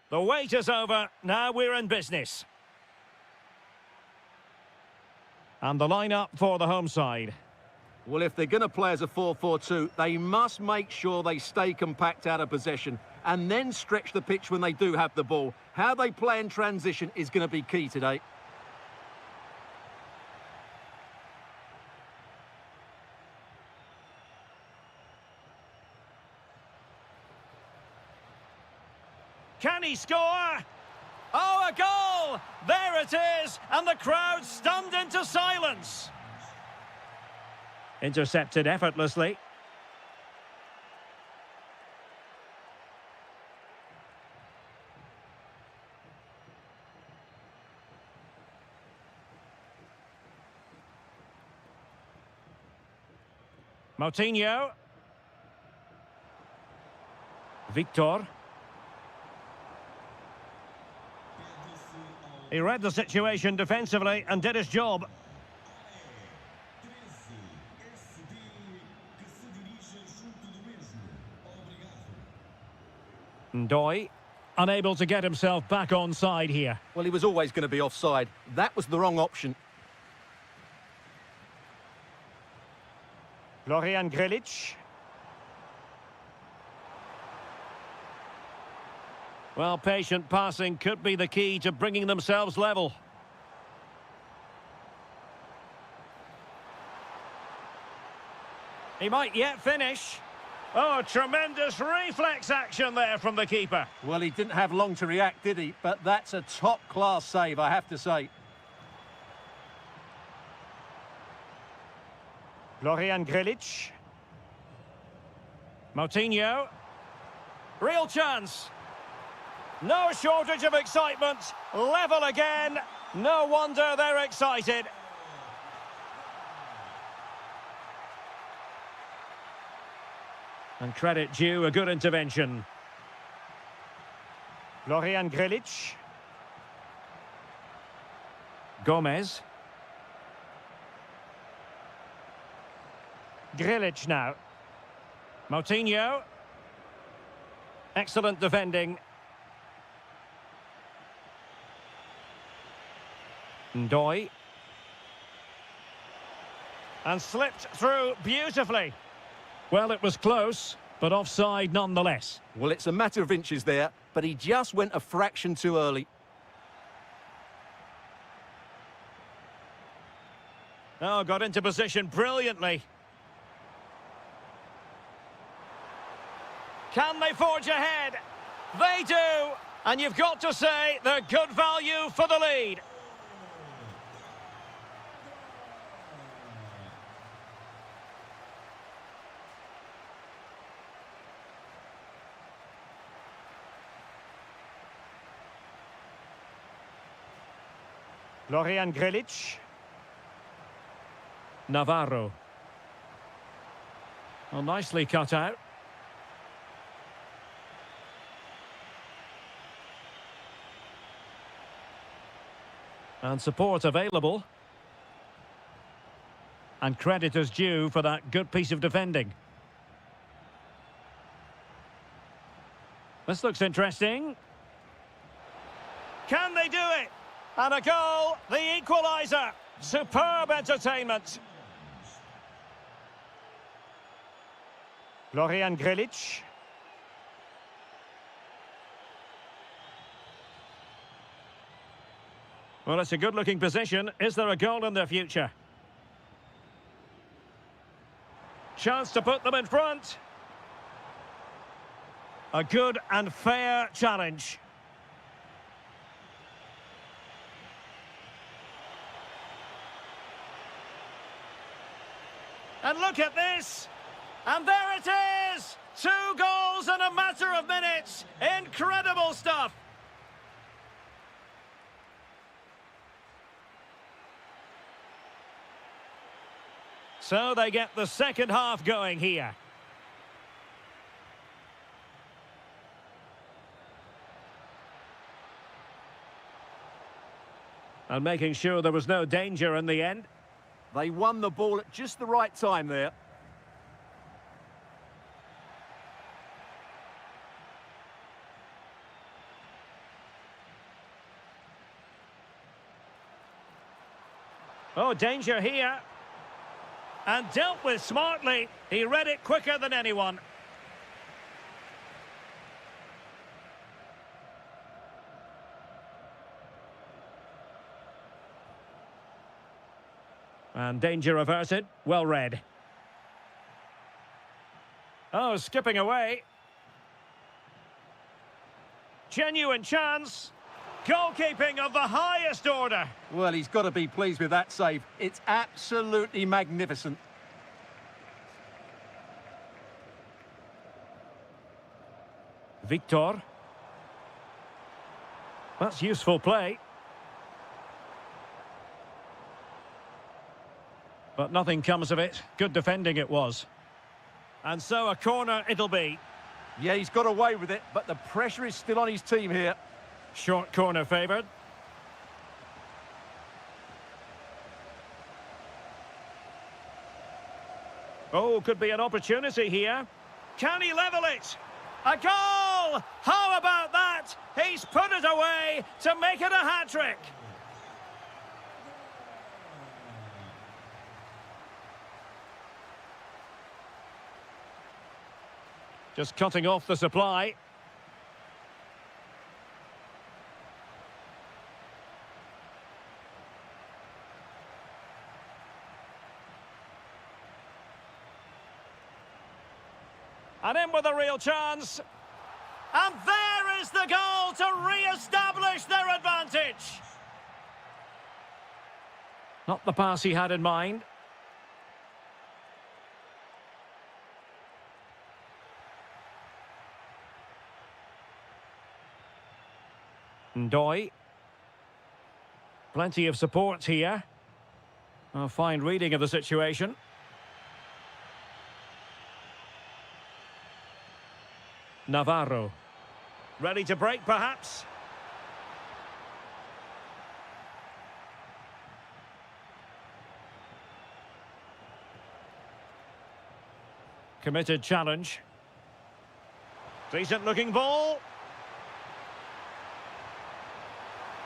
The wait is over. Now we're in business. And the lineup for the home side. Well, if they're going to play as a 4-4-2, they must make sure they stay compact out of possession and then stretch the pitch when they do have the ball. How they play in transition is going to be key today. Can he score? Oh, a goal! There it is, and the crowd stunned into silence. Intercepted effortlessly. Moutinho. Victor. He read the situation defensively and did his job. Ndoye, unable to get himself back on side here. Well, he was always going to be offside. That was the wrong option. Florian Grilic. Well, patient passing could be the key to bringing themselves level. He might yet finish. Oh, tremendous reflex action there from the keeper. Well, he didn't have long to react, did he? But that's a top-class save, I have to say. Florian Grilic. Moutinho. Real chance. No shortage of excitement. Level again. No wonder they're excited. And credit due, a good intervention. Florian Grilic. Gomez. Grilic now. Moutinho. Excellent defending. Ndoye. And slipped through beautifully. Well, it was close, but offside nonetheless. Well, it's a matter of inches there, but he just went a fraction too early. Oh, got into position brilliantly. Can they forge ahead? They do! And you've got to say they're good value for the lead. Florian Grilic. Navarro. Well, nicely cut out. And support available. And credit is due for that good piece of defending. This looks interesting. Can they do it? And a goal, the equaliser. Superb entertainment. Florian Grilic. Well, it's a good-looking position. Is there a goal in the future? Chance to put them in front. A good and fair challenge. And look at this. And there it is. 2 goals in a matter of minutes. Incredible stuff. So they get the second half going here. And making sure there was no danger in the end. They won the ball at just the right time there. Oh, danger here. And dealt with smartly. He read it quicker than anyone. And danger averted. Well read. Oh, skipping away. Genuine chance. Goalkeeping of the highest order. Well, he's got to be pleased with that save. It's absolutely magnificent. Victor. That's useful play. But nothing comes of it. Good defending it was. And so a corner it'll be. Yeah, he's got away with it, but the pressure is still on his team here. Short corner favoured. Oh, could be an opportunity here. Can he level it? A goal! How about that? He's put it away to make it a hat-trick. Just cutting off the supply. And in with a real chance. And there is the goal to re-establish their advantage. Not the pass he had in mind. Ndoye. Plenty of support here. A fine reading of the situation. Navarro. Ready to break, perhaps? Committed challenge. Decent-looking ball.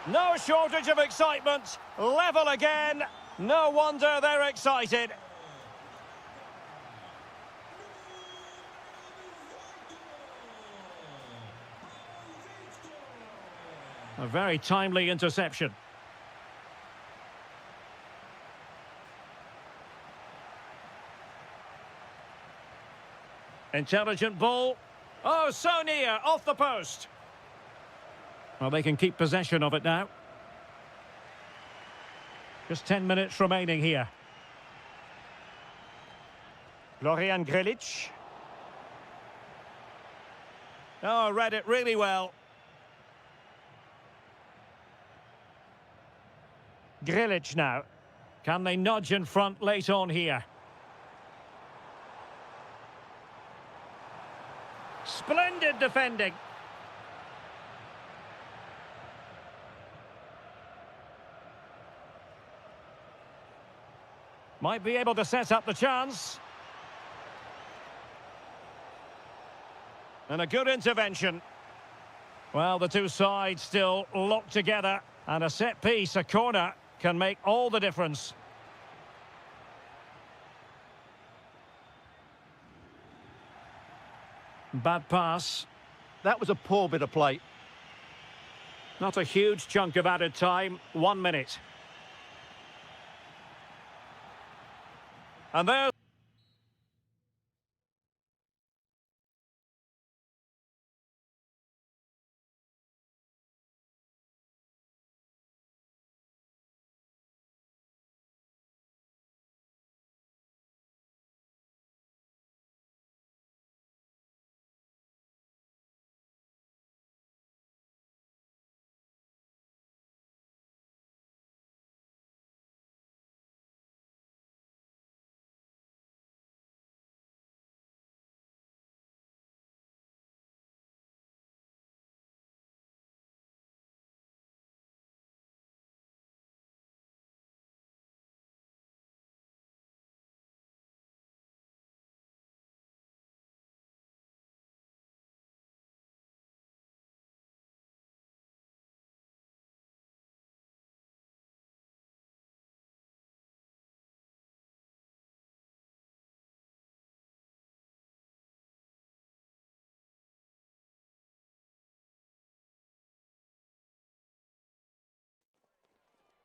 No shortage of excitement. Level again. No wonder they're excited. A very timely interception. Intelligent ball. Oh, so near, off the post. Well, they can keep possession of it now. Just 10 minutes remaining here. Florian Grilic. Oh, read it really well. Grilic now. Can they nudge in front late on here? Splendid defending. Might be able to set up the chance. And a good intervention. Well, the two sides still locked together. And a set piece, a corner, can make all the difference. Bad pass. That was a poor bit of play. Not a huge chunk of added time. 1 minute. And there's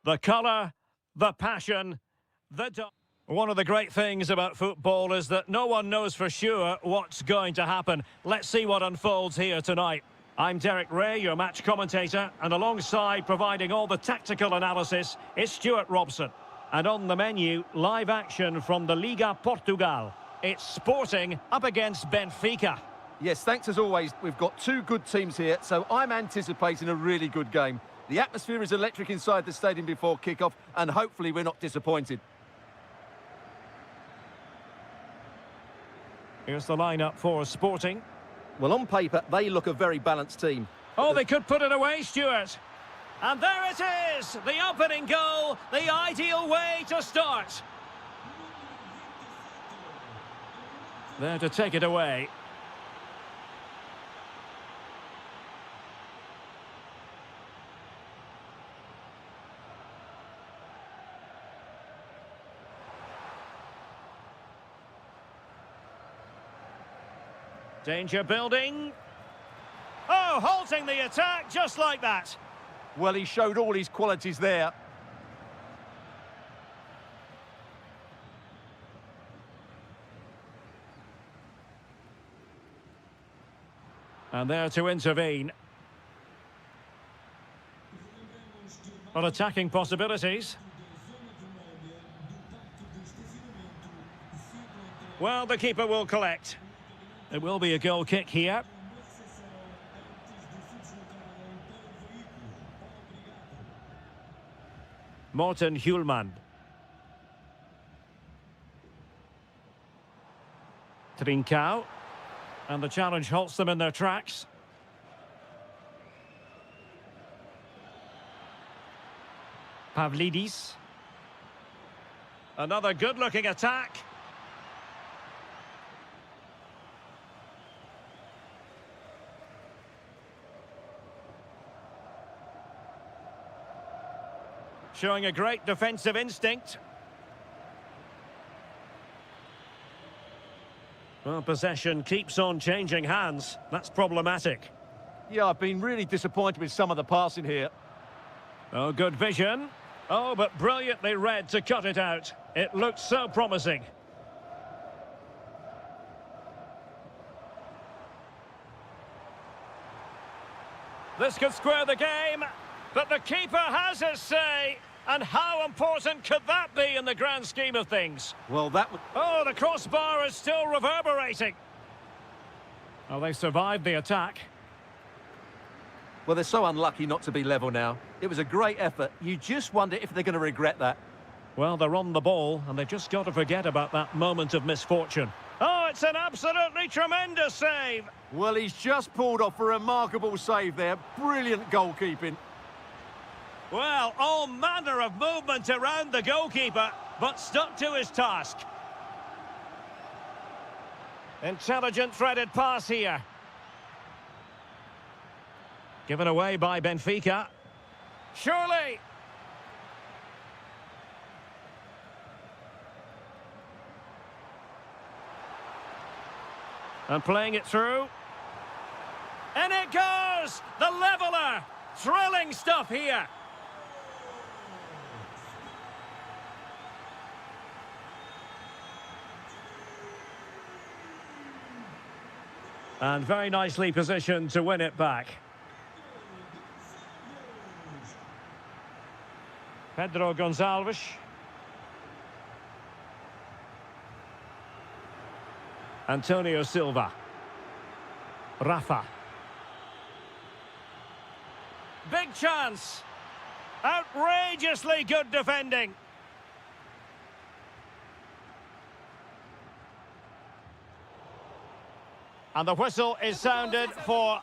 The colour, the passion, One of the great things about football is that no one knows for sure what's going to happen. Let's see what unfolds here tonight. I'm Derek Ray, your match commentator, and alongside providing all the tactical analysis is Stuart Robson. And on the menu, live action from the Liga Portugal. It's Sporting up against Benfica. Yes, thanks as always. We've got two good teams here, so I'm anticipating a really good game. The atmosphere is electric inside the stadium before kick-off, and hopefully we're not disappointed. Here's the lineup for Sporting. Well, on paper, they look a very balanced team. Oh, they could put it away, Stuart. And there it is, the opening goal, the ideal way to start. There to take it away. Danger building. Oh, halting the attack just like that. Well, he showed all his qualities there. And there to intervene. Well, attacking possibilities. Well, the keeper will collect. It will be a goal kick here. Morten Hjulmand. Trincao. And the challenge halts them in their tracks. Pavlidis. Another good-looking attack. Showing a great defensive instinct. Well, possession keeps on changing hands. That's problematic. Yeah, I've been really disappointed with some of the passing here. Oh, good vision. Oh, but brilliantly read to cut it out. It looked so promising. This could square the game, but the keeper has his say. And how important could that be in the grand scheme of things? Well, that would... Oh, the crossbar is still reverberating. Oh, they survived the attack. Well, they're so unlucky not to be level now. It was a great effort. You just wonder if they're going to regret that. Well, they're on the ball, and they've just got to forget about that moment of misfortune. Oh, it's an absolutely tremendous save. Well, he's just pulled off a remarkable save there. Brilliant goalkeeping. Well, all manner of movement around the goalkeeper, but stuck to his task. Intelligent threaded pass here. Given away by Benfica. Surely. And playing it through. And it goes! The leveller! Thrilling stuff here. And very nicely positioned to win it back. Pedro Gonçalves. Antonio Silva. Rafa. Big chance. Outrageously good defending. And the whistle is sounded for...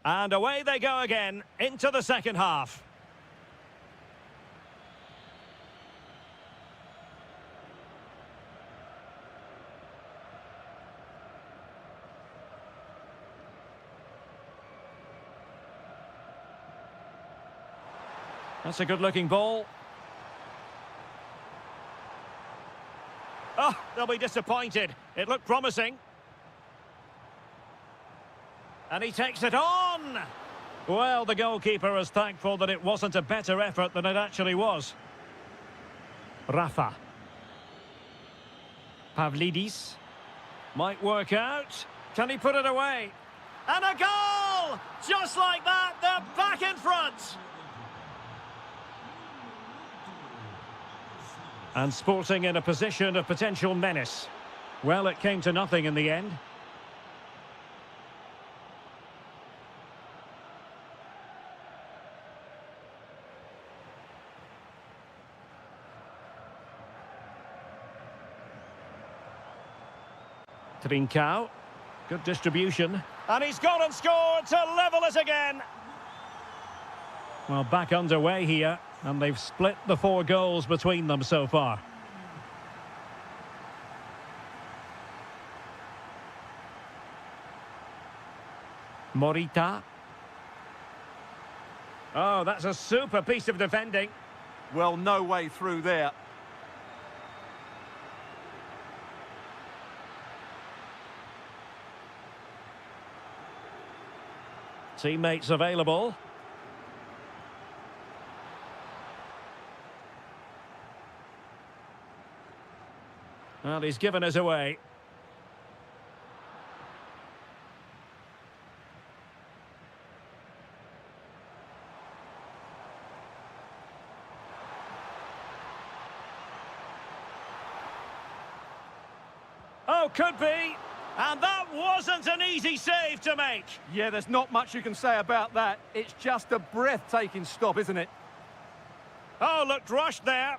And away they go again into the second half. That's a good-looking ball. Oh, they'll be disappointed. It looked promising. And he takes it on! Well, the goalkeeper is thankful that it wasn't a better effort than it actually was. Rafa. Pavlidis. Might work out. Can he put it away? And a goal! Just like that, they're back in front! And Sporting in a position of potential menace. Well, it came to nothing in the end. Trincao. Good distribution. And he's gone and scored to level it again. Well, back underway here, and they've split the 4 goals between them so far. Morita. Oh, that's a super piece of defending. Well, no way through there. Teammates available. Well, he's given us away. Oh, could be. And that wasn't an easy save to make. Yeah, there's not much you can say about that. It's just a breathtaking stop, isn't it? Oh, looked rushed there.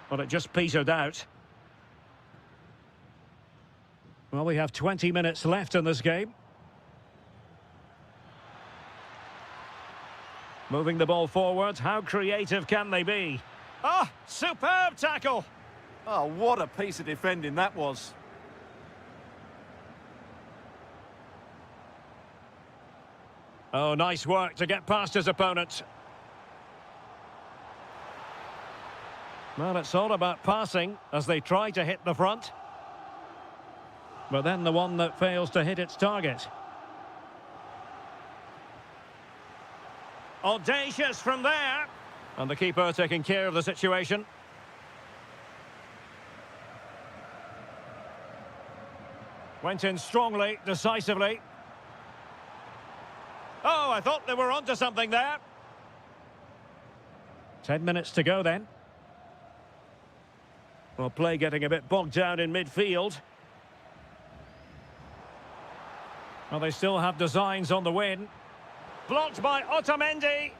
But it just petered out. Well, we have 20 minutes left in this game. Moving the ball forward, how creative can they be? Oh, superb tackle! Oh, what a piece of defending that was. Oh, nice work to get past his opponent. Well, it's all about passing as they try to hit the front. But then the one that fails to hit its target. Audacious from there. And the keeper taking care of the situation. Went in strongly, decisively. Oh, I thought they were onto something there. 10 minutes to go then. Well, play getting a bit bogged down in midfield. Well, they still have designs on the win. Blocked by Otamendi.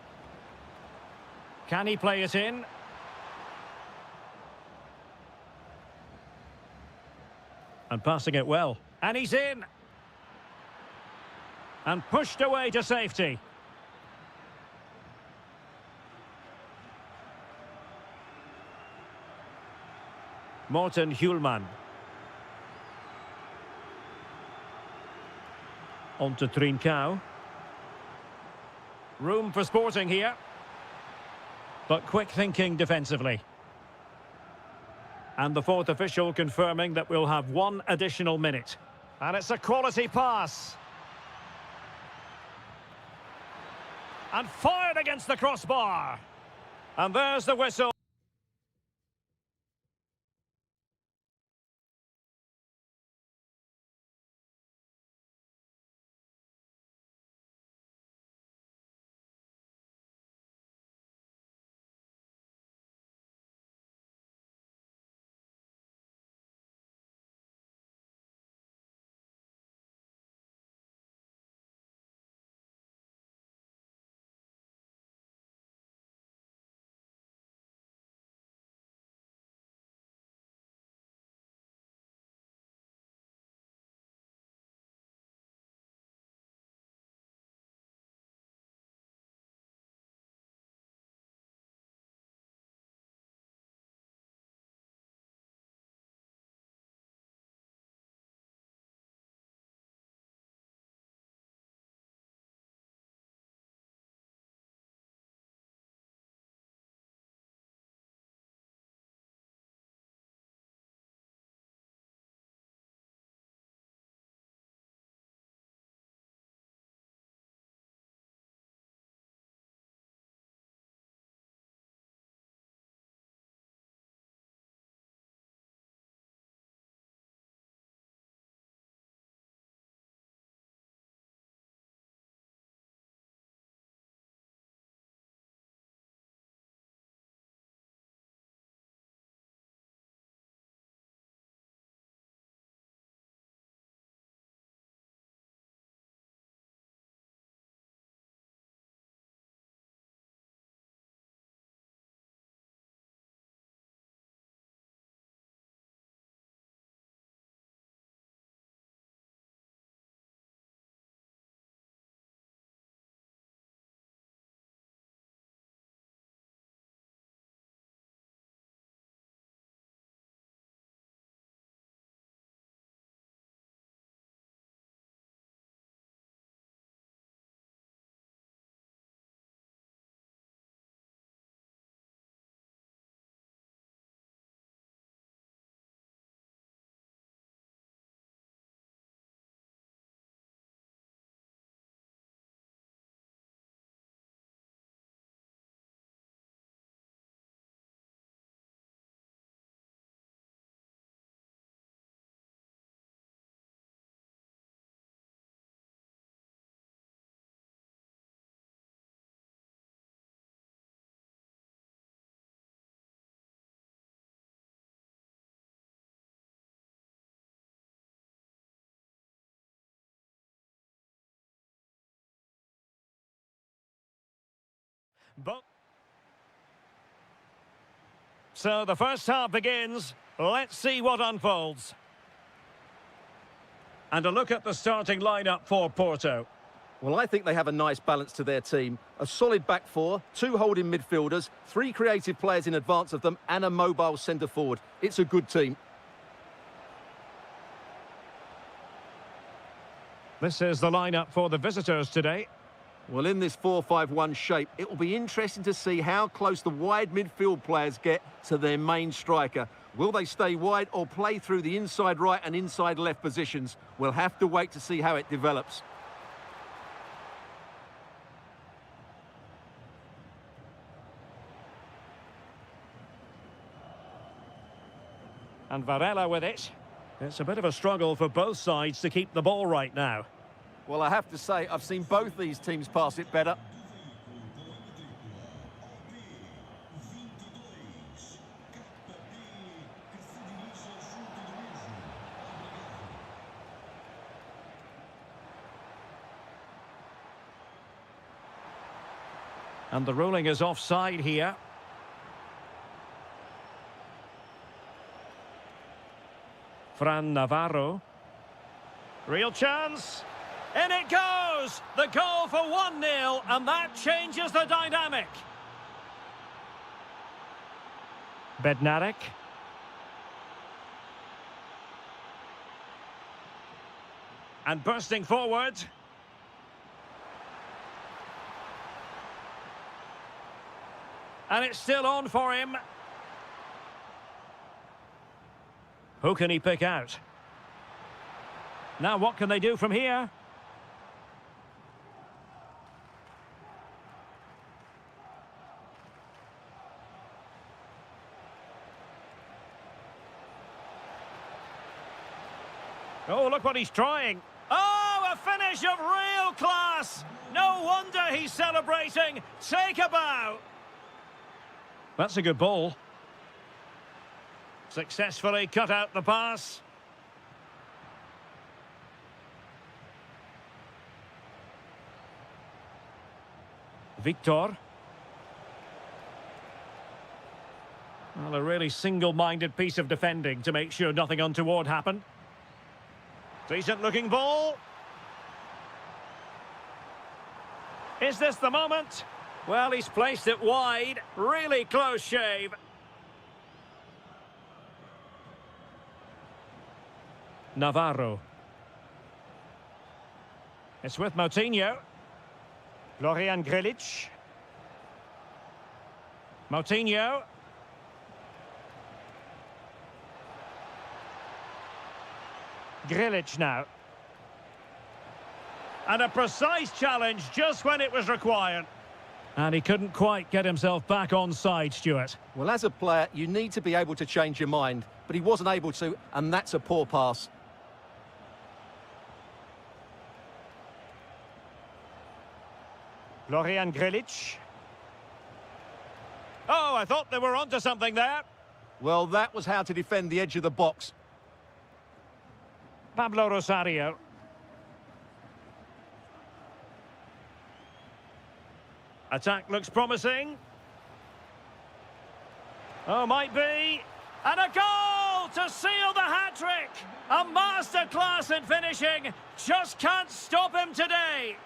Can he play it in? And passing it well. And he's in. And pushed away to safety. Morten Hjulman. On to Trincao. Room for Sporting here. But quick thinking defensively. And the 4th official confirming that we'll have 1 additional minute. And it's a quality pass. And fired against the crossbar. And there's the whistle. So the first half begins. Let's see what unfolds. And a look at the starting lineup for Porto. Well, I think they have a nice balance to their team. A solid back four, two holding midfielders, three creative players in advance of them, and a mobile centre forward. It's a good team. This is the lineup for the visitors today. Well, in this 4-5-1 shape, it will be interesting to see how close the wide midfield players get to their main striker. Will they stay wide or play through the inside right and inside left positions? We'll have to wait to see how it develops. And Varela with it. It's a bit of a struggle for both sides to keep the ball right now. Well, I have to say, I've seen both these teams pass it better. And the ruling is offside here. Fran Navarro. Real chance. In it goes! The goal for 1-0, and that changes the dynamic. Bednarek. And bursting forward. And it's still on for him. Who can he pick out? Now what can they do from here? Oh, look what he's trying. Oh, a finish of real class. No wonder he's celebrating. Take a bow. That's a good ball. Successfully cut out the pass. Victor. Well, a really single-minded piece of defending to make sure nothing untoward happened. Decent looking ball. Is this the moment? Well, he's placed it wide. Really close shave. Navarro. It's with Moutinho. Florian Grilic. Moutinho. Grilic now. And a precise challenge just when it was required. And he couldn't quite get himself back on side, Stuart. Well, as a player, you need to be able to change your mind, but he wasn't able to, and that's a poor pass. Florian Grilic. Oh, I thought they were onto something there. Well, that was how to defend the edge of the box. Pablo Rosario. Attack looks promising. Oh, might be. And a goal to seal the hat-trick. A masterclass in finishing. Just can't stop him today.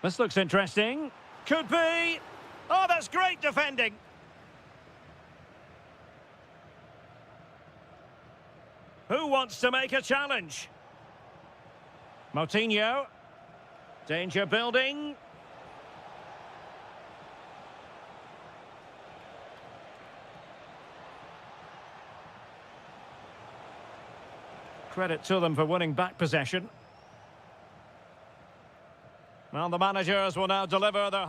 This looks interesting. Could be. Oh, that's great defending. Who wants to make a challenge? Moutinho. Danger building. Credit to them for winning back possession. Well, the managers will now deliver their...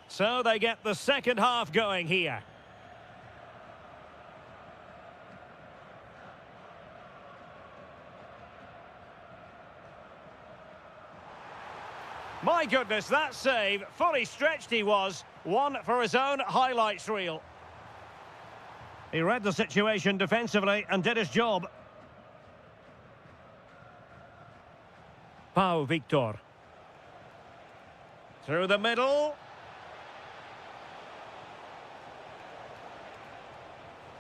So they get the second half going here. My goodness, that save, fully stretched he was. One for his own highlights reel. He read the situation defensively and did his job. Pau Victor. Through the middle.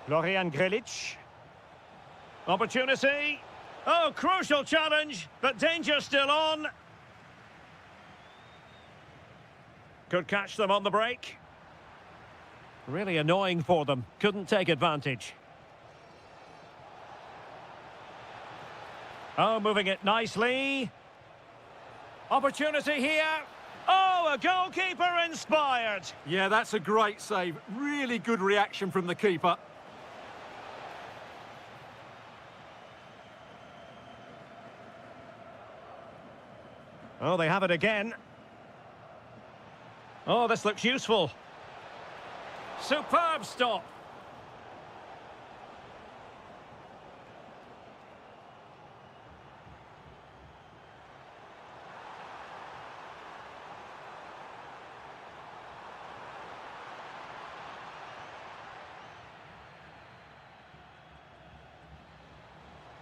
Florian Grilic. Opportunity. Oh, crucial challenge, but danger still on. Could catch them on the break. Really annoying for them. Couldn't take advantage. Oh, moving it nicely. Opportunity here. Oh, a goalkeeper inspired. Yeah, that's a great save. Really good reaction from the keeper. Oh, they have it again. Oh, this looks useful. Superb stop.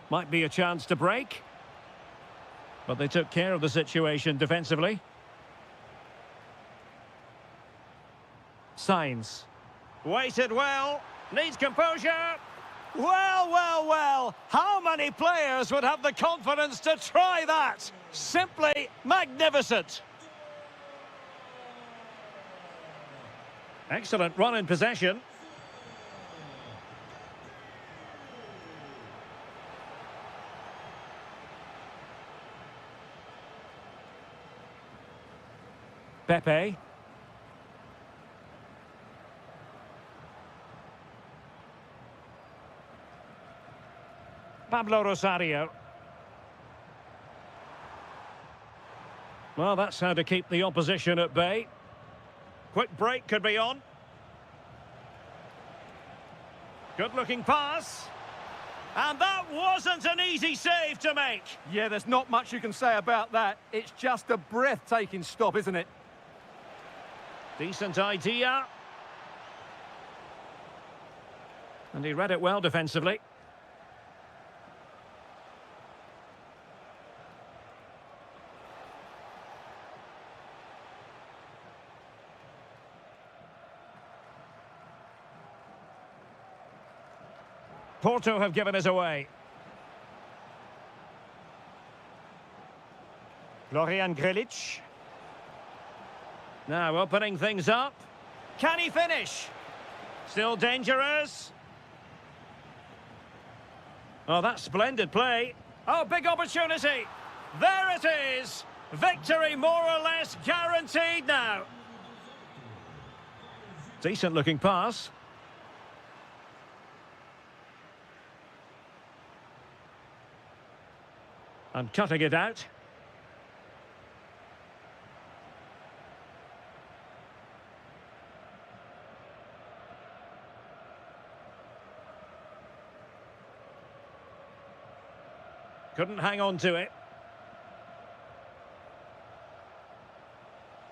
Might be a chance to break. But they took care of the situation defensively. Signs. Waited well. Needs composure. Well, well, well. How many players would have the confidence to try that? Simply magnificent. Excellent run in possession. Pepe. Pablo Rosario. Well, that's how to keep the opposition at bay. Quick break could be on. Good-looking pass. And that wasn't an easy save to make. Yeah, there's not much you can say about that. It's just a breathtaking stop, isn't it? Decent idea. And he read it well defensively. Porto have given us away. Florian Grilic. Now opening things up. Can he finish? Still dangerous. Oh, that's splendid play. Oh, big opportunity. There it is. Victory more or less guaranteed now. Decent looking pass. And cutting it out. Couldn't hang on to it.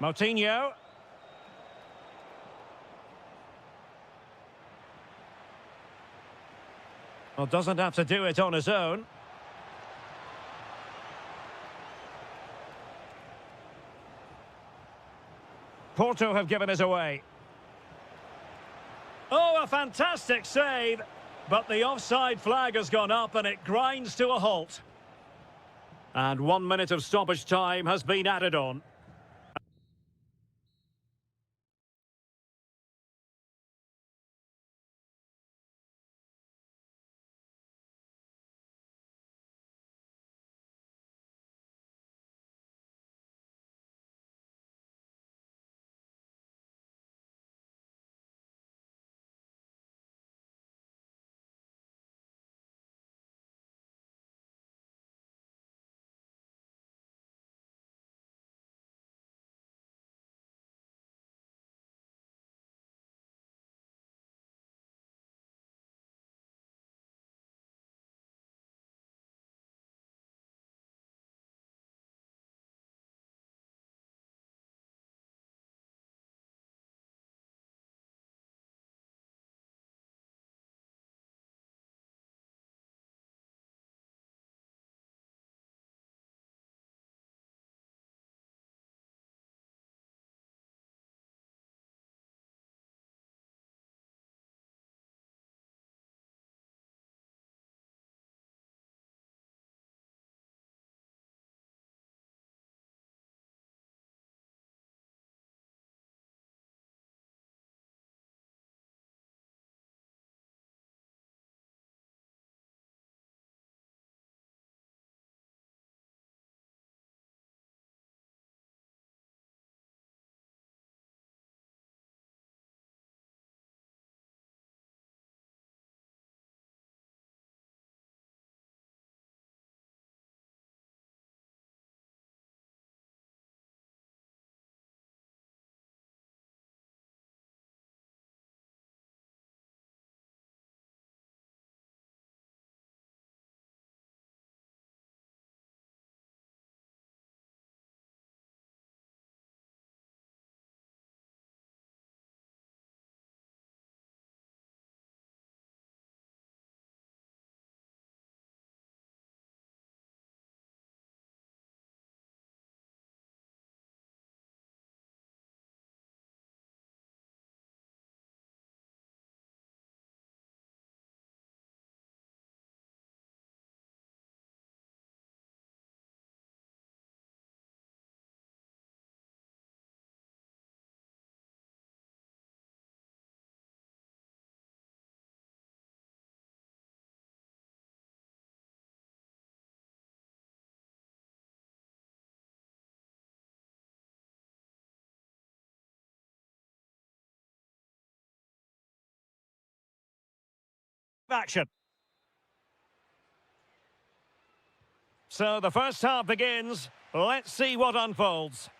Moutinho. Well, doesn't have to do it on his own. Porto have given us away. Oh, a fantastic save. But the offside flag has gone up and it grinds to a halt. And 1 minute of stoppage time has been added on. action. So the first half begins. Let's see what unfolds.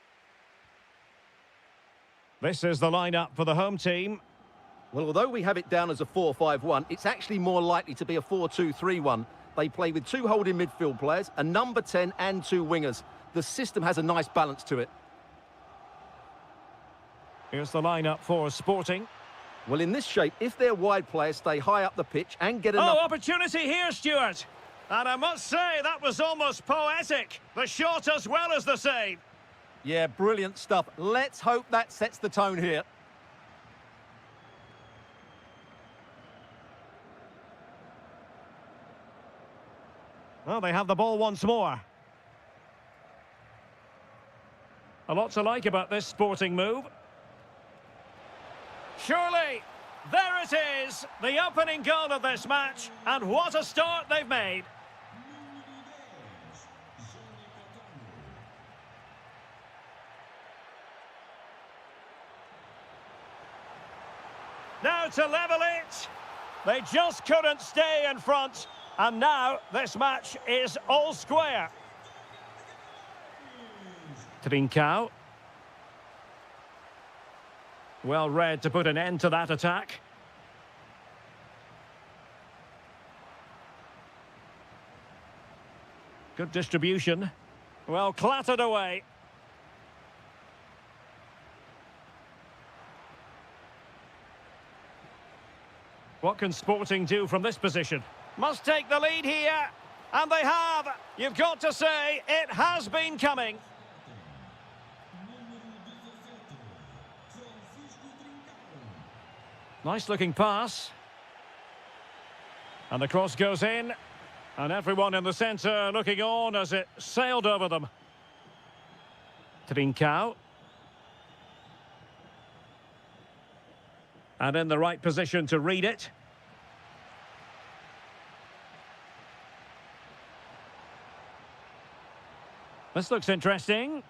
This is the lineup for the home team. Well, although we have it down as a 4-5-1, it's actually more likely to be a 4-2-3-1. They play with two holding midfield players, a number 10 and two wingers. The system has a nice balance to it. Here's the lineup for Sporting. Well, in this shape, if their wide players stay high up the pitch and get enough... Oh, opportunity here, Stuart. And I must say, that was almost poetic. The shot as well as the save. Yeah, brilliant stuff. Let's hope that sets the tone here. Well, they have the ball once more. A lot to like about this Sporting move. Surely, there it is, the opening goal of this match, and what a start they've made. Now to level it. They just couldn't stay in front, and now this match is all square. Trincao. Well read to put an end to that attack. Good distribution. Well clattered away. What can Sporting do from this position? Must take the lead here. And they have. You've got to say, it has been coming. Nice looking pass. And the cross goes in. And everyone in the centre looking on as it sailed over them. Trincao. And in the right position to read it. This looks interesting.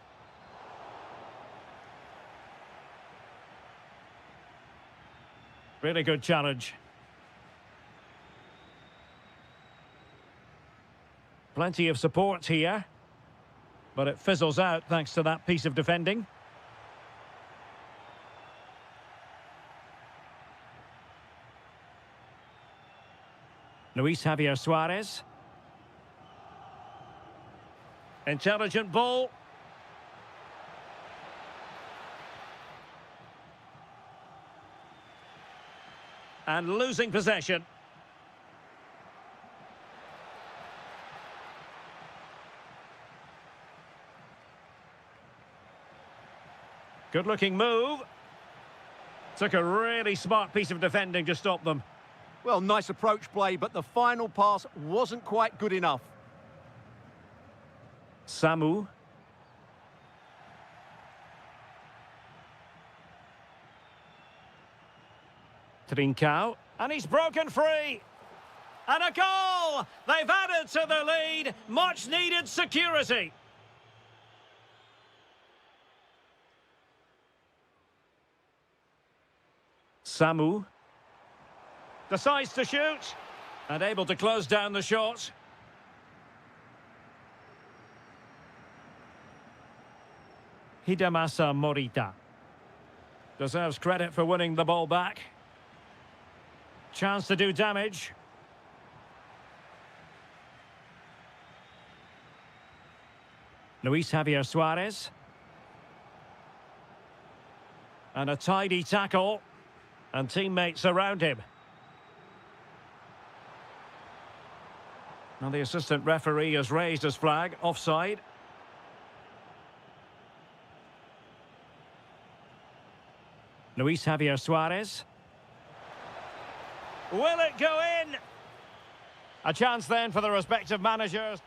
Really good challenge. Plenty of support here. But it fizzles out thanks to that piece of defending. Luis Javier Suarez. Intelligent ball. And losing possession. Good looking move. Took a really smart piece of defending to stop them. Well, nice approach play, but the final pass wasn't quite good enough. Samu. Trincao. And he's broken free. And a goal! They've added to the lead. Much needed security. Samu. Decides to shoot. And able to close down the shot. Hidemasa Morita. Deserves credit for winning the ball back. Chance to do damage. Luis Javier Suarez. And a tidy tackle. And teammates around him. Now the assistant referee has raised his flag. Offside. Luis Javier Suarez. Will it go in? A chance then for the respective managers.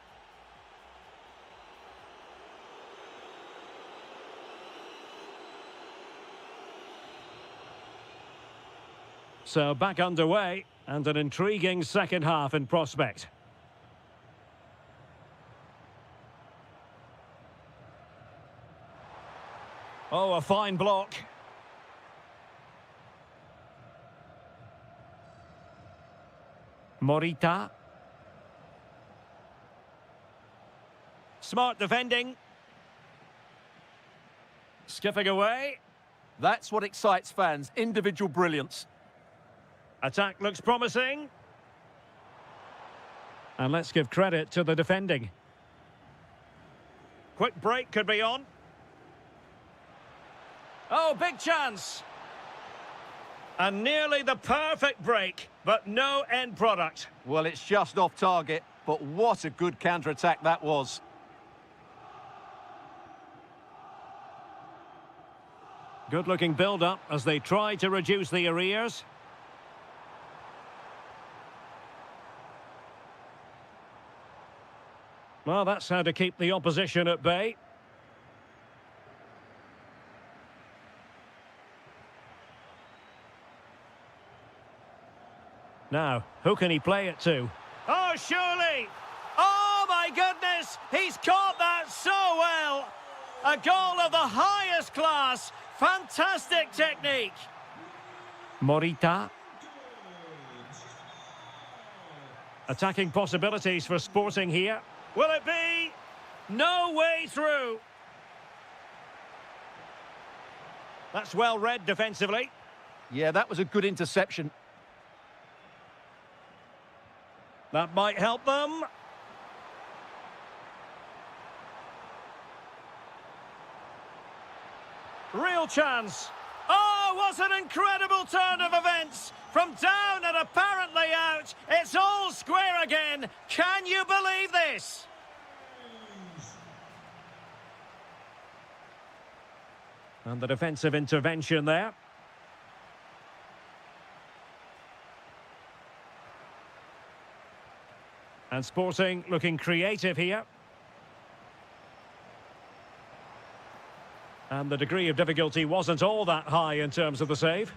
So back underway and an intriguing second half in prospect. Oh, a fine block. Morita. Smart defending. Skipping away. That's what excites fans, individual brilliance. Attack looks promising. And let's give credit to the defending. Quick break could be on. Oh, big chance. And nearly the perfect break, but no end product. Well, it's just off target, but what a good counter-attack that was. Good-looking build-up as they try to reduce the arrears. Well, that's how to keep the opposition at bay. Now, who can he play it to? Oh, surely! Oh, my goodness! He's caught that so well! A goal of the highest class! Fantastic technique! Morita. Attacking possibilities for Sporting here. Will it be? No way through. That's well read defensively. Yeah, that was a good interception. That might help them. Real chance. Oh, what an incredible turn of events. From down and apparently out, it's all square again. Can you believe this? And the defensive intervention there. And Sporting looking creative here. And the degree of difficulty wasn't all that high in terms of the save.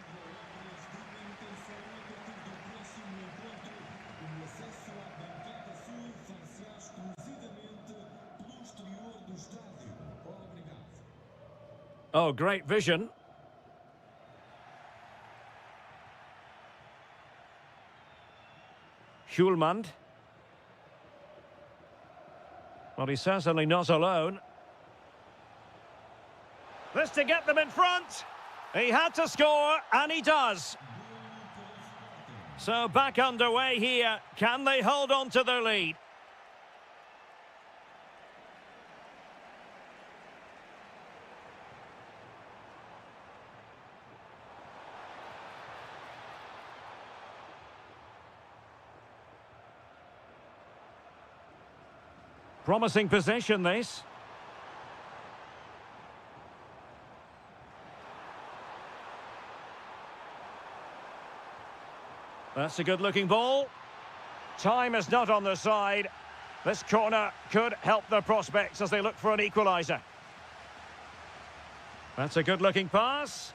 Oh, great vision. Schulman. Well, he's certainly not alone. This to get them in front. He had to score, and he does. So back underway here. Can they hold on to their lead? Promising possession, this. That's a good-looking ball. Time is not on their side. This corner could help their prospects as they look for an equaliser. That's a good-looking pass.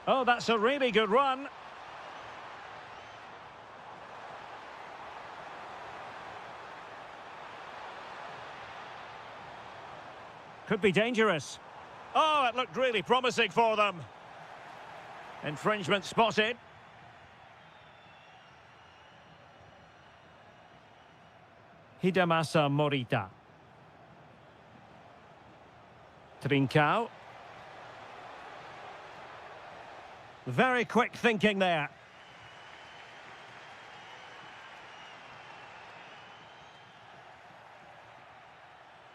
Oh, that's a really good run. Could be dangerous. Oh, it looked really promising for them. Infringement spotted. Hidemasa Morita. Trincao. Very quick thinking there.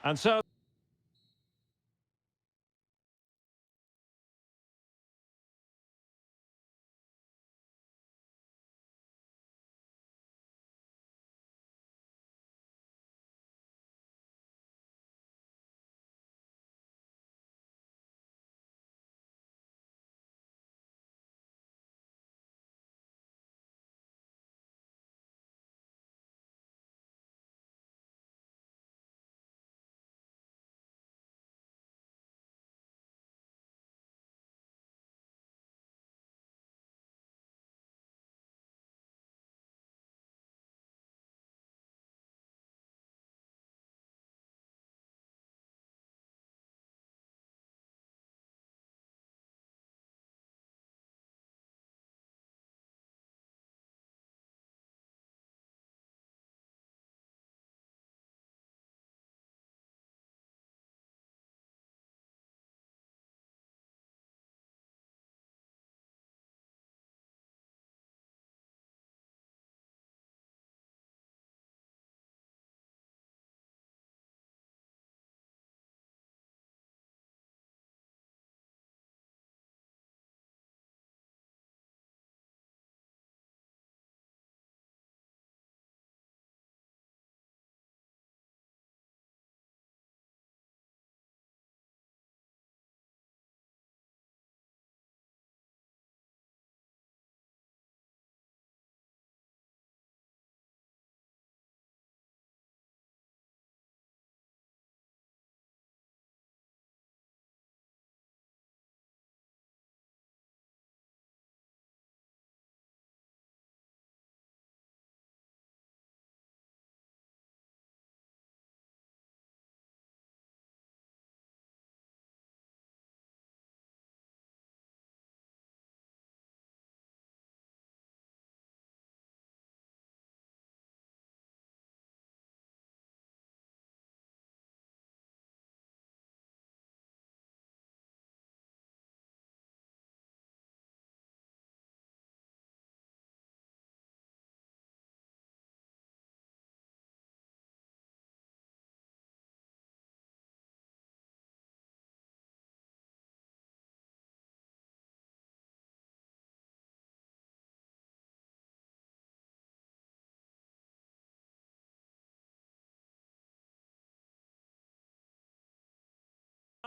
And so...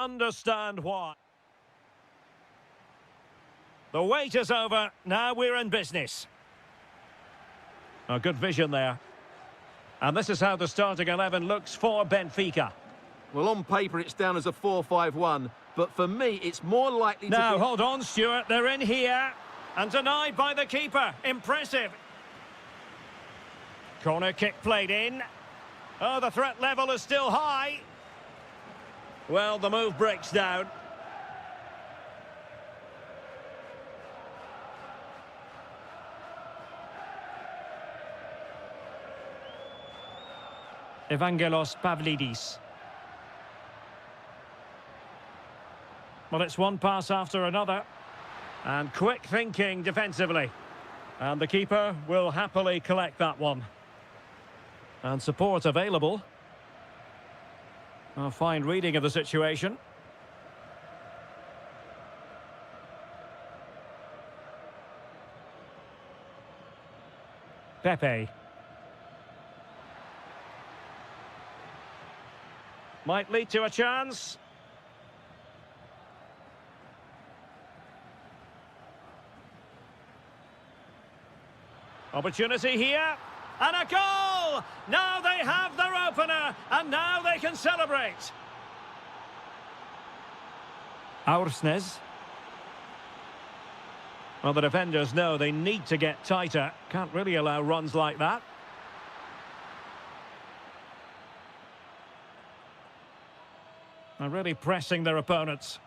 understand why. The wait is over. Now we're in business. Oh, good vision there. And this is how the starting 11 looks for Benfica. Well, on paper, it's down as a 4-5-1. But for me, it's more likely to Now, be... hold on, Stuart. They're in here. And denied by the keeper. Impressive. Corner kick played in. Oh, the threat level is still high. Well, the move breaks down. Evangelos Pavlidis. Well, it's one pass after another. And quick thinking defensively. And the keeper will happily collect that one. And support available. A fine reading of the situation. Pepe. Might lead to a chance. Opportunity here. And a goal! Now they have their opener, and now they can celebrate. Aursnes. Well, the defenders know they need to get tighter. Can't really allow runs like that. They're really pressing their opponents.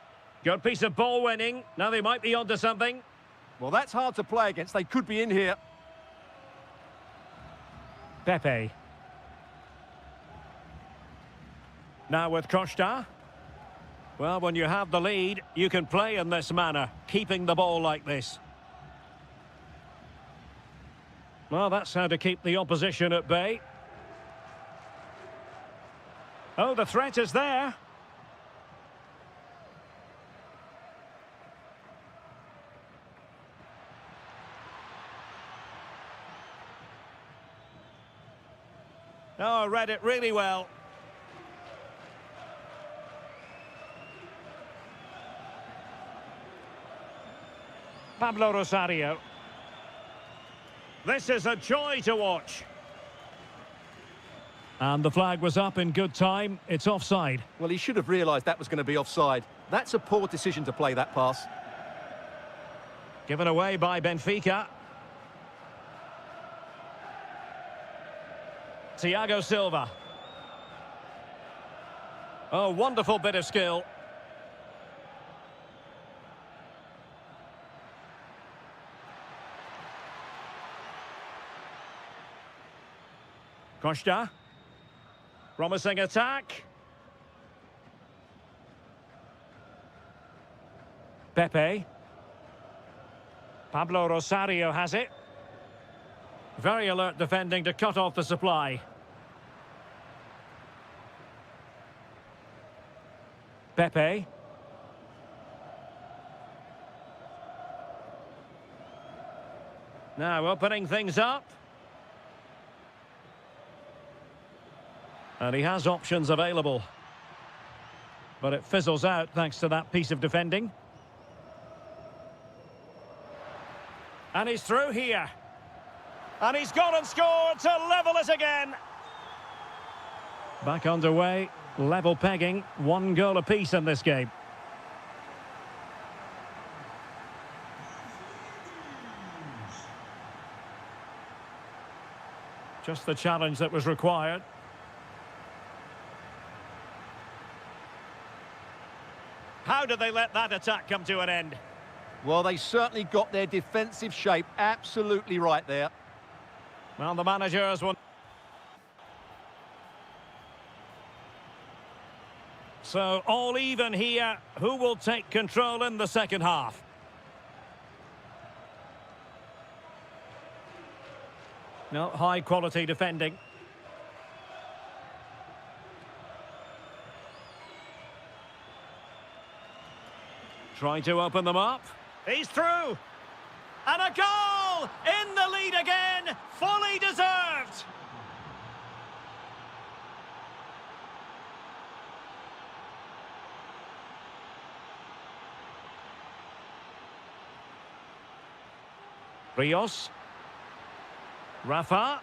Good piece of ball winning. Now they might be onto something. Well, that's hard to play against. They could be in here. Pepe. Now with Costa. Well, when you have the lead, you can play in this manner, keeping the ball like this. Well, that's how to keep the opposition at bay. Oh, the threat is there. Oh, I read it really well. Pablo Rosario. This is a joy to watch. And the flag was up in good time. It's offside. Well, he should have realised that was going to be offside. That's a poor decision to play that pass. Given away by Benfica. Thiago Silva. Oh, wonderful bit of skill. Costa. Promising attack. Pepe. Pablo Rosario has it. Very alert defending to cut off the supply. Pepe. Now opening things up. And he has options available. But it fizzles out thanks to that piece of defending. And he's through here. And he's gone and scored to level it again. Back underway, level pegging, 1 goal apiece in this game. Just the challenge that was required. How did they let that attack come to an end? Well, they certainly got their defensive shape absolutely right there. Well, the managers won. So, all even here. Who will take control in the second half? No, high-quality defending. Trying to open them up. He's through. And a goal! In the lead again! Fully deserved! Rios. Rafa.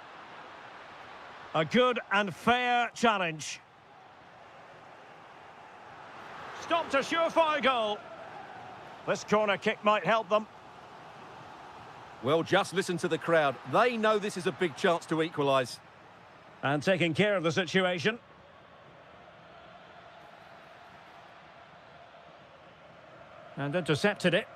A good and fair challenge. Stopped a surefire goal. This corner kick might help them. Well, just listen to the crowd. They know this is a big chance to equalise. And taking care of the situation. And intercepted it.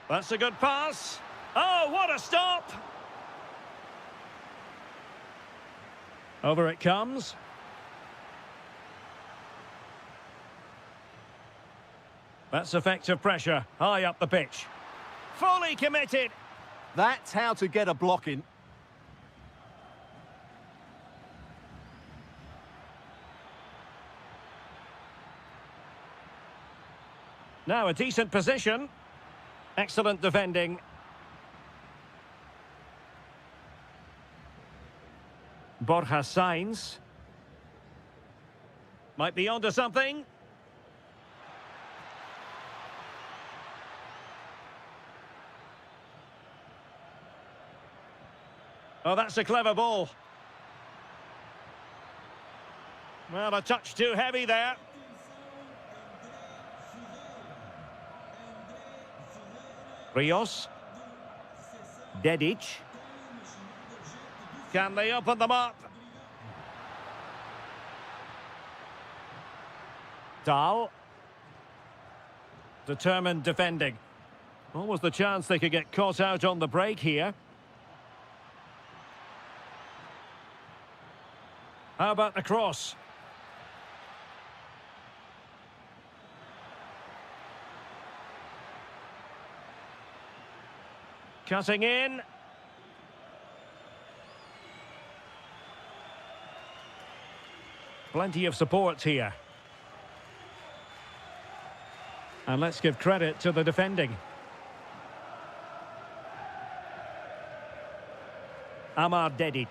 That's a good pass. Oh, what a stop! Over it comes. That's effective pressure, high up the pitch. Fully committed. That's how to get a block in. Now a decent position. Excellent defending. Borja Sainz. Might be onto something. Oh, that's a clever ball. Well, a touch too heavy there. Rios. Dedic. Can they open them up? Dahl. Determined defending. Almost the chance they could get caught out on the break here. How about the cross? Cutting in. Plenty of support here. And let's give credit to the defending. Amar Dedic.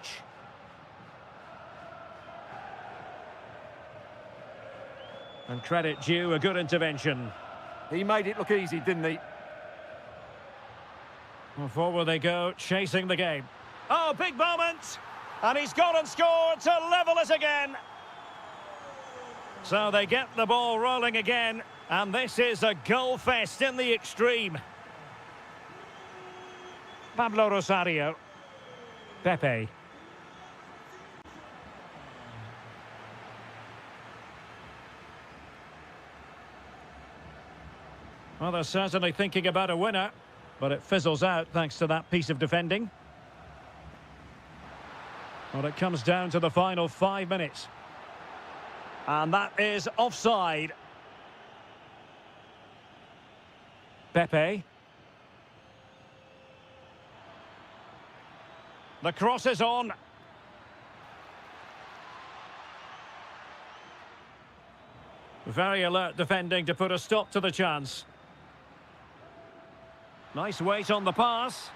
And credit due, a good intervention. He made it look easy, didn't he? Well, forward they go, chasing the game. Oh, big moment! And he's gone and scored to level it again. So they get the ball rolling again, and this is a goal fest in the extreme. Pablo Rosario. Pepe. Well, they're certainly thinking about a winner, but it fizzles out thanks to that piece of defending. Well, it comes down to the final 5 minutes. And that is offside. Pepe. The cross is on. Very alert defending to put a stop to the chance. Nice weight on the pass.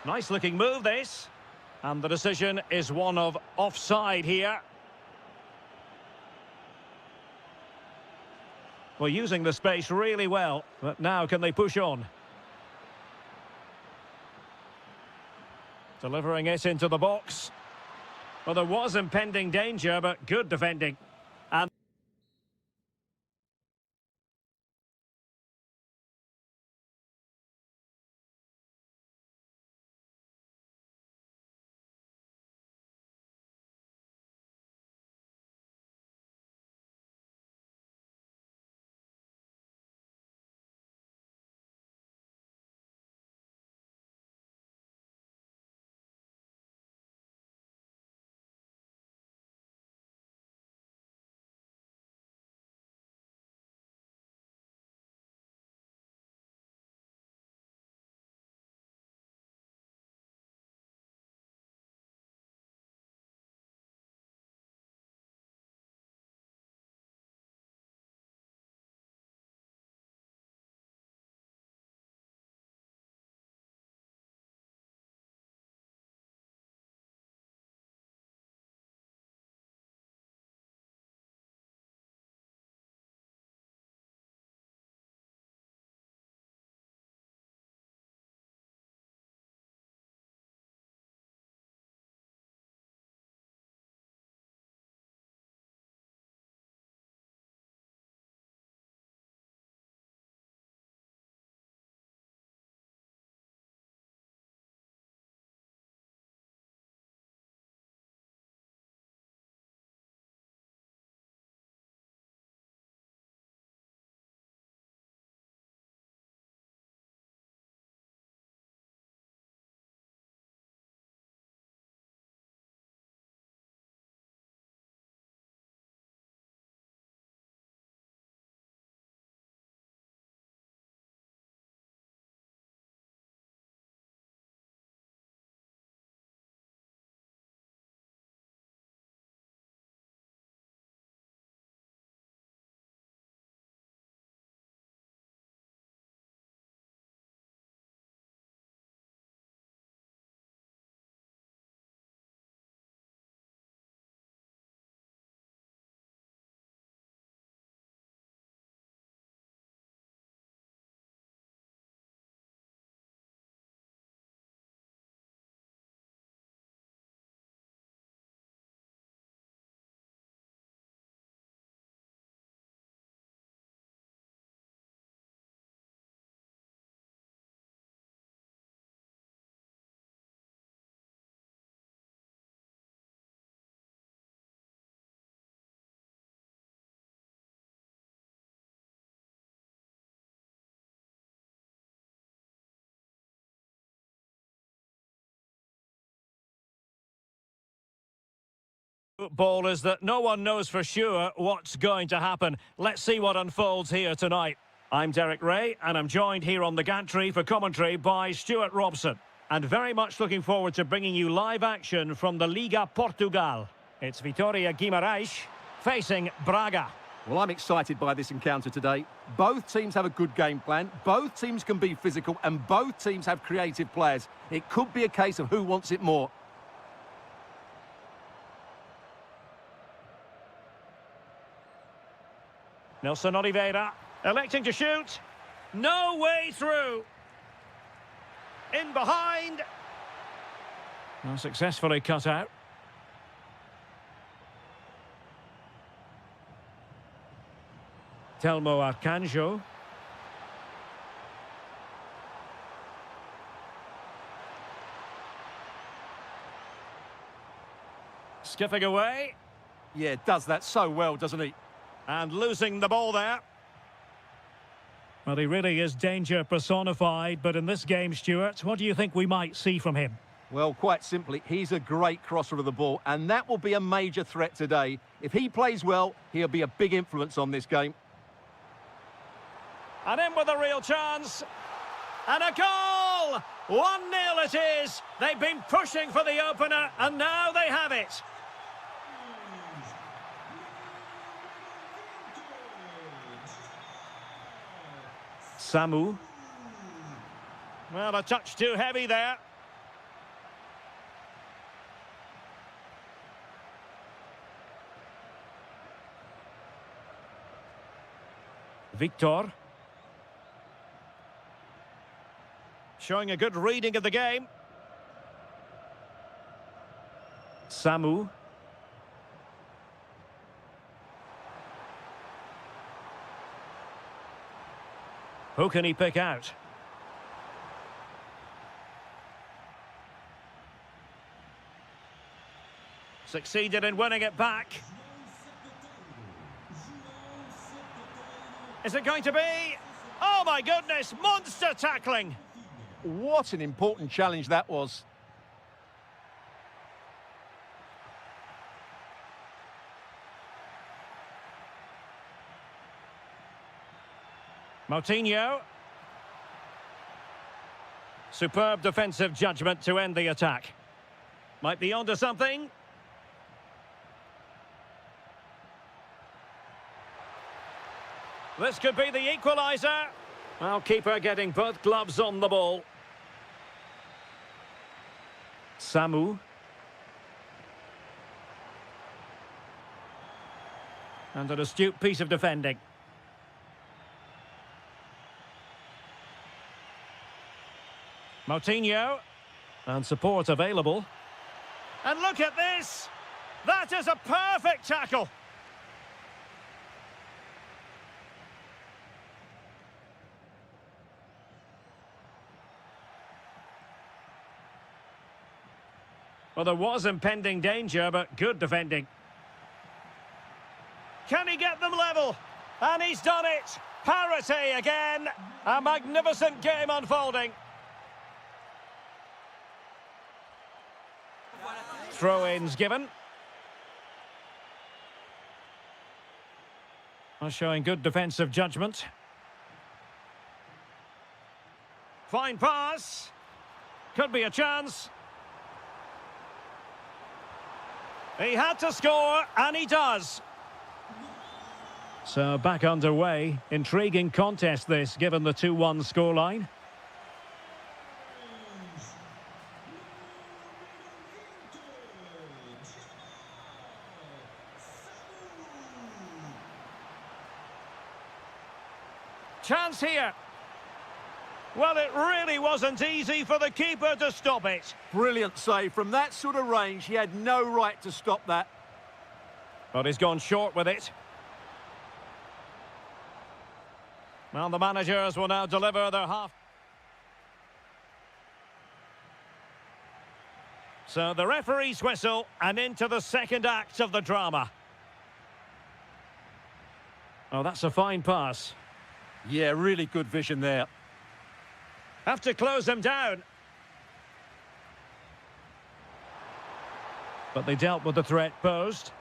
Nice looking move this. And the decision is one of offside here. Well, using the space really well, but now can they push on? Delivering it into the box. Well, there was impending danger, but good defending. And Football is that no one knows for sure what's going to happen. Let's see what unfolds here tonight. I'm Derek Ray, and I'm joined here on the gantry for commentary by Stuart Robson. And very much looking forward to bringing you live action from the Liga Portugal. It's Vitória Guimarães facing Braga. Well, I'm excited by this encounter today. Both teams have a good game plan, both teams can be physical, and both teams have creative players. It could be a case of who wants it more. Nelson Oliveira electing to shoot. No way through. In behind. Well, successfully cut out. Telmo Arcanjo. Skipping away. Yeah, does that so well, doesn't he? And losing the ball there. Well, he really is danger personified, but in this game, Stuart, what do you think we might see from him? Well, quite simply, he's a great crosser of the ball, and that will be a major threat today. If he plays well, he'll be a big influence on this game. And in with a real chance. And a goal! 1-0 it is. They've been pushing for the opener, and now they have it. Samu. Well, a touch too heavy there. Victor. Showing a good reading of the game. Samu. Who can he pick out? Succeeded in winning it back. Is it going to be? Oh my goodness, monster tackling! What an important challenge that was. Moutinho. Superb defensive judgment to end the attack. Might be onto something. This could be the equaliser. Well, keeper getting both gloves on the ball. Samu. And an astute piece of defending. Moutinho. And support available. And look at this! That is a perfect tackle! Well, there was impending danger, but good defending. Can he get them level? And he's done it! Parity again! A magnificent game unfolding. Throw-ins given. Well, showing good defensive judgment. Fine pass. Could be a chance. He had to score, and he does. So back underway. Intriguing contest this, given the 2-1 scoreline. Chance here. Well, it really wasn't easy for the keeper to stop it. Brilliant save. From that sort of range, he had no right to stop that. But he's gone short with it. Well, the managers will now deliver their half. So the referee's whistle, and into the second act of the drama. Oh, that's a fine pass. Yeah, really good vision there. Have to close them down. But they dealt with the threat posed.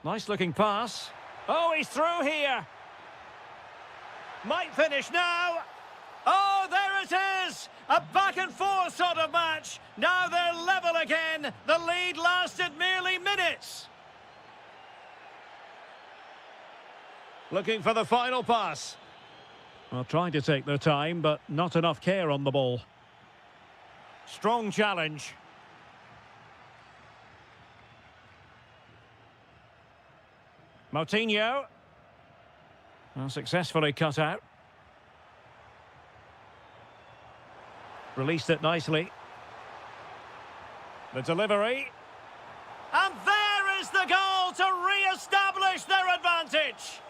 Nice looking pass. Oh, he's through here. Might finish now. Oh, there it is! A back and forth sort of match. Now they're level again. The lead lasted merely minutes. Looking for the final pass. Well, trying to take their time, but not enough care on the ball. Strong challenge. Moutinho. Well, successfully cut out. Released it nicely. The delivery. And there is the goal to re-establish their advantage.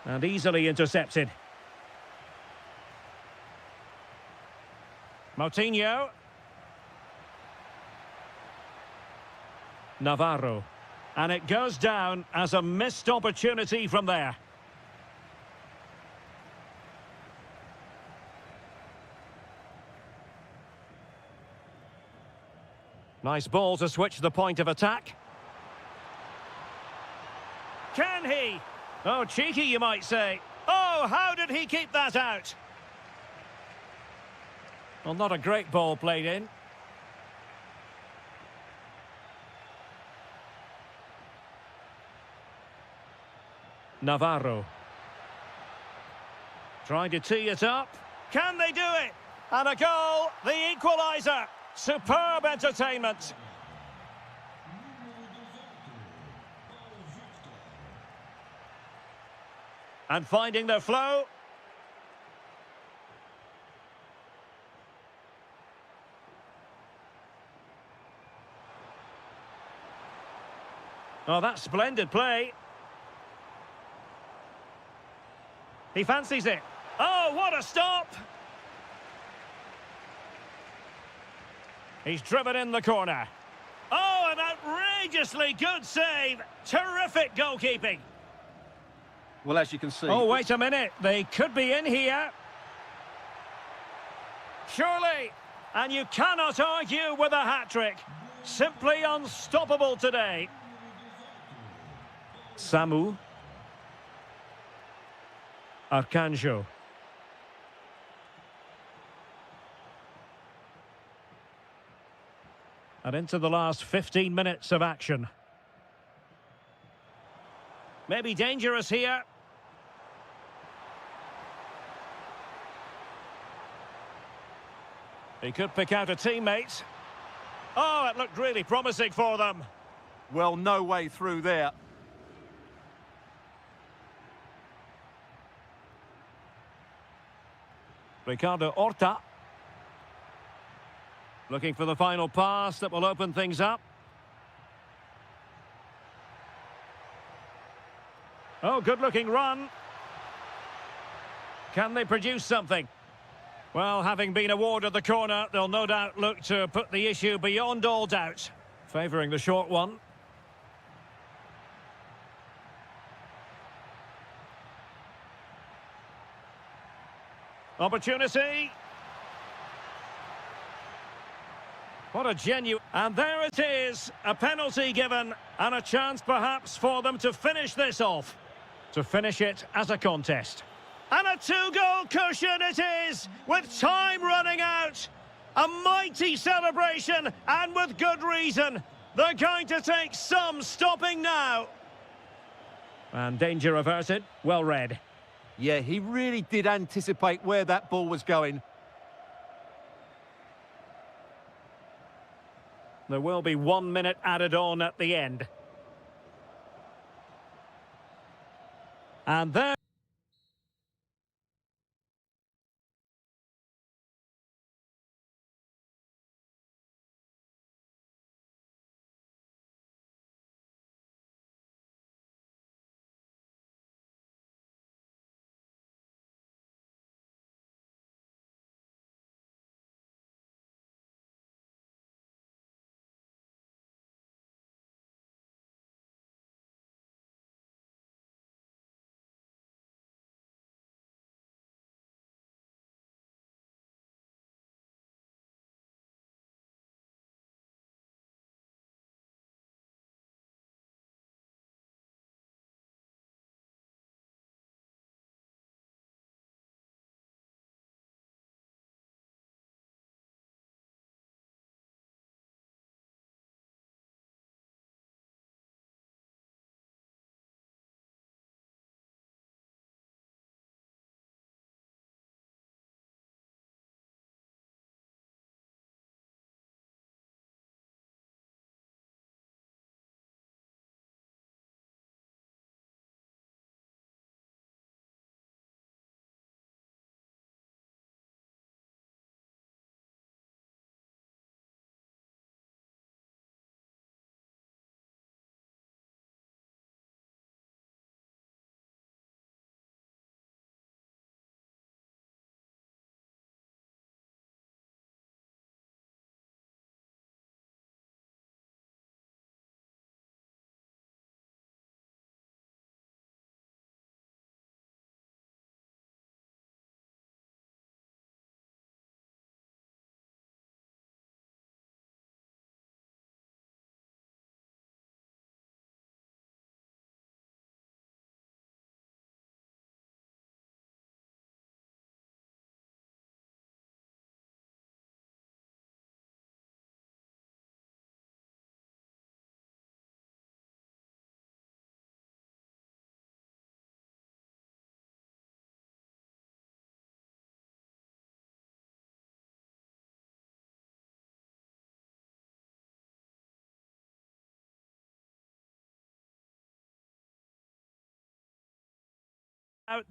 And easily intercepted. Moutinho. Navarro. And it goes down as a missed opportunity from there. Nice ball to switch the point of attack. Can he? Oh, cheeky, you might say. Oh, how did he keep that out? Well, not a great ball played in. Navarro. Trying to tee it up. Can they do it? And a goal, the equaliser. Superb entertainment. And finding their flow. Oh, that's splendid play. He fancies it. Oh, what a stop! He's driven in the corner. Oh, an outrageously good save. Terrific goalkeeping. Well, as you can see... Oh, wait a minute. They could be in here. Surely. And you cannot argue with a hat-trick. Simply unstoppable today. Samu. Arcanjo. And into the last 15 minutes of action. Maybe dangerous here. He could pick out a teammate. Oh, it looked really promising for them. Well, no way through there. Ricardo Horta. Looking for the final pass that will open things up. Oh, good-looking run. Can they produce something? Well, having been awarded the corner, they'll no doubt look to put the issue beyond all doubt. Favouring the short one. Opportunity. What a genuine... And there it is, a penalty given, and a chance perhaps for them to finish this off. To finish it as a contest. And a two-goal cushion it is, with time running out. A mighty celebration, and with good reason. They're going to take some stopping now. And danger averted, well read. Yeah, he really did anticipate where that ball was going. There will be 1 minute added on at the end. And there...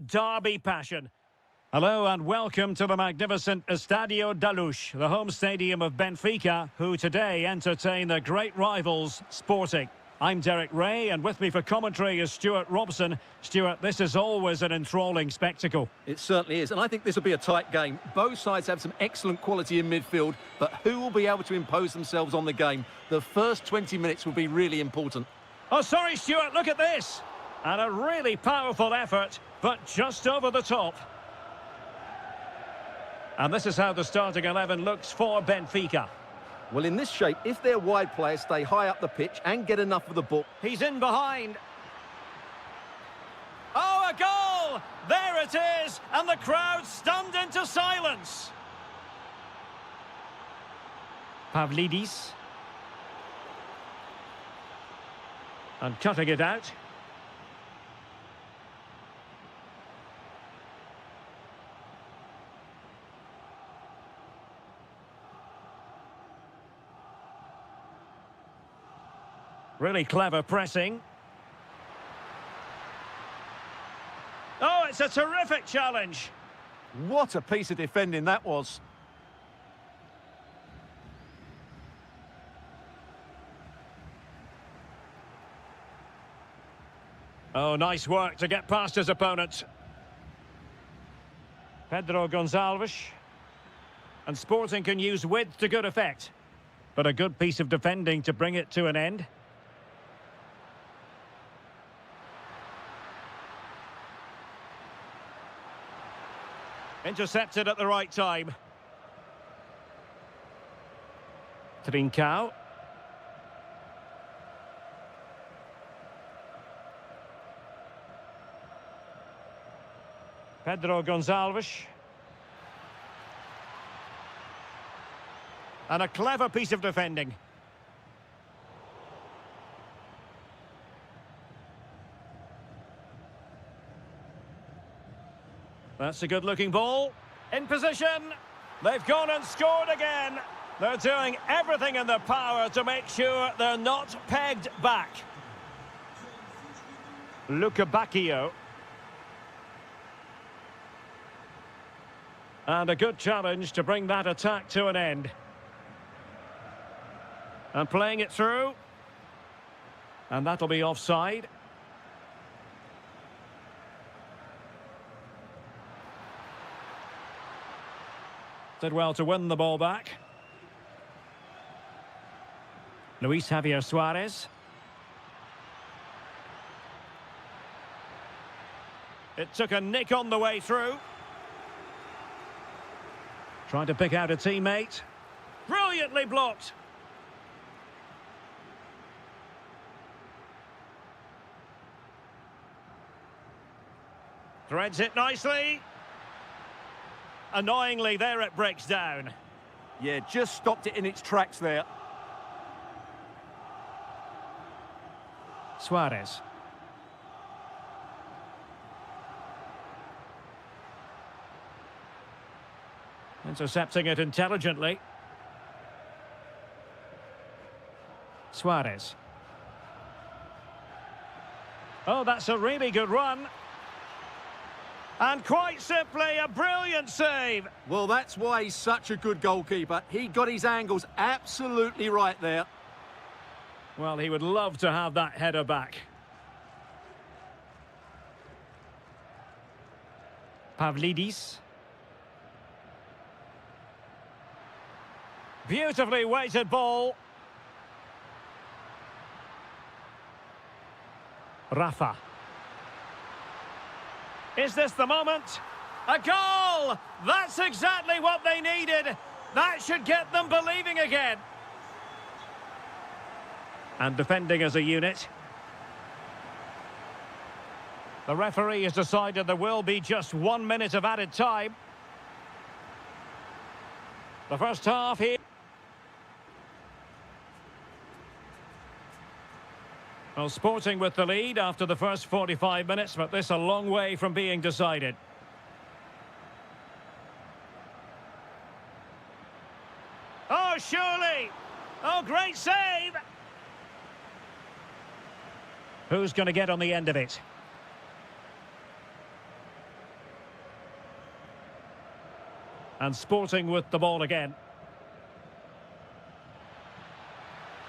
Derby passion. Hello and welcome to the magnificent Estadio da Luz, the home stadium of Benfica, who today entertain their great rivals, Sporting. I'm Derek Ray, and with me for commentary is Stuart Robson. Stuart, this is always an enthralling spectacle. It certainly is, and I think this will be a tight game. Both sides have some excellent quality in midfield, but who will be able to impose themselves on the game? The first 20 minutes will be really important. Oh, sorry, Stuart, look at this. And a really powerful effort, but just over the top. And this is how the starting 11 looks for Benfica. Well, in this shape, if their wide players stay high up the pitch and get enough of the ball... He's in behind. Oh, a goal! There it is! And the crowd stunned into silence. Pavlidis. And cutting it out. Really clever pressing. Oh, it's a terrific challenge. What a piece of defending that was. Oh, nice work to get past his opponent. Pedro Gonçalves. And Sporting can use width to good effect. But a good piece of defending to bring it to an end. Intercepted at the right time. Trincao. Pedro Gonçalves. And a clever piece of defending. That's a good-looking ball. In position. They've gone and scored again. They're doing everything in their power to make sure they're not pegged back. Luca Bacchio. And a good challenge to bring that attack to an end. And playing it through. And that'll be offside. Did well to win the ball back. Luis Javier Suarez. It took a nick on the way through. Trying to pick out a teammate. Brilliantly blocked. Threads it nicely. Annoyingly, there it breaks down. Yeah, just stopped it in its tracks there. Suarez. Intercepting it intelligently. Suarez. Oh, that's a really good run. And quite simply, a brilliant save. Well, that's why he's such a good goalkeeper. He got his angles absolutely right there. Well, he would love to have that header back. Pavlidis. Beautifully weighted ball. Rafa. Is this the moment? A goal! That's exactly what they needed. That should get them believing again. And defending as a unit. The referee has decided there will be just 1 minute of added time. The first half here. Well, Sporting with the lead after the first 45 minutes, but this a long way from being decided. Oh, surely! Oh, great save! Who's going to get on the end of it? And Sporting with the ball again.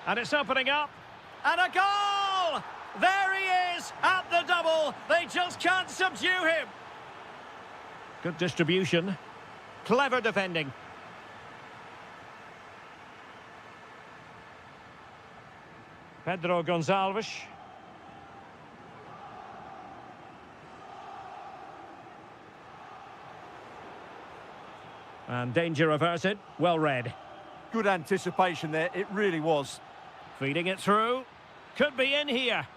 And it's opening up. And a goal! There he is at the double. They just can't subdue him. Good distribution. Clever defending. Pedro Gonçalves. And danger averted. Well read. Good anticipation there, it really was. Feeding it through. Could be in here.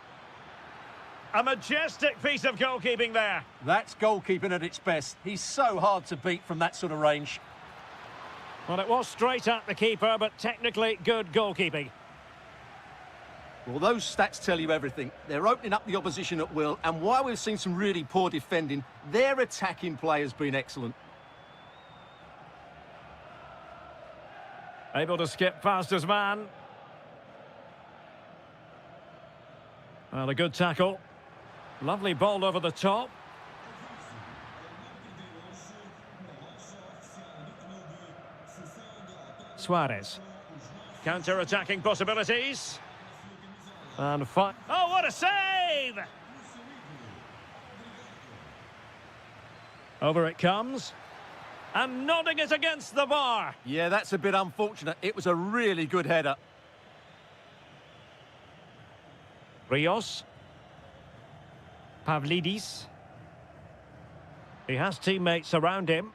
A majestic piece of goalkeeping there. That's goalkeeping at its best. He's so hard to beat from that sort of range. Well, it was straight at the keeper, but technically good goalkeeping. Well, those stats tell you everything. They're opening up the opposition at will, and while we've seen some really poor defending, their attacking play has been excellent. Able to skip past his man. Well, a good tackle. Lovely ball over the top. Suarez. Counter-attacking possibilities. And fun. Oh, what a save! Over it comes. And nodding it against the bar. Yeah, that's a bit unfortunate. It was a really good header. Rios. Pavlidis. He has teammates around him.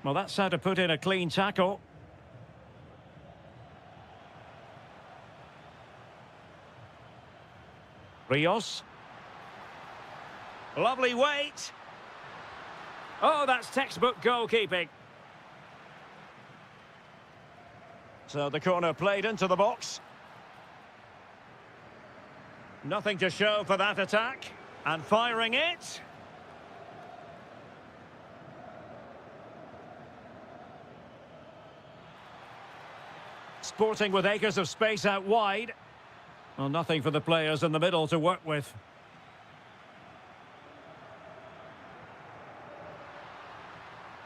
Well, that's how to put in a clean tackle. Rios. Lovely weight. Oh, that's textbook goalkeeping. So the corner played into the box. Nothing to show for that attack. And firing it. Sporting with acres of space out wide. Well, nothing for the players in the middle to work with.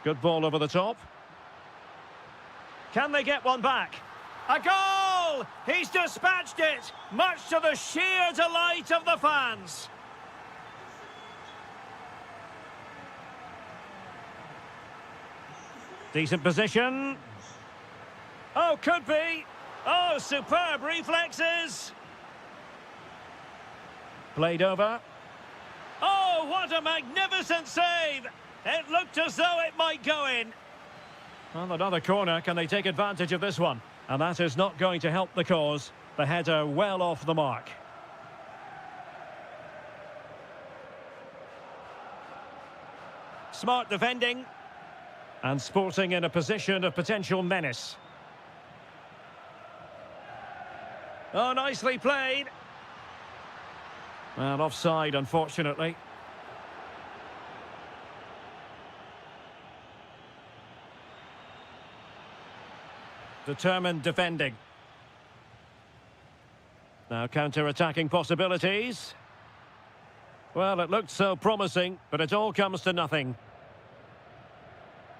Good ball over the top. Can they get one back? A goal! He's dispatched it, much to the sheer delight of the fans. Decent position. Oh, could be. Oh, superb reflexes. Played over. Oh, what a magnificent save! It looked as though it might go in. Well, another corner. Can they take advantage of this one? And that is not going to help the cause. The header well off the mark. Smart defending. And Sporting in a position of potential menace. Oh, nicely played. And offside, unfortunately. Determined defending. Now counter-attacking possibilities. Well, it looked so promising, but it all comes to nothing.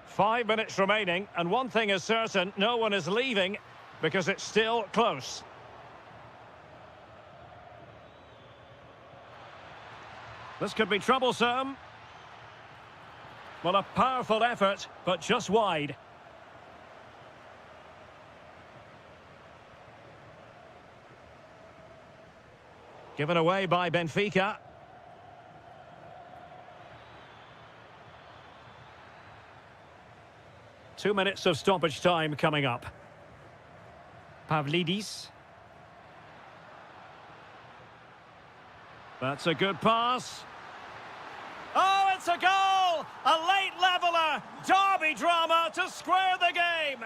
5 minutes remaining, and one thing is certain, no one is leaving, because it's still close. This could be troublesome. Well, a powerful effort, but just wide. Given away by Benfica. Two minutes of stoppage time coming up. Pavlidis. That's a good pass. Oh, it's a goal! A late leveller! Derby drama to square the game!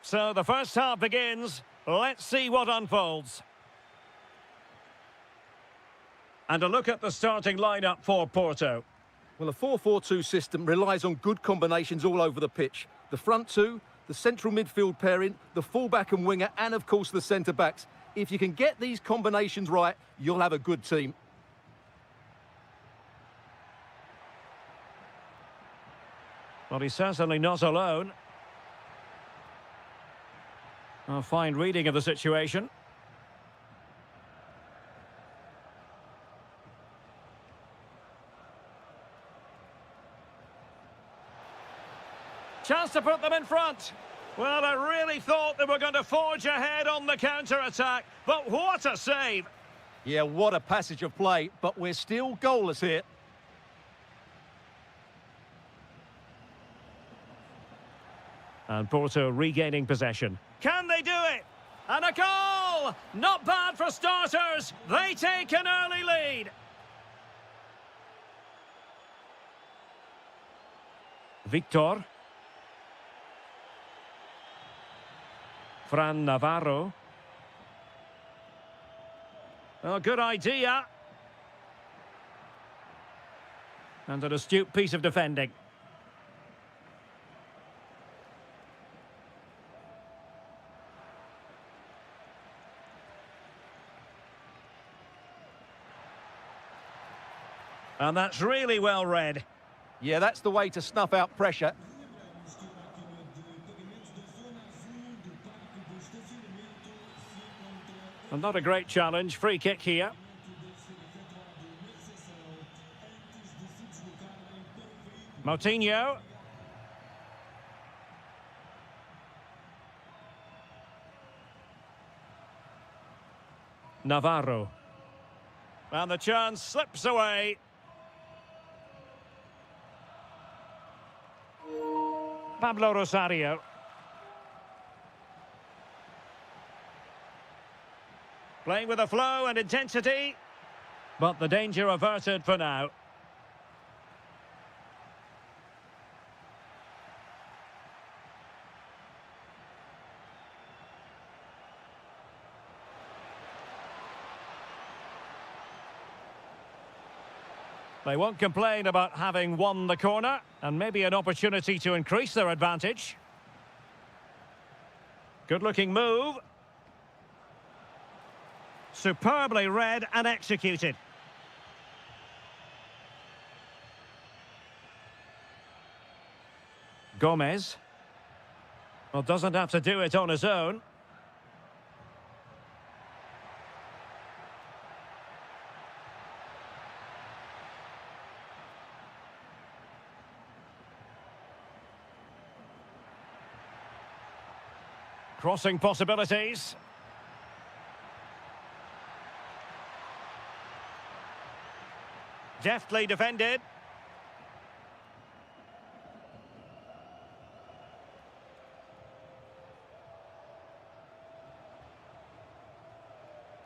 So the first half begins. Let's see what unfolds. And a look at the starting lineup for Porto. Well, a 4-4-2 system relies on good combinations all over the pitch. The front two, the central midfield pairing, the fullback and winger, and of course the centre-backs. If you can get these combinations right, you'll have a good team. Well, he's certainly not alone. A fine reading of the situation. Chance to put them in front. Well, I really thought they were going to forge ahead on the counter-attack, but what a save! Yeah, what a passage of play, but we're still goalless here. And Porto regaining possession. Can they do it? And a goal! Not bad for starters. They take an early lead. Victor. Fran Navarro. Oh, good idea. And an astute piece of defending. And that's really well read. Yeah, that's the way to snuff out pressure. And not a great challenge. Free kick here. Moutinho. Navarro. And the chance slips away. Pablo Rosario. Playing with a flow and intensity, but the danger averted for now. They won't complain about having won the corner, and maybe an opportunity to increase their advantage. Good-looking move. Superbly read and executed. Gomez. Well, doesn't have to do it on his own. Crossing possibilities. Deftly defended.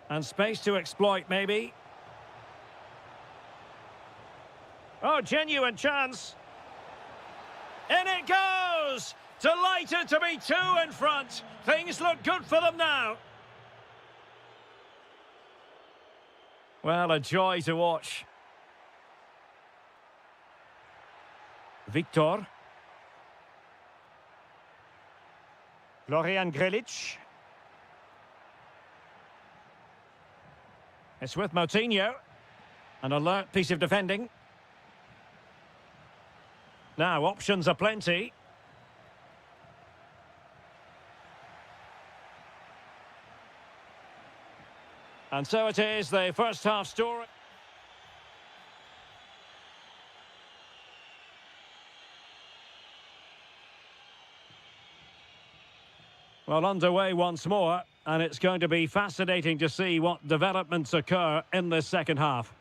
And space to exploit, maybe. Oh, genuine chance. In it goes! Delighted to be two in front. Things look good for them now. Well, a joy to watch. Victor. Florian Grilic. It's with Moutinho. An alert piece of defending. Now, options are plenty. And so it is, the first half story. Well, underway once more, and it's going to be fascinating to see what developments occur in this second half.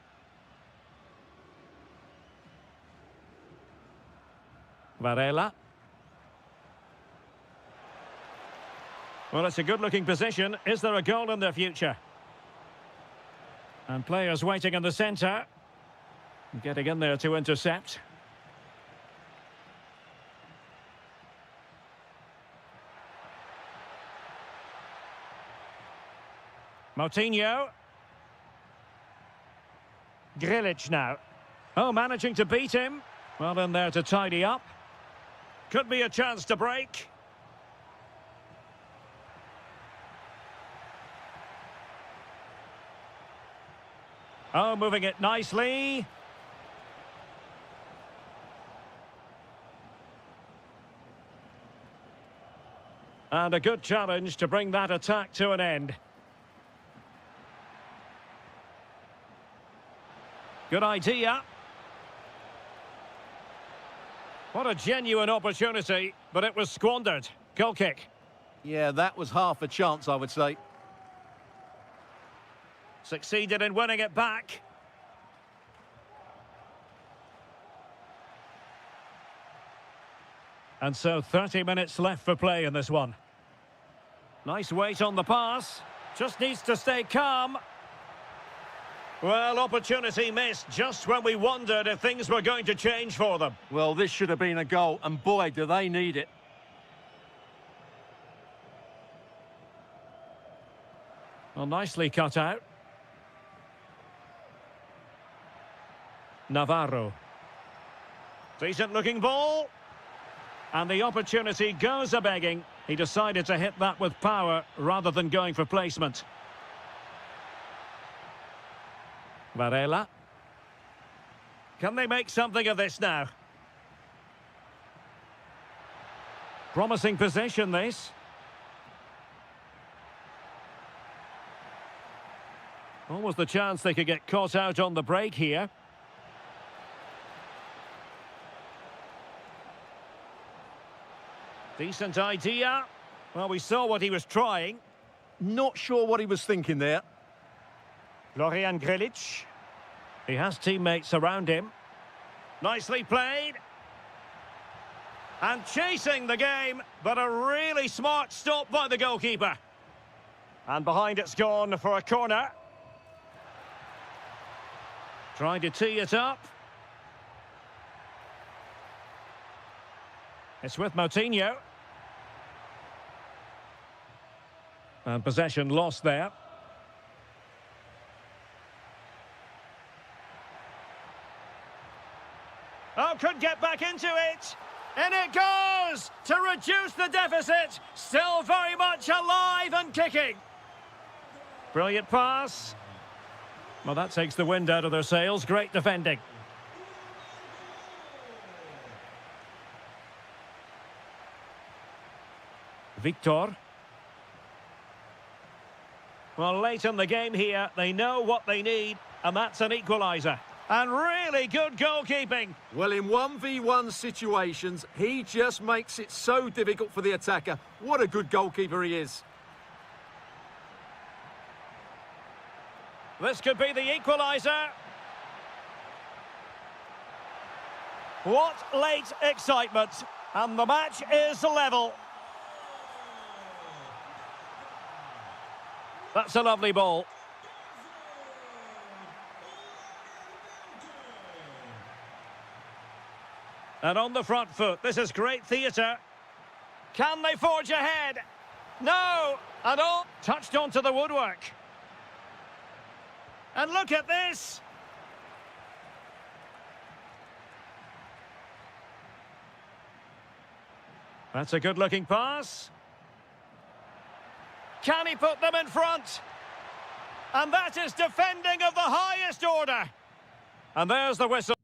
Varela. Well, it's a good-looking position. Is there a goal in their future? And players waiting in the centre. Getting in there to intercept. Moutinho. Grilic now. Oh, managing to beat him. Well in there to tidy up. Could be a chance to break. Oh, moving it nicely. And a good challenge to bring that attack to an end. Good idea. What a genuine opportunity, but it was squandered. Goal kick. Yeah, that was half a chance, I would say. Succeeded in winning it back. And so 30 minutes left for play in this one. Nice weight on the pass. Just needs to stay calm. Well, opportunity missed just when we wondered if things were going to change for them. Well, this should have been a goal, and boy, do they need it. Well, nicely cut out. Navarro. Decent looking ball. And the opportunity goes a-begging. He decided to hit that with power rather than going for placement. Varela. Can they make something of this now? Promising position, this. Almost the chance they could get caught out on the break here. Decent idea. Well, we saw what he was trying. Not sure what he was thinking there. Florian Grilic. He has teammates around him. Nicely played. And chasing the game, but a really smart stop by the goalkeeper. And behind it's gone for a corner. Trying to tee it up. It's with Moutinho. And possession lost there. Oh, could get back into it. And it goes to reduce the deficit. Still very much alive and kicking. Brilliant pass. Well, that takes the wind out of their sails. Great defending. Victor. Well, late in the game here, they know what they need, and that's an equaliser. And really good goalkeeping. Well, in 1v1 situations, he just makes it so difficult for the attacker. What a good goalkeeper he is. This could be the equaliser. What late excitement. And the match is level. That's a lovely ball. And on the front foot, this is great theatre. Can they forge ahead? No! And all touched onto the woodwork. And look at this! That's a good-looking pass. Can he put them in front? And that is defending of the highest order. And there's the whistle.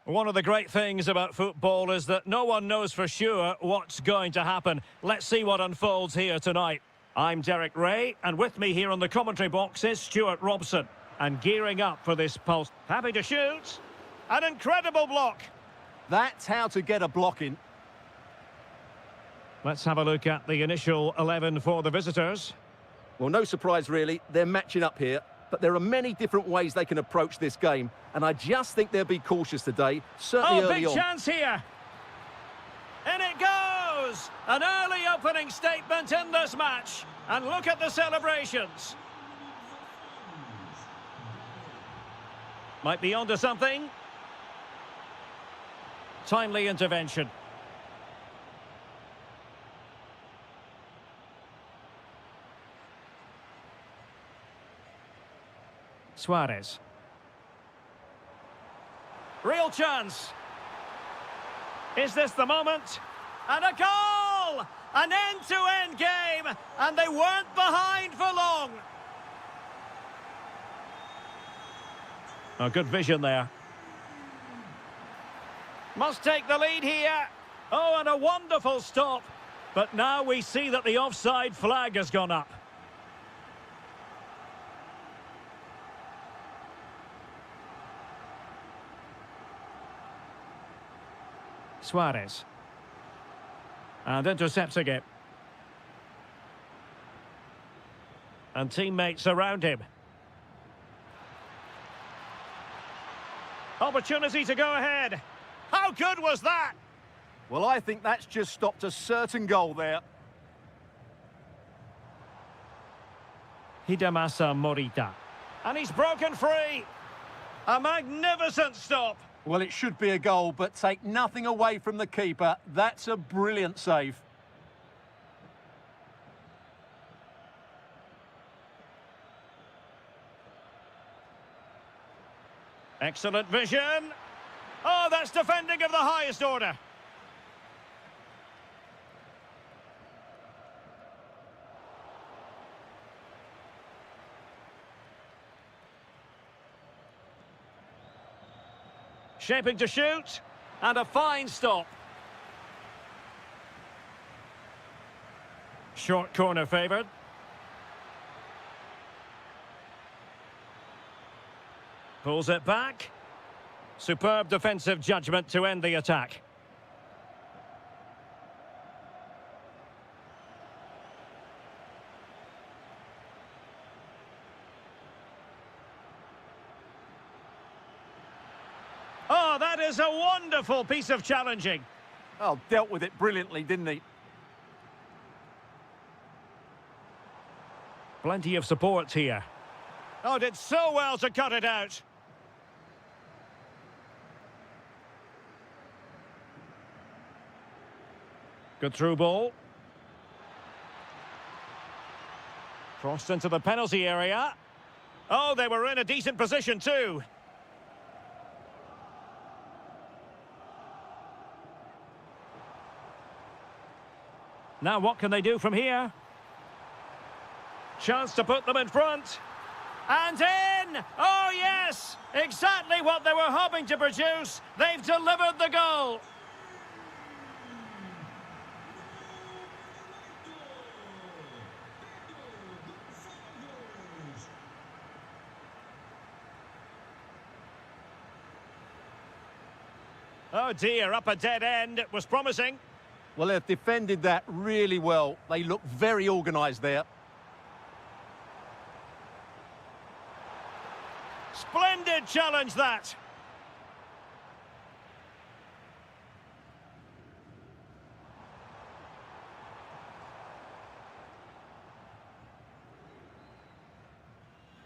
One of the great things about football is that no one knows for sure what's going to happen. Let's see what unfolds here tonight. I'm Derek Ray, and with me here on the commentary box is Stuart Robson. And gearing up for this pulse. Happy to shoot. An incredible block. That's how to get a block in. Let's have a look at the initial 11 for the visitors. Well, no surprise really, they're matching up here, but there are many different ways they can approach this game, and I just think they'll be cautious today, certainly early on. Big chance here. In it goes! An early opening statement in this match, and look at the celebrations. Might be onto something. Timely intervention. Suarez. Real chance. Is this the moment? And a goal! An end-to-end game, and they weren't behind for long. A good vision there. Must take the lead here. Oh, and a wonderful stop. But now we see that the offside flag has gone up. Suarez. And intercepting it. And teammates around him. Opportunity to go ahead. How good was that? Well, I think that's just stopped a certain goal there. Hidemasa Morita. And he's broken free. A magnificent stop. Well, it should be a goal, but take nothing away from the keeper. That's a brilliant save. Excellent vision. Oh, that's defending of the highest order. Shaping to shoot. And a fine stop. Short corner favoured. Pulls it back. Superb defensive judgment to end the attack. Oh, that is a wonderful piece of challenging. Oh, dealt with it brilliantly, didn't he? Plenty of support here. Oh, did so well to cut it out. Good through ball. Crossed into the penalty area. Oh, they were in a decent position too. Now what can they do from here? Chance to put them in front. And in! Oh yes! Exactly what they were hoping to produce. They've delivered the goal. Oh dear, up a dead end. It was promising. Well, they've defended that really well. They look very organised there. Splendid challenge, that.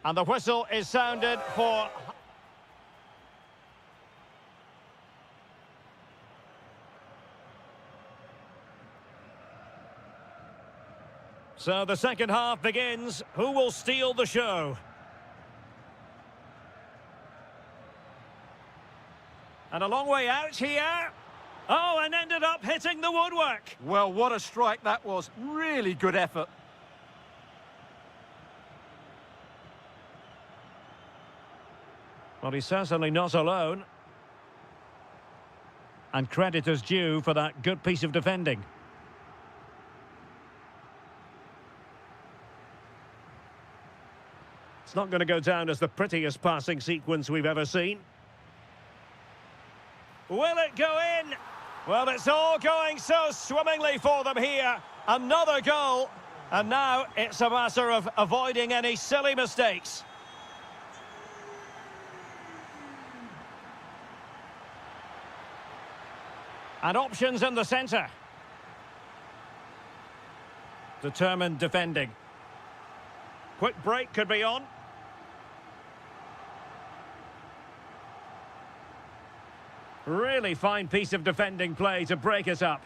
And the whistle is sounded for... So the second half begins. Who will steal the show? And a long way out here. Oh, and ended up hitting the woodwork. Well, what a strike that was. Really good effort. Well, he's certainly not alone. And credit is due for that good piece of defending. It's not going to go down as the prettiest passing sequence we've ever seen. Will it go in? Well, it's all going so swimmingly for them here. Another goal. And now it's a matter of avoiding any silly mistakes. And options in the centre. Determined defending. Quick break could be on. Really fine piece of defending play to break us up.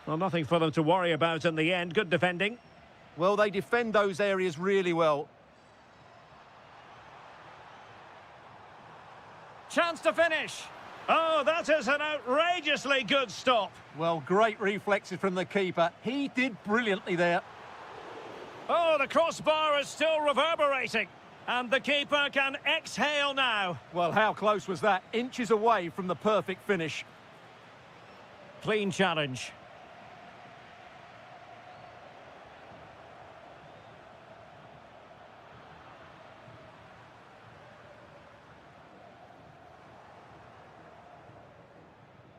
Well, nothing for them to worry about in the end. Good defending. Well, they defend those areas really well. Chance to finish. Oh, that is an outrageously good stop. Well, great reflexes from the keeper. He did brilliantly there. Oh, the crossbar is still reverberating. And the keeper can exhale now. Well, how close was that? Inches away from the perfect finish. Clean challenge.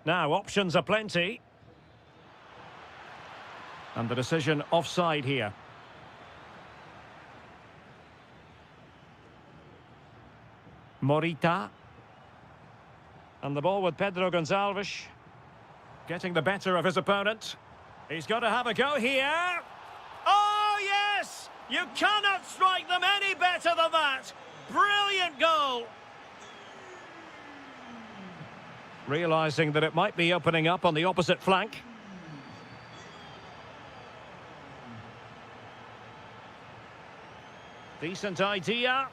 Now, options are plenty. And the decision offside here. Morita. And the ball with Pedro Gonçalves. Getting the better of his opponent. He's got to have a go here. Oh, yes! You cannot strike them any better than that. Brilliant goal. Realising that it might be opening up on the opposite flank. Decent idea.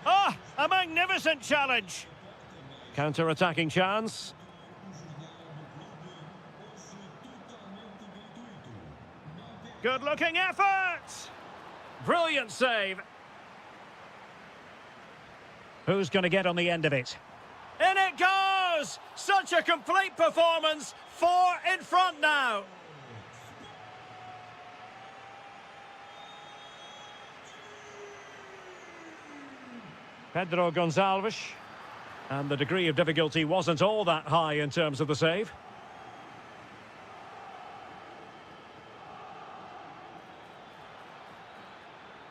Oh, a magnificent challenge. Counter-attacking chance. Good-looking effort. Brilliant save. Who's going to get on the end of it? In it goes! Such a complete performance. 4 in front now. Pedro Gonçalves. And the degree of difficulty wasn't all that high in terms of the save.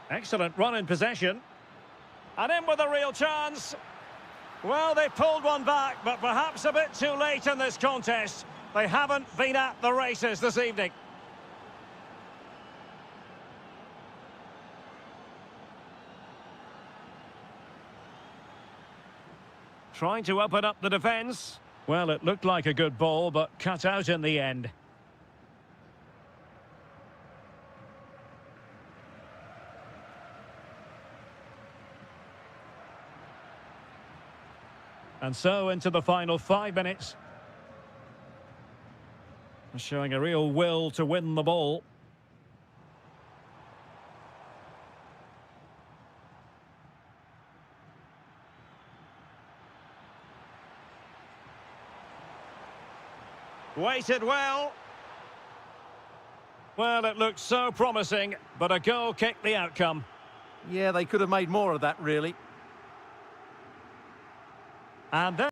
Excellent run in possession. And in with a real chance. Well, they pulled one back, but perhaps a bit too late in this contest. They haven't been at the races this evening. Trying to open up the defence. Well, it looked like a good ball, but cut out in the end. And so into the final 5 minutes. Showing a real will to win the ball. Waited well. Well, it looked so promising, but a goal kicked the outcome. Yeah, they could have made more of that, really. And then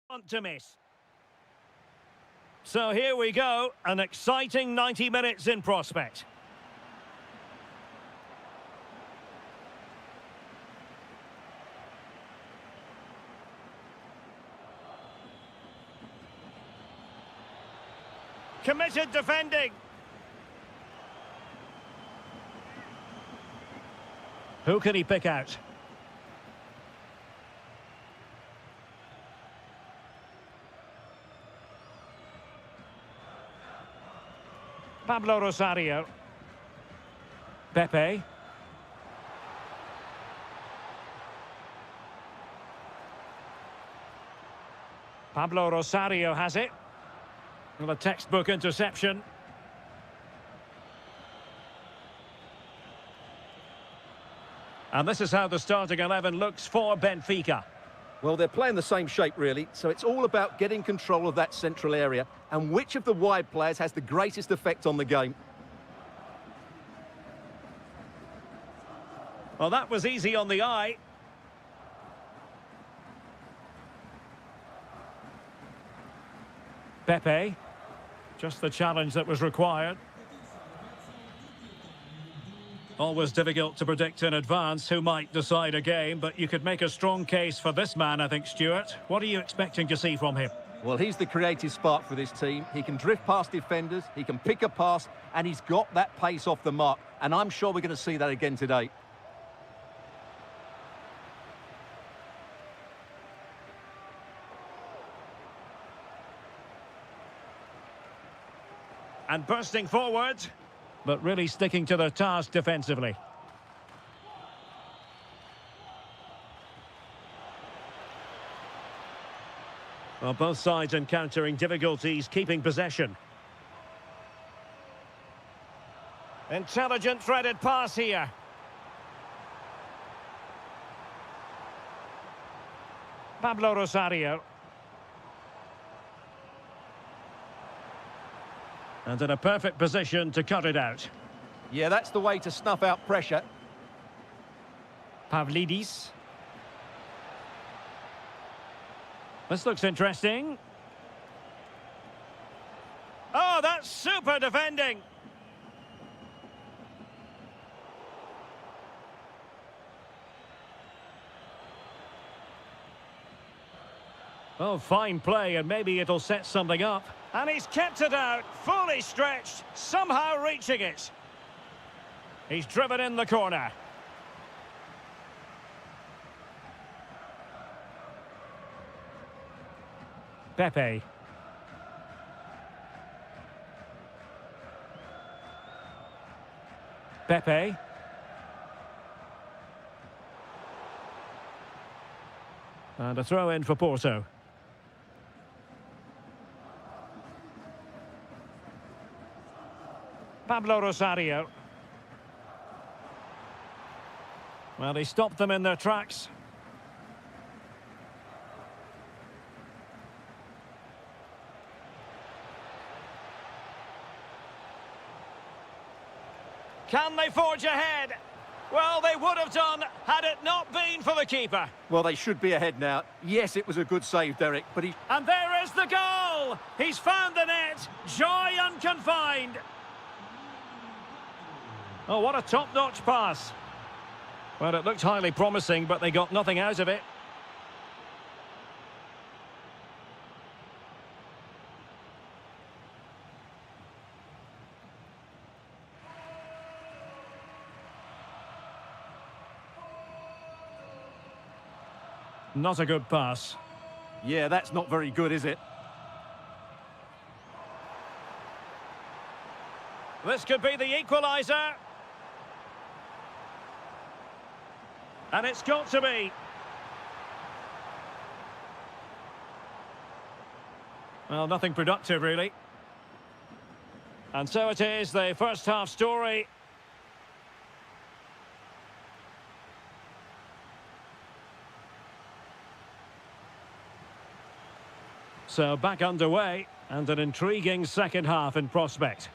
Want to miss. So here we go, an exciting 90 minutes in prospect. Committed defending. Who can he pick out? Pablo Rosario. Pepe. Pablo Rosario has it. Well, a textbook interception. And this is how the starting 11 looks for Benfica. Well, they're playing the same shape, really, so it's all about getting control of that central area and which of the wide players has the greatest effect on the game. Well, that was easy on the eye. Pepe. Just the challenge that was required. Always difficult to predict in advance who might decide a game, but you could make a strong case for this man, I think, Stuart. What are you expecting to see from him? Well, he's the creative spark for this team. He can drift past defenders, he can pick a pass, and he's got that pace off the mark. And I'm sure we're going to see that again today. And bursting forward, but really sticking to their task defensively. Well, both sides encountering difficulties keeping possession. Intelligent threaded pass here. Pablo Rosario. And in a perfect position to cut it out. Yeah, that's the way to snuff out pressure. Pavlidis. This looks interesting. Oh, that's super defending. Oh, fine play, and maybe it'll set something up. And he's kept it out, fully stretched, somehow reaching it. He's driven in the corner. Pepe. Pepe. And a throw in for Porto. Pablo Rosario. Well, he stopped them in their tracks. Can they forge ahead? Well, they would have done had it not been for the keeper. Well, they should be ahead now. Yes, it was a good save, Derek, but he... And there is the goal! He's found the net. Joy unconfined. Oh, what a top-notch pass. Well, it looked highly promising, but they got nothing out of it. Not a good pass. Yeah, that's not very good, is it? This could be the equaliser. And it's got to be. Well, nothing productive, really. And so it is, the first half story. So back underway, and an intriguing second half in prospect.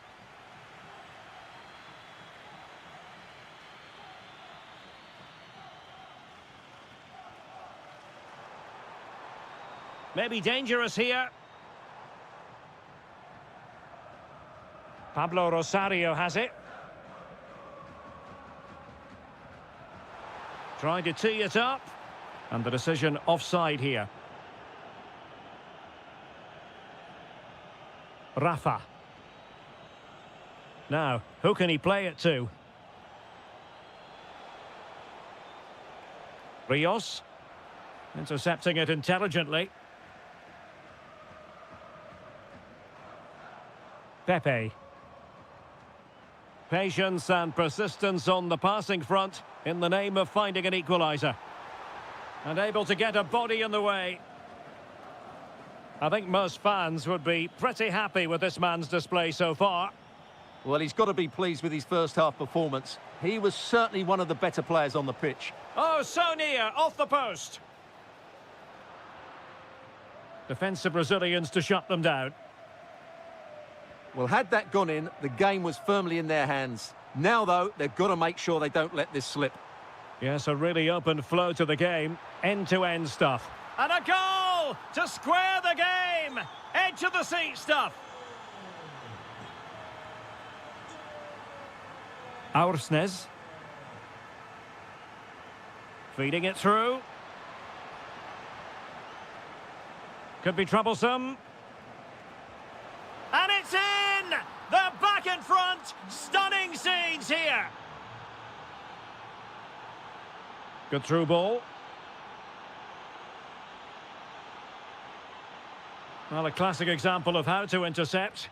Maybe dangerous here. Pablo Rosario has it. Trying to tee it up. And the decision offside here. Rafa. Now, who can he play it to? Rios. Intercepting it intelligently. Pepe. Patience and persistence on the passing front in the name of finding an equaliser. And able to get a body in the way. I think most fans would be pretty happy with this man's display so far. Well, he's got to be pleased with his first half performance. He was certainly one of the better players on the pitch. Oh, so near, off the post. Defensive Brazilians to shut them down. Well, had that gone in, the game was firmly in their hands. Now, though, they've got to make sure they don't let this slip. Yes, a really open flow to the game. End-to-end stuff. And a goal to square the game. Edge of the seat stuff. Aursnes. Feeding it through. Could be troublesome. And it's in! They're back in front. Stunning scenes here. Good through ball. Well, a classic example of how to intercept.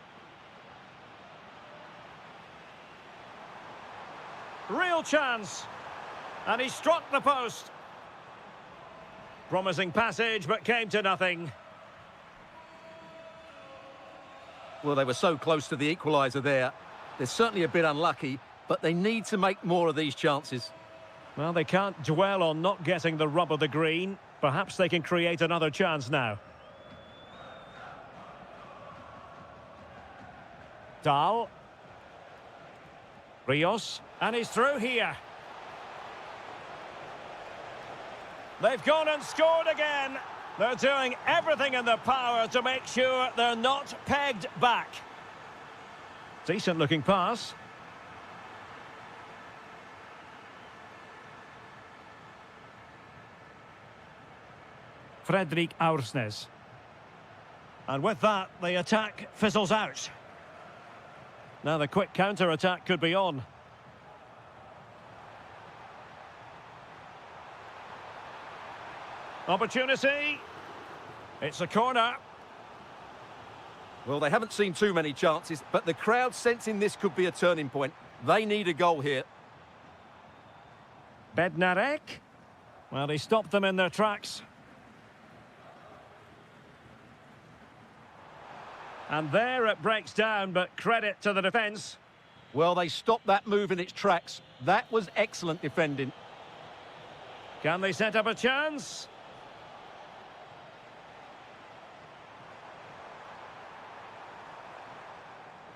Real chance. And he struck the post. Promising passage, but came to nothing. Well, they were so close to the equaliser there. They're certainly a bit unlucky, but they need to make more of these chances. Well, they can't dwell on not getting the rub of the green. Perhaps they can create another chance now. Dahl. Rios. And he's through here. They've gone and scored again. They're doing everything in their power to make sure they're not pegged back. Decent looking pass. Fredrik Aursnes. And with that, the attack fizzles out. Now the quick counter-attack could be on. Opportunity. It's a corner. Well, they haven't seen too many chances, but the crowd sensing this could be a turning point. They need a goal here. Bednarek. Well, he stopped them in their tracks. And there it breaks down, but credit to the defence. Well, they stopped that move in its tracks. That was excellent defending. Can they set up a chance?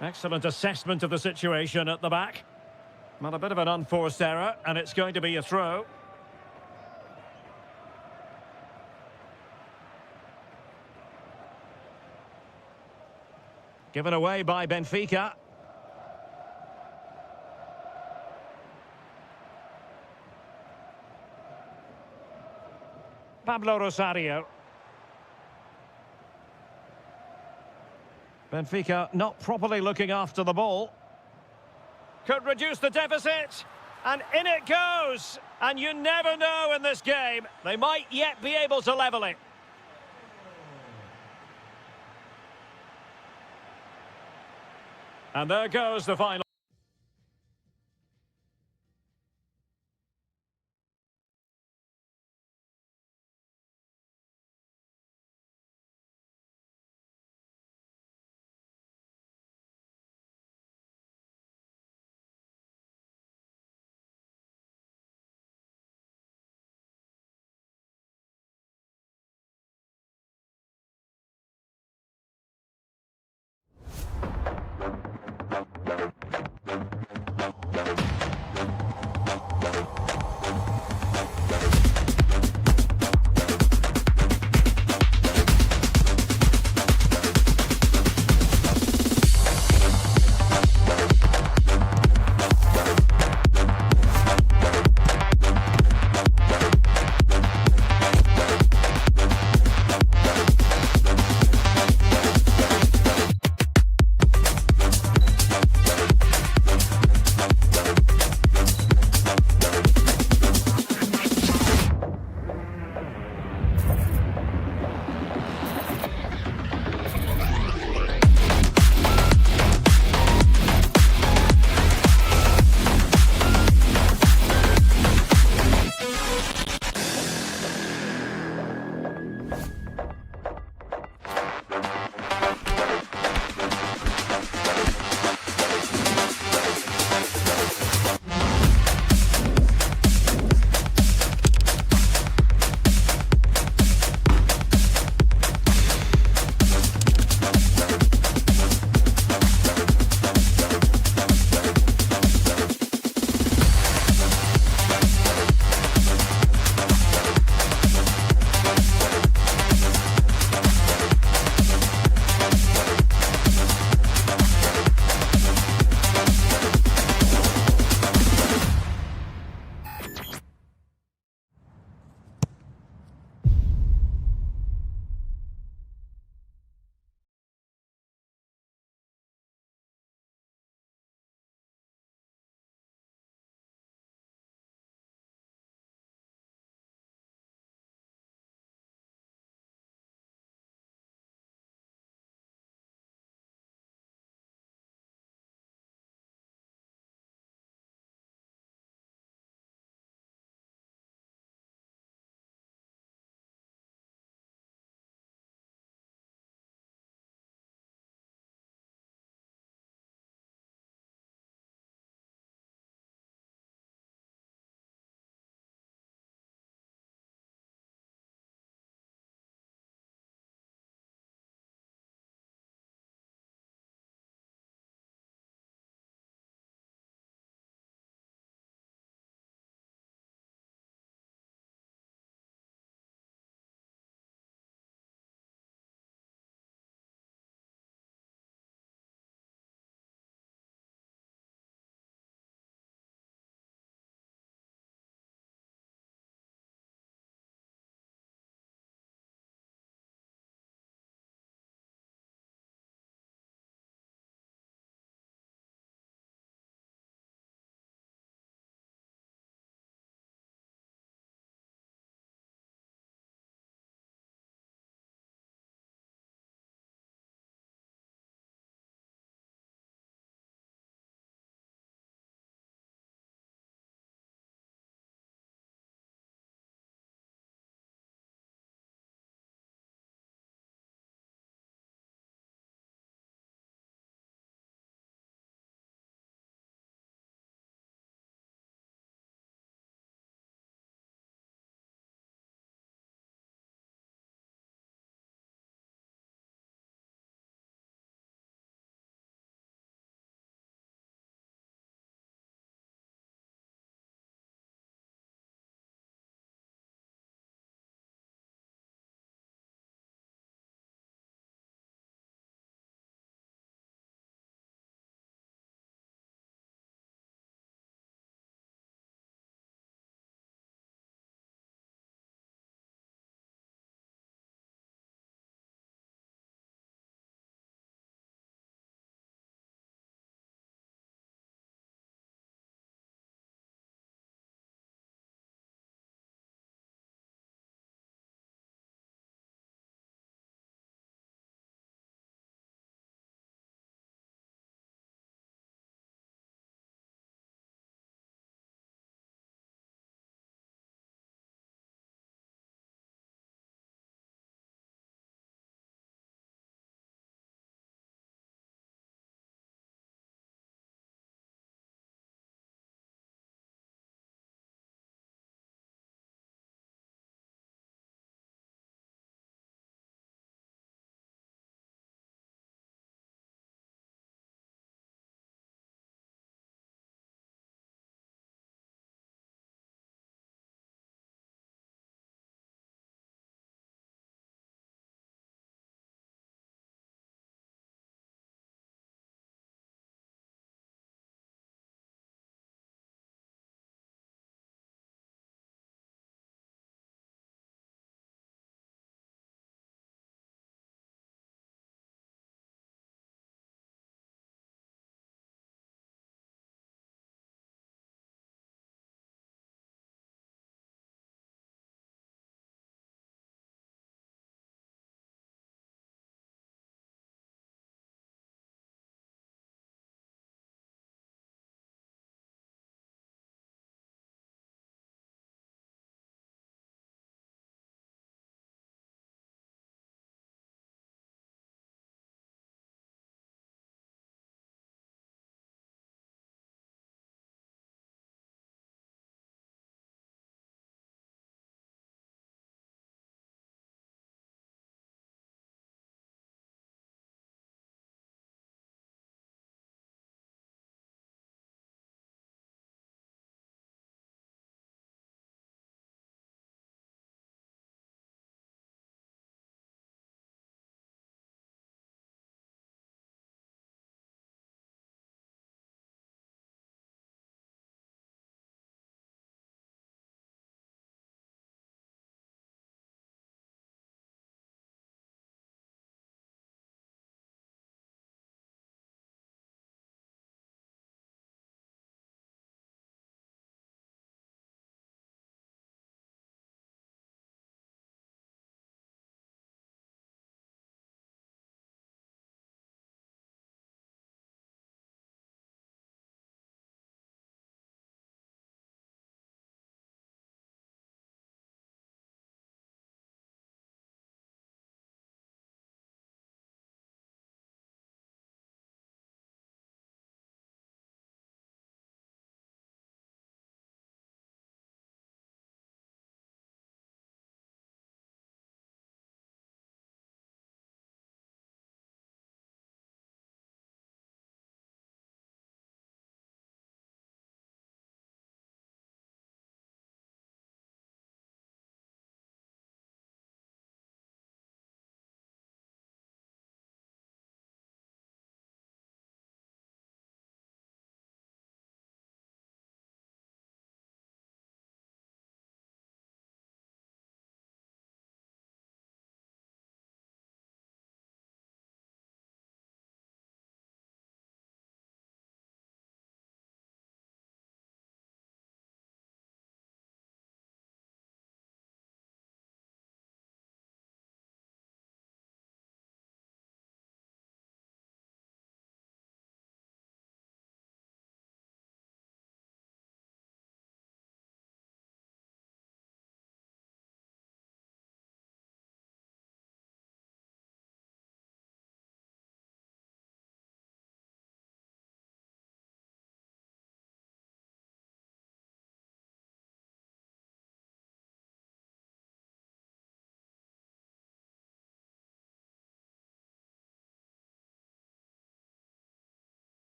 Excellent assessment of the situation at the back. Well, a bit of an unforced error, and it's going to be a throw. Given away by Benfica. Pablo Rosario. Benfica not properly looking after the ball. Could reduce the deficit. And in it goes. And you never know in this game. They might yet be able to level it. And there goes the final.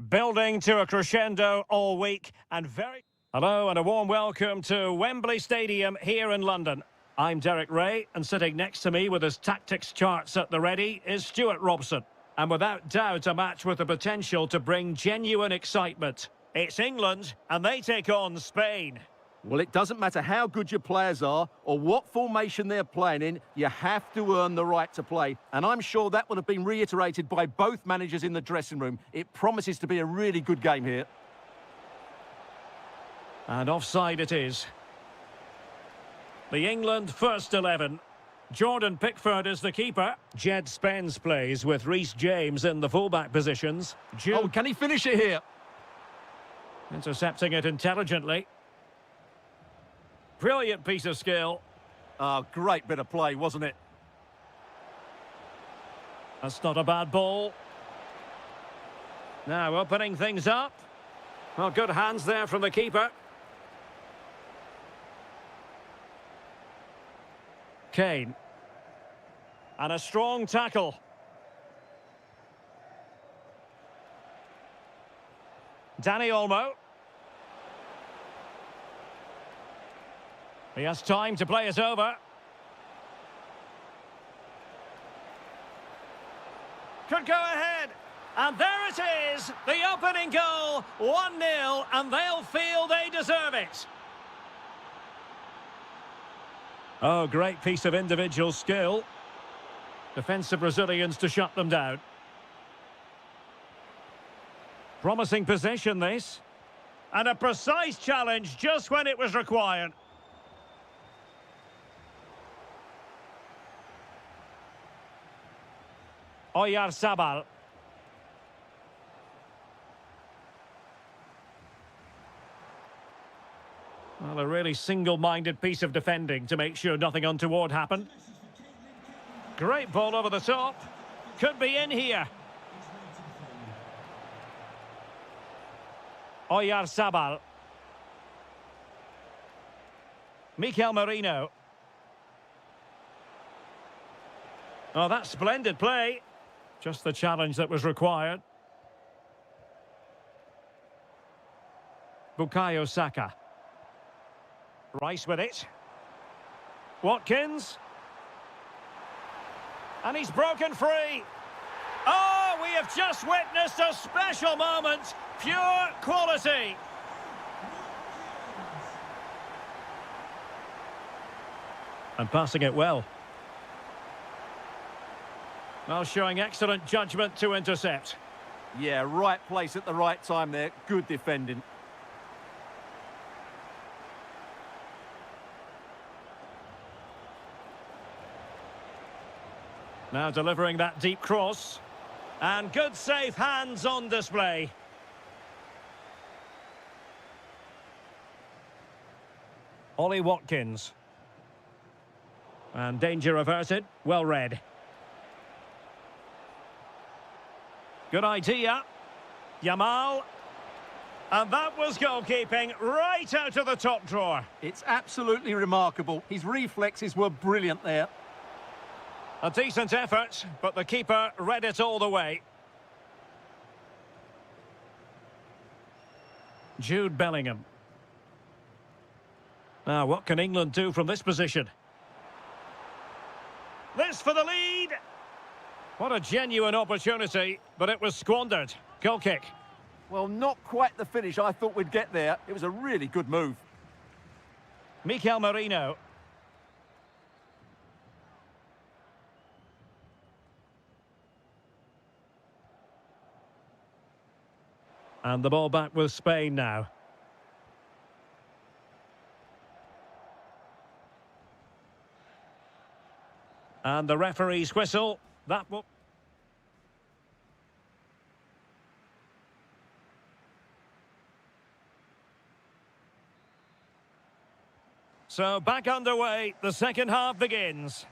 Building to a crescendo all week and very... Hello and a warm welcome to Wembley Stadium here in London. I'm Derek Ray, and sitting next to me with his tactics charts at the ready is Stuart Robson. And without doubt, a match with the potential to bring genuine excitement. It's England, and they take on Spain. Well, it doesn't matter how good your players are or what formation they're playing in, you have to earn the right to play. And I'm sure that would have been reiterated by both managers in the dressing room. It promises to be a really good game here. And offside it is. The England first 11. Jordan Pickford is the keeper. Jed Spence plays with Reece James in the fullback positions. Oh, can he finish it here? Intercepting it intelligently. Brilliant piece of skill. Oh, great bit of play, wasn't it? That's not a bad ball. Now opening things up. Well, good hands there from the keeper. Kane. And a strong tackle. Danny Olmo. He has time to play it over. Could go ahead. And there it is. The opening goal. 1-0. And they'll feel they deserve it. Oh, great piece of individual skill. Defensive Brazilians to shut them down. Promising possession, this. And a precise challenge just when it was required. Oyarzabal. Well, a really single-minded piece of defending to make sure nothing untoward happened. Great ball over the top. Could be in here. Oyarzabal. Mikel Merino. Oh, that's splendid play. Just the challenge that was required. Bukayo Saka. Rice with it. Watkins. And he's broken free. Oh, we have just witnessed a special moment. Pure quality. And passing it well. Well, showing excellent judgment to intercept. Yeah, right place at the right time there. Good defending. Now delivering that deep cross. And good safe hands on display. Ollie Watkins. And danger averted. Well read. Good idea. Yamal. And that was goalkeeping right out of the top drawer. It's absolutely remarkable. His reflexes were brilliant there. A decent effort, but the keeper read it all the way. Jude Bellingham. Now, what can England do from this position? This for the lead. What a genuine opportunity, but it was squandered. Goal kick. Well, not quite the finish I thought we'd get there. It was a really good move. Mikel Merino. And the ball back with Spain now. And the referee's whistle. That will... So back underway, the second half begins.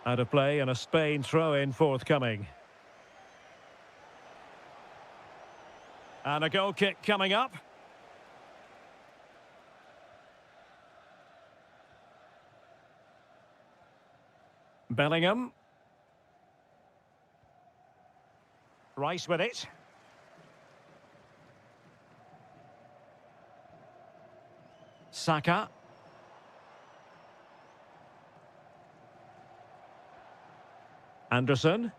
Out of play and a Spain throw-in forthcoming. And a goal kick coming up. Bellingham. Rice with it. Saka. Anderson.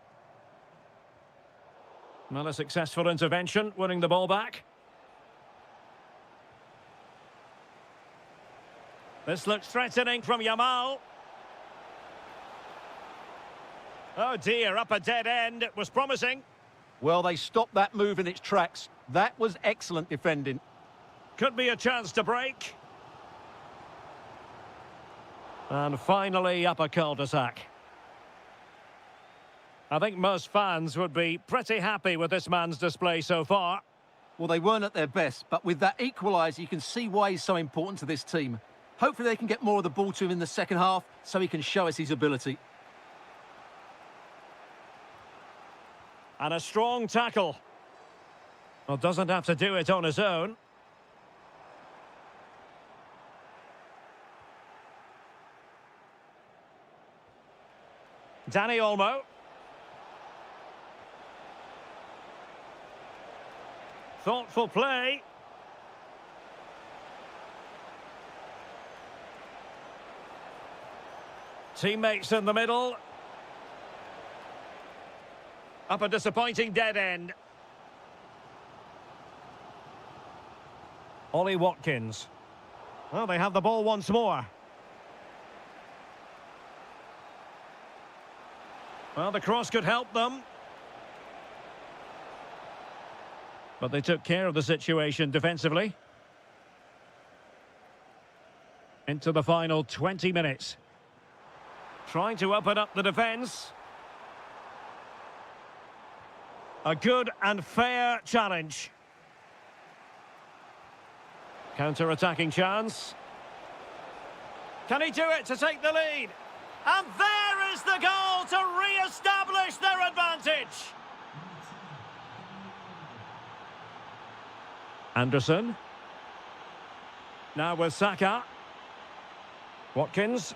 Not a successful intervention, winning the ball back. This looks threatening from Yamal. Oh dear, up a dead end. It was promising. Well, they stopped that move in its tracks. That was excellent defending. Could be a chance to break. And finally up a cul-de-sac. I think most fans would be pretty happy with this man's display so far. Well, they weren't at their best, but with that equaliser, you can see why he's so important to this team. Hopefully they can get more of the ball to him in the second half so he can show us his ability. And a strong tackle. Well, doesn't have to do it on his own. Danny Olmo. Thoughtful play. Teammates in the middle. Up a disappointing dead end. Ollie Watkins. Well, they have the ball once more. Well, the cross could help them. But they took care of the situation defensively. Into the final 20 minutes. Trying to open up the defence. A good and fair challenge. Counter-attacking chance. Can he do it to take the lead? And there is the goal to re-establish their advantage. Anderson. Now with Saka. Watkins.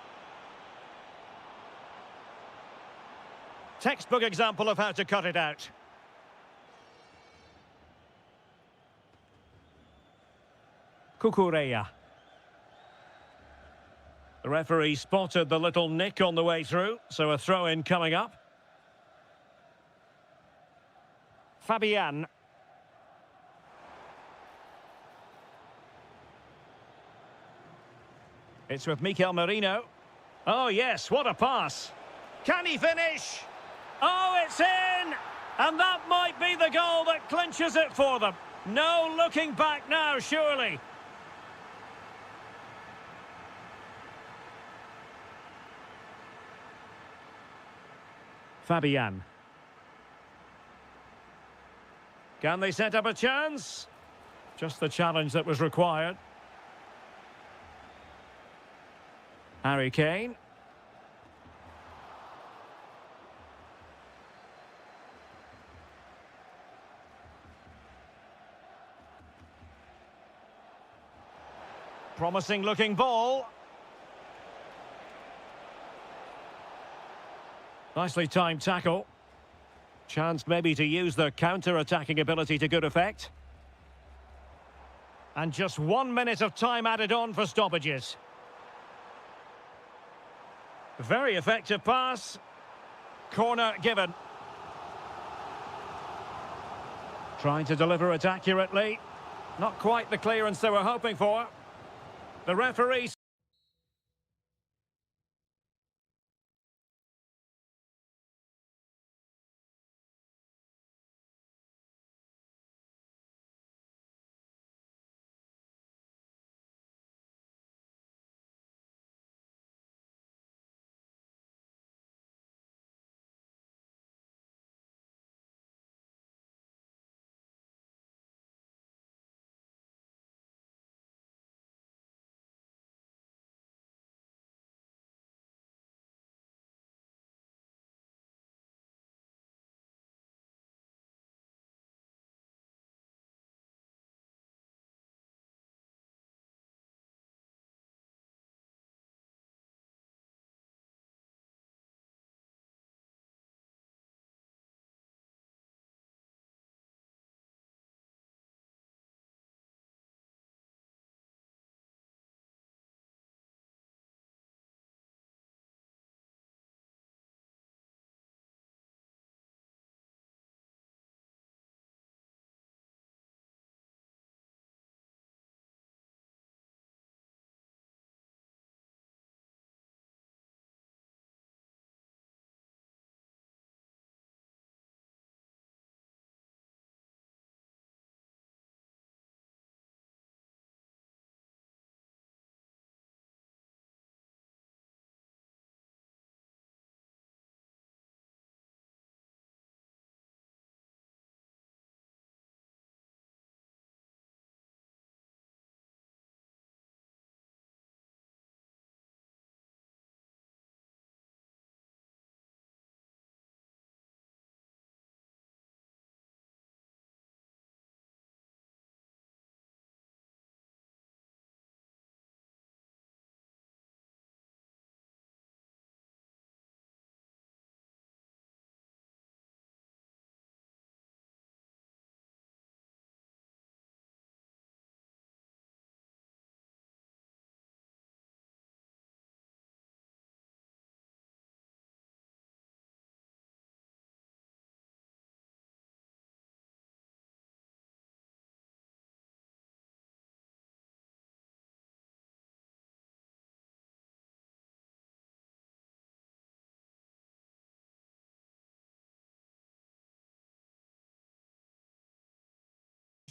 Textbook example of how to cut it out. Cucurella. The referee spotted the little nick on the way through, so a throw-in coming up. Fabian. It's with Mikel Merino. Oh yes, what a pass. Can he finish? Oh, it's in! And that might be the goal that clinches it for them. No looking back now, surely. Fabian. Can they set up a chance? Just the challenge that was required. Harry Kane. Promising looking ball. Nicely timed tackle. Chance maybe to use the counter-attacking ability to good effect. And just 1 minute of time added on for stoppages. Very effective pass. Corner given. Trying to deliver it accurately. Not quite the clearance they were hoping for. The referee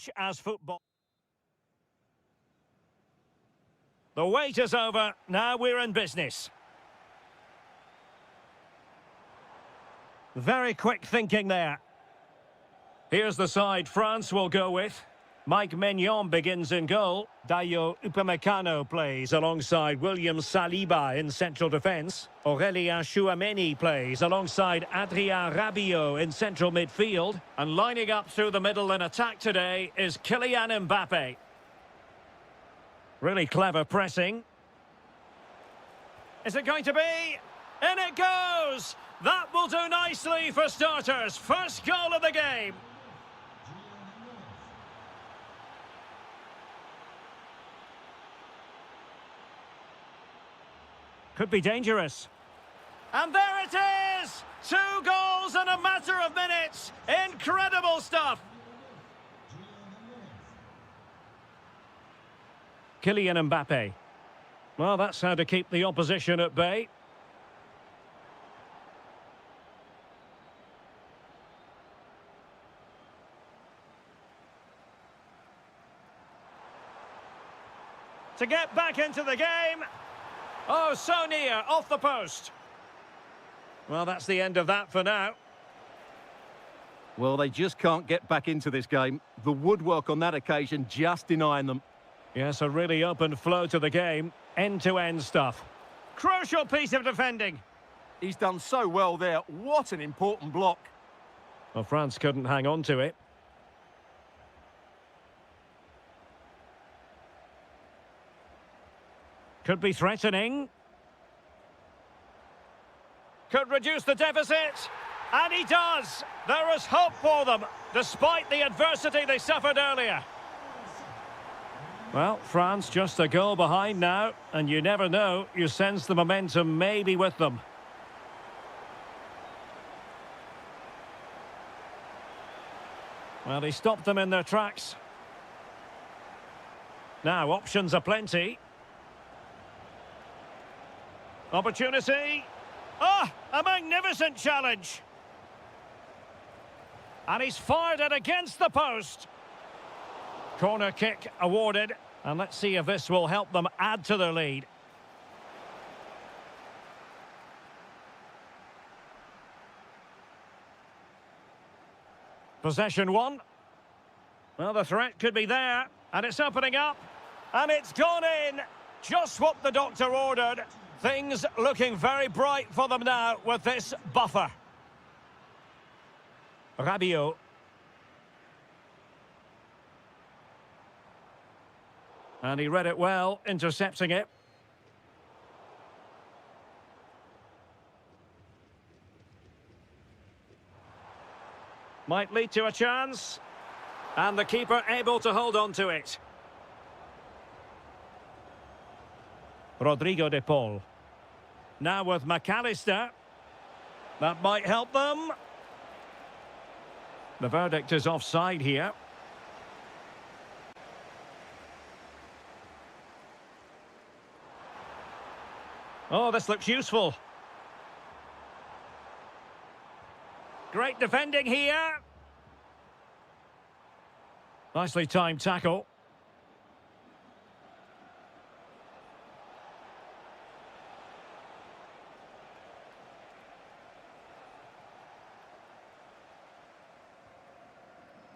much as football. The wait is over. Now we're in business. Very quick thinking there. Here's the side France will go with. Mike Maignan begins in goal. Dayo Upamecano plays alongside William Saliba in central defence. Aurélien Tchouameni plays alongside Adrien Rabiot in central midfield. And lining up through the middle in attack today is Kylian Mbappe. Really clever pressing. Is it going to be? In it goes! That will do nicely for starters. First goal of the game. Could be dangerous. And there it is! 2 goals in a matter of minutes. Incredible stuff. Kylian Mbappe. Well, that's how to keep the opposition at bay. To get back into the game. Oh, so near, off the post. Well, that's the end of that for now. Well, they just can't get back into this game. The woodwork on that occasion just denying them. Yes, a really open flow to the game. End-to-end stuff. Crucial piece of defending. He's done so well there. What an important block. Well, France couldn't hang on to it. Could be threatening. Could reduce the deficit. And he does. There is hope for them, despite the adversity they suffered earlier. Well, France just a goal behind now, and you never know, you sense the momentum may be with them. Well, he stopped them in their tracks. Now, options are plenty. Opportunity. Oh, a magnificent challenge. And he's fired it against the post. Corner kick awarded. And let's see if this will help them add to their lead. Possession one. Well, the threat could be there. And it's opening up. And it's gone in. Just what the doctor ordered. Things looking very bright for them now with this buffer. Rabiot. And he read it well, intercepting it. Might lead to a chance. And the keeper able to hold on to it. Rodrigo de Paul. Now with McAllister. That might help them. The verdict is offside here. Oh, this looks useful. Great defending here. Nicely timed tackle.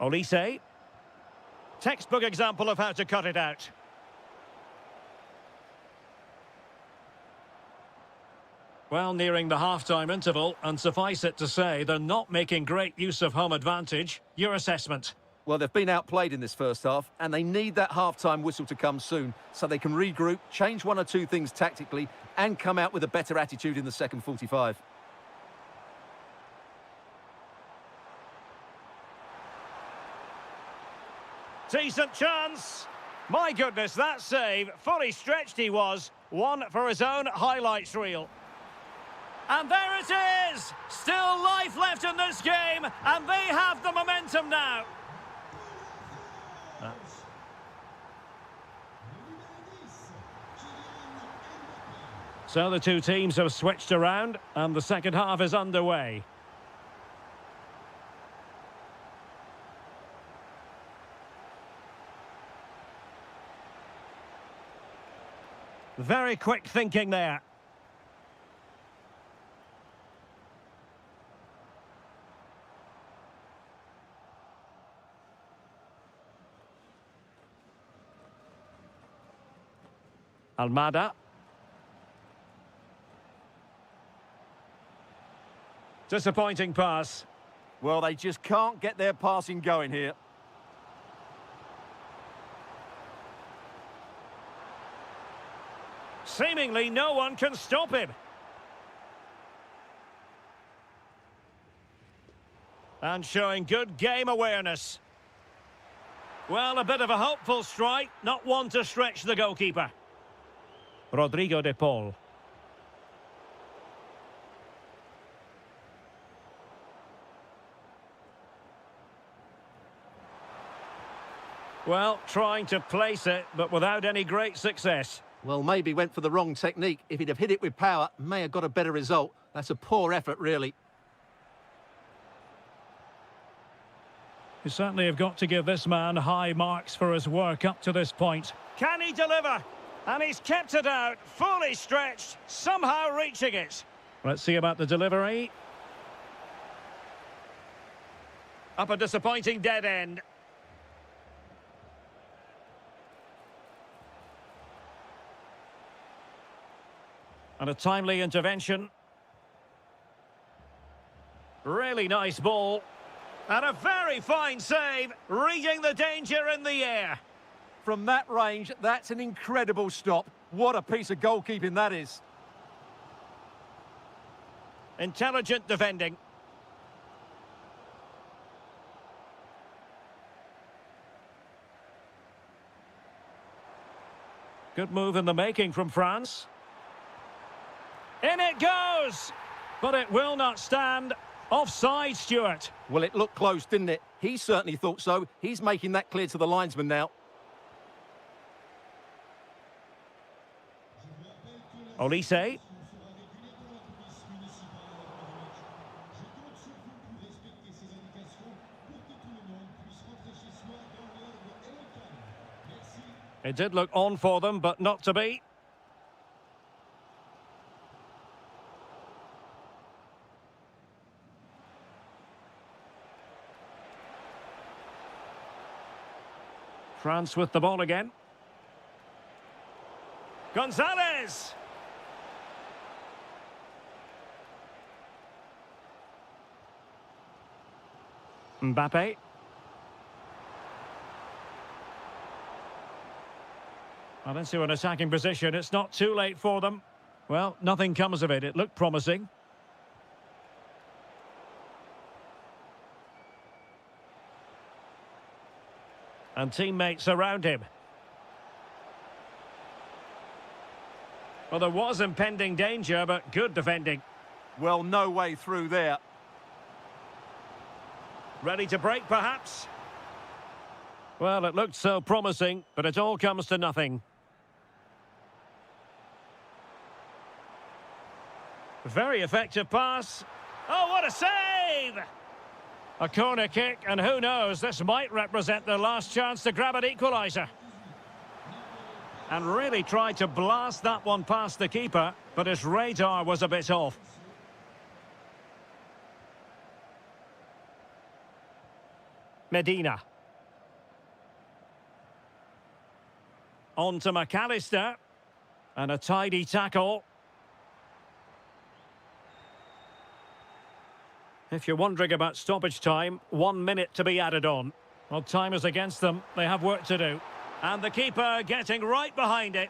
Olise. Textbook example of how to cut it out. Well, nearing the half-time interval, and suffice it to say, they're not making great use of home advantage. Your assessment? Well, they've been outplayed in this first half, and they need that half-time whistle to come soon so they can regroup, change 1 or 2 things tactically, and come out with a better attitude in the second 45. Decent chance. My goodness, that save. Fully stretched he was. One for his own highlights reel. And there it is! Still life left in this game, and they have the momentum now. So the two teams have switched around, and the second half is underway. Very quick thinking there. Almada. Disappointing pass. Well, they just can't get their passing going here. Seemingly no one can stop him. And showing good game awareness. Well, a bit of a hopeful strike, not one to stretch the goalkeeper. Rodrigo de Paul. Well, trying to place it, but without any great success. Well, maybe went for the wrong technique. If he'd have hit it with power, may have got a better result. That's a poor effort, really. You certainly have got to give this man high marks for his work up to this point. Can he deliver? And he's kept it out, fully stretched, somehow reaching it. Let's see about the delivery. Up a disappointing dead end. And a timely intervention. Really nice ball. And a very fine save, reading the danger in the air. From that range, that's an incredible stop. What a piece of goalkeeping that is. Intelligent defending. Good move in the making from France. In it goes! But it will not stand. Offside, Stuart. Well, it looked close, didn't it? He certainly thought so. He's making that clear to the linesman now. Olise. It did look on for them, but not to be. France with the ball again. Gonzalez! Mbappe. Well, into an attacking position. It's not too late for them. Well, nothing comes of it. It looked promising. And teammates around him. Well, there was impending danger, but good defending. Well, no way through there. Ready to break, perhaps? Well, it looked so promising, but it all comes to nothing. Very effective pass. Oh, what a save! A corner kick, and who knows, this might represent their last chance to grab an equaliser. And really tried to blast that one past the keeper, but his radar was a bit off. Medina. On to McAllister. And a tidy tackle. If you're wondering about stoppage time, 1 minute to be added on. Well, time is against them. They have work to do. And the keeper getting right behind it.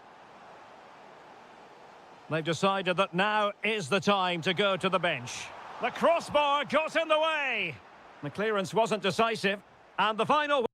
They've decided that now is the time to go to the bench. The crossbar got in the way. The clearance wasn't decisive. And the final...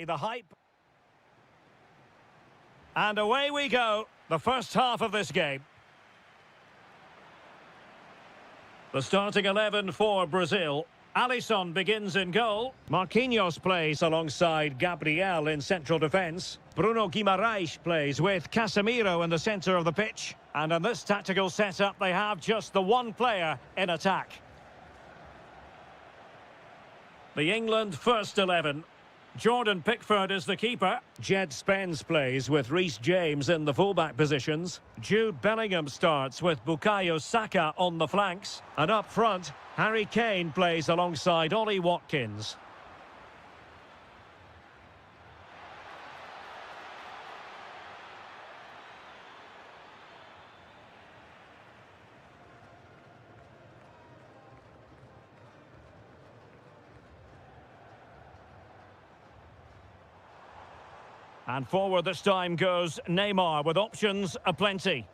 The hype. And away we go. The first half of this game. The starting 11 for Brazil. Alisson begins in goal. Marquinhos plays alongside Gabriel in central defence. Bruno Guimaraes plays with Casemiro in the centre of the pitch. And in this tactical setup, they have just the one player in attack. The England first 11. Jordan Pickford is the keeper. Jed Spence plays with Reece James in the fullback positions. Jude Bellingham starts with Bukayo Saka on the flanks. And up front, Harry Kane plays alongside Ollie Watkins. And forward this time goes Neymar with options aplenty.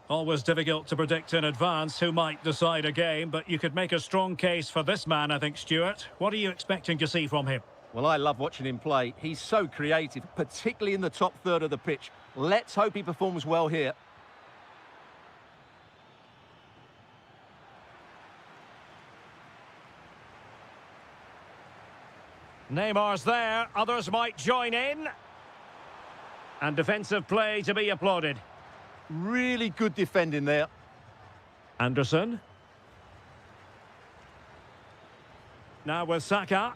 Always difficult to predict in advance who might decide a game, but you could make a strong case for this man, I think, Stuart. What are you expecting to see from him? Well, I love watching him play. He's so creative, particularly in the top third of the pitch. Let's hope he performs well here. Neymar's there, others might join in. And defensive play to be applauded. Really good defending there. Anderson. Now with Saka.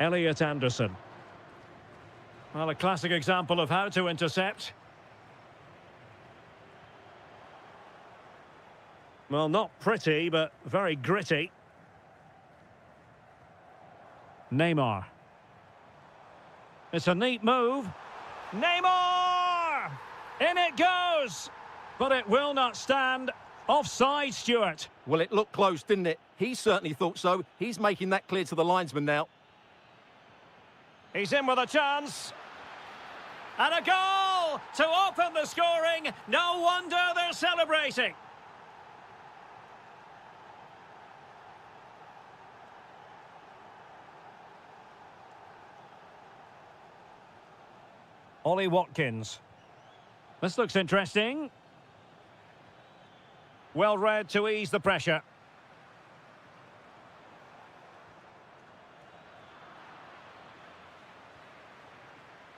Elliot Anderson. Well, a classic example of how to intercept. Well, not pretty, but very gritty. Neymar. It's a neat move. Neymar! In it goes! But it will not stand. Offside, Stuart. Well, it looked close, didn't it? He certainly thought so. He's making that clear to the linesman now. He's in with a chance. And a goal to open the scoring. No wonder they're celebrating. Ollie Watkins. This looks interesting. Well read to ease the pressure.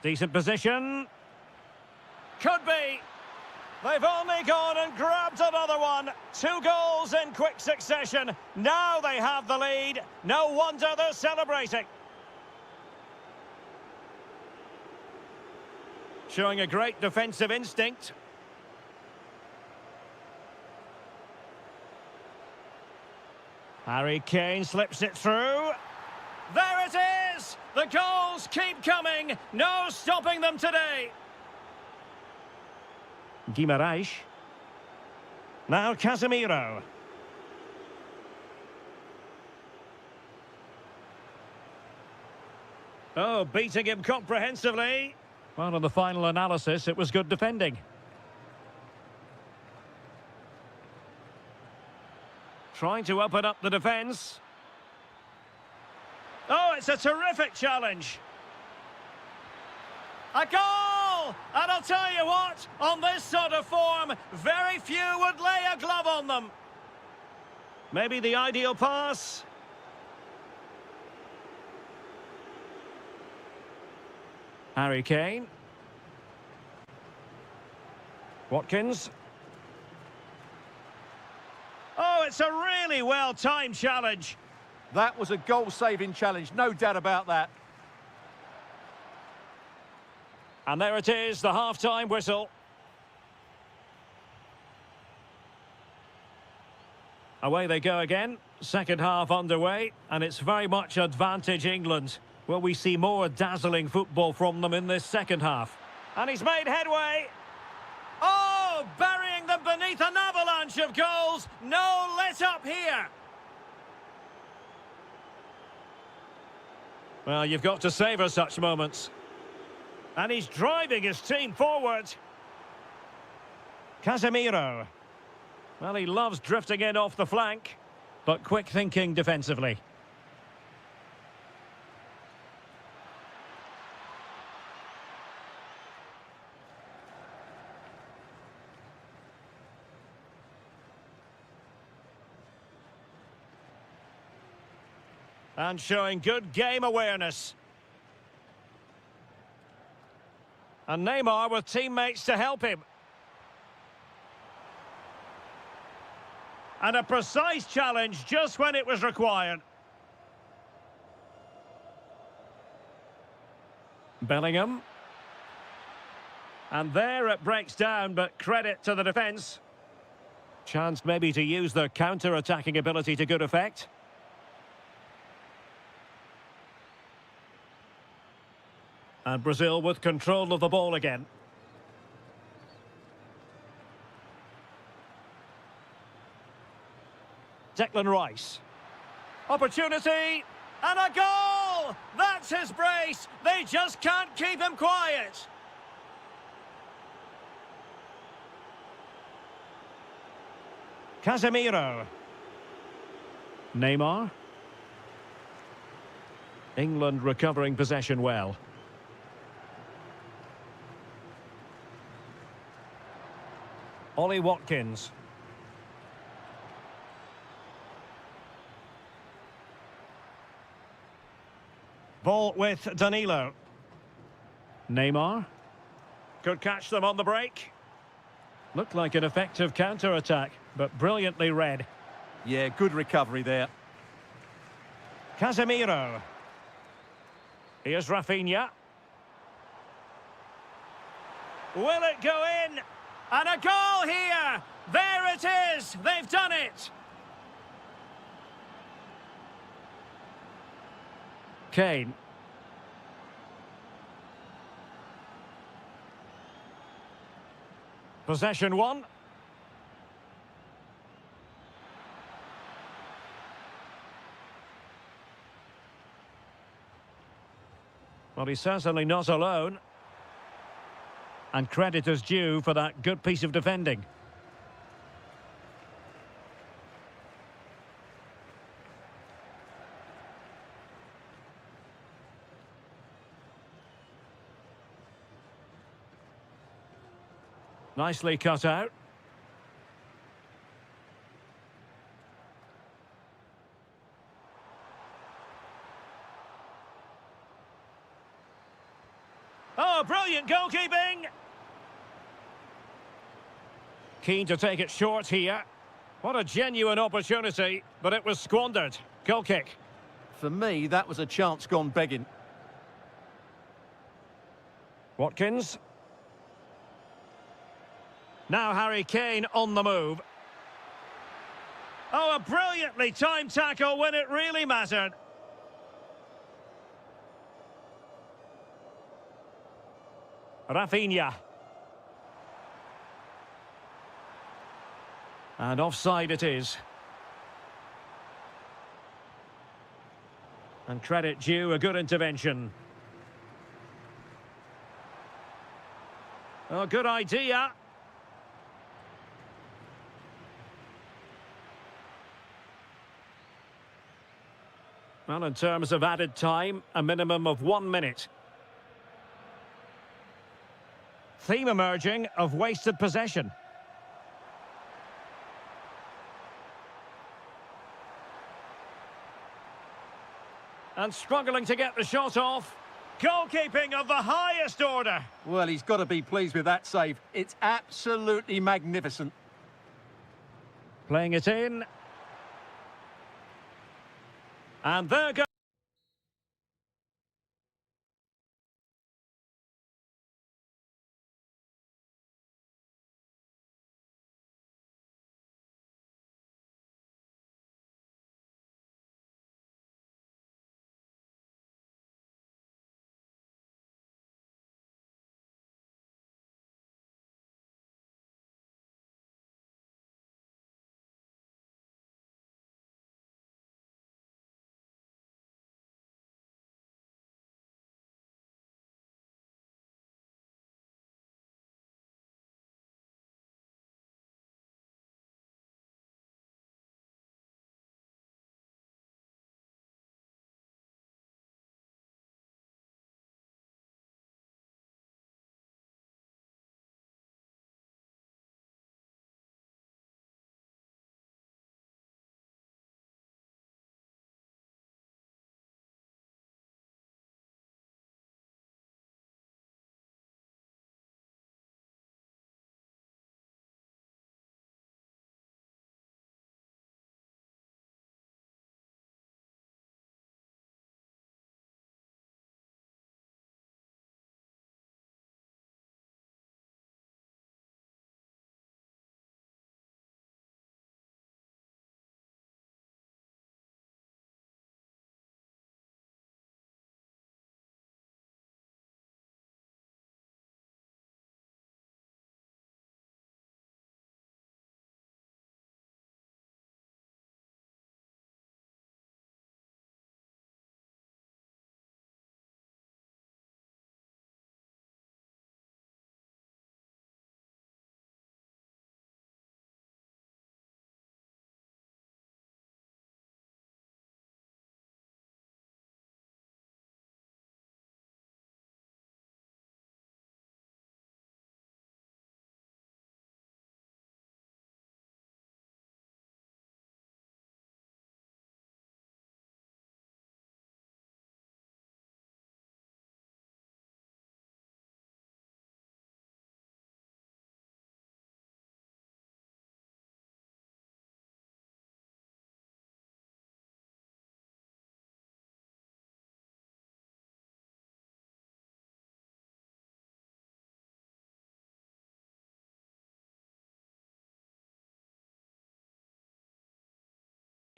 Decent position. Could be. They've only gone and grabbed another one. 2 goals in quick succession. Now they have the lead. No wonder they're celebrating. Showing a great defensive instinct. Harry Kane slips it through. There it is! The goals keep coming. No stopping them today. Guimaraes. Now Casemiro. Oh, beating him comprehensively. Well, in the final analysis, it was good defending. Trying to open up the defence. Oh, it's a terrific challenge. A goal! And I'll tell you what, on this sort of form, very few would lay a glove on them. Maybe the ideal pass. Harry Kane. Watkins. Oh, it's a really well-timed challenge. That was a goal-saving challenge, no doubt about that. And there it is, the half-time whistle. Away they go again. Second half underway, and it's very much advantage England. Will we see more dazzling football from them in this second half? And he's made headway. Oh, burying them beneath an avalanche of goals. No let-up here. Well, you've got to savour such moments. And he's driving his team forward. Casemiro. Well, he loves drifting in off the flank. but quick thinking defensively. And showing good game awareness. And Neymar with teammates to help him. And a precise challenge just when it was required. Bellingham. And there it breaks down, but credit to the defence. Chance maybe to use their counter-attacking ability to good effect. And Brazil with control of the ball again. Declan Rice. Opportunity. And a goal! That's his brace. They just can't keep him quiet. Casemiro. Neymar. England recovering possession well. Ollie Watkins. Ball with Danilo. Neymar. Could catch them on the break. Looked like an effective counter-attack, but brilliantly read. Yeah, good recovery there. Casemiro. Here's Rafinha. Will it go in? And a goal here! There it is! They've done it! Kane. Possession one. Well, he's certainly not alone. And credit is due for that good piece of defending. Nicely cut out. Oh, brilliant goalkeeping! Keen to take it short here. What a genuine opportunity, but it was squandered. Goal kick. For me, that was a chance gone begging. Watkins. Now Harry Kane on the move. Oh, a brilliantly timed tackle when it really mattered. Rafinha. And offside it is. And credit due, a good intervention. Oh, good idea. Well, in terms of added time, a minimum of 1 minute. Theme emerging of wasted possession. And struggling to get the shot off. Goalkeeping of the highest order. Well, he's got to be pleased with that save. It's absolutely magnificent. Playing it in. And there goes.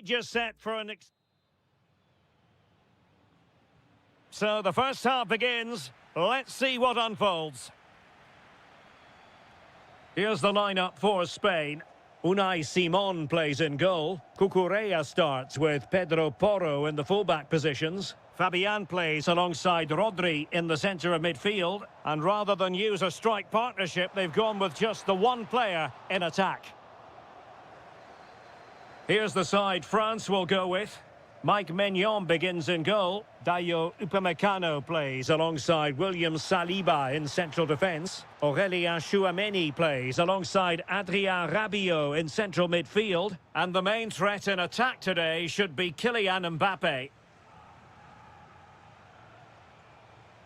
Just set for an... So the first half begins. Let's see what unfolds. Here's the lineup for Spain. Unai Simon plays in goal. Cucurella starts with Pedro Porro in the fullback positions. Fabian plays alongside Rodri in the centre of midfield. And rather than use a strike partnership, they've gone with just the one player in attack. Here's the side France will go with. Mike Maignan begins in goal. Dayo Upamecano plays alongside William Saliba in central defence. Aurélien Tchouameni plays alongside Adrien Rabiot in central midfield. And the main threat in attack today should be Kylian Mbappe.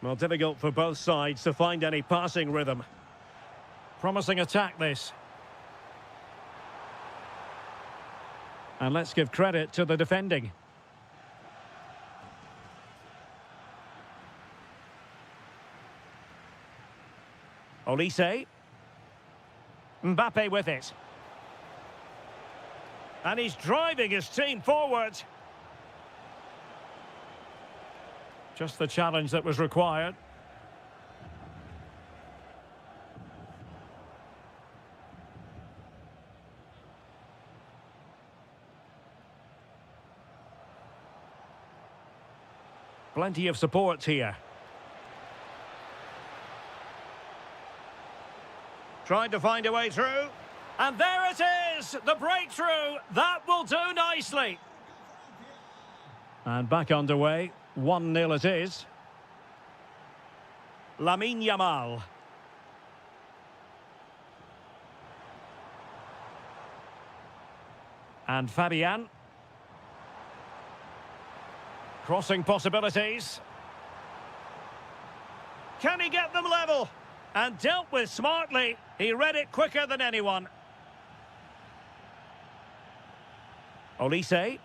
Well, difficult for both sides to find any passing rhythm. Promising attack, this. And let's give credit to the defending. Olise. Mbappe with it. And he's driving his team forward. Just the challenge that was required. Plenty of support here. Trying to find a way through. And there it is! The breakthrough! That will do nicely. And back underway. 1-0 it is. Lamine Yamal. And Fabian. Crossing possibilities. Can he get them level? And dealt with smartly. He read it quicker than anyone. Olise.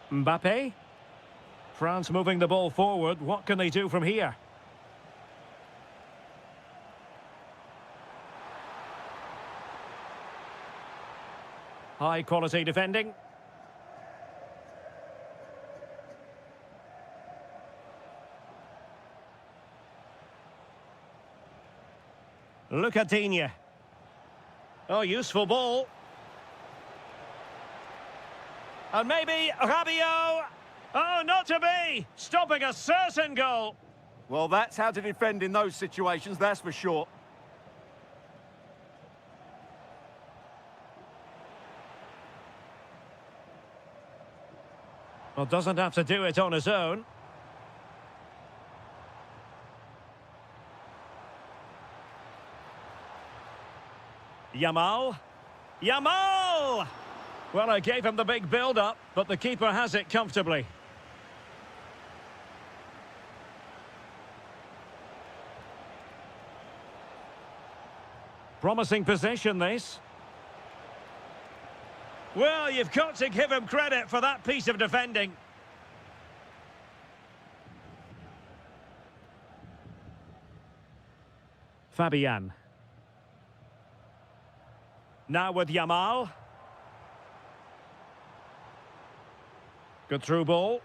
Mbappe. France moving the ball forward. What can they do from here? High quality defending. Look at Digne. Oh, useful ball. And maybe Rabiot. Oh, not to be. Stopping a certain goal. Well, that's how to defend in those situations, that's for sure. Well, doesn't have to do it on his own. Yamal. Yamal! Well, I gave him the big build-up, but the keeper has it comfortably. Promising position, this. Well, you've got to give him credit for that piece of defending. Fabian. Now with Yamal. Good through ball.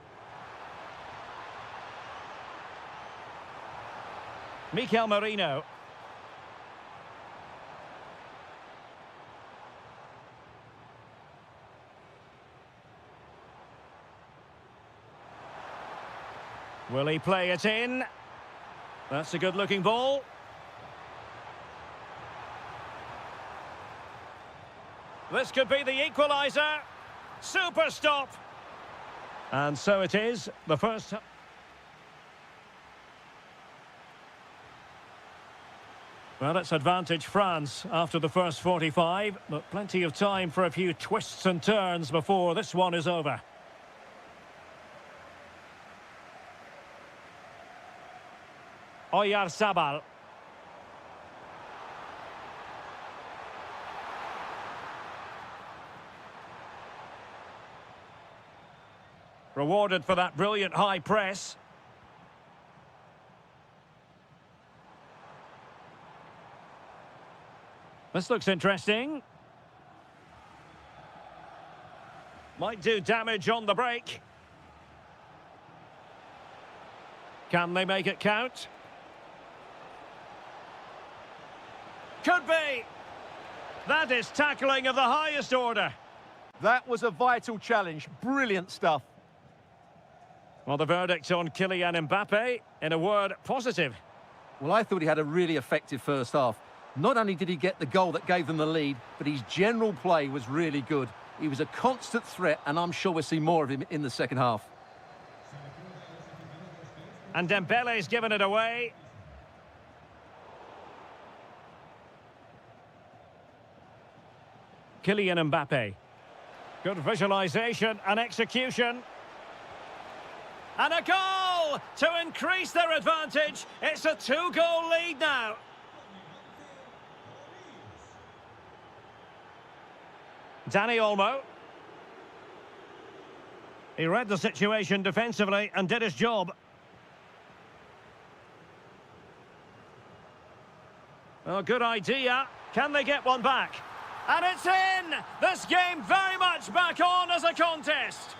Mikel Merino. Will he play it in? That's a good-looking ball. This could be the equaliser. Super stop. And so it is, the first... Well, it's advantage France after the first 45, but plenty of time for a few twists and turns before this one is over. Oyarzabal. Rewarded for that brilliant high press. This looks interesting. Might do damage on the break. Can they make it count? Could be. That is tackling of the highest order. That was a vital challenge. Brilliant stuff. Well, the verdict on Kylian Mbappe, in a word, positive. Well, I thought he had a really effective first half. Not only did he get the goal that gave them the lead, but his general play was really good. He was a constant threat, and I'm sure we'll see more of him in the second half. And Dembele's given it away. Kylian Mbappe. Good visualisation and execution. And a goal to increase their advantage. It's a 2-goal lead now. Dani Olmo. He read the situation defensively and did his job. Oh, good idea. Can they get one back? And it's in! This game very much back on as a contest.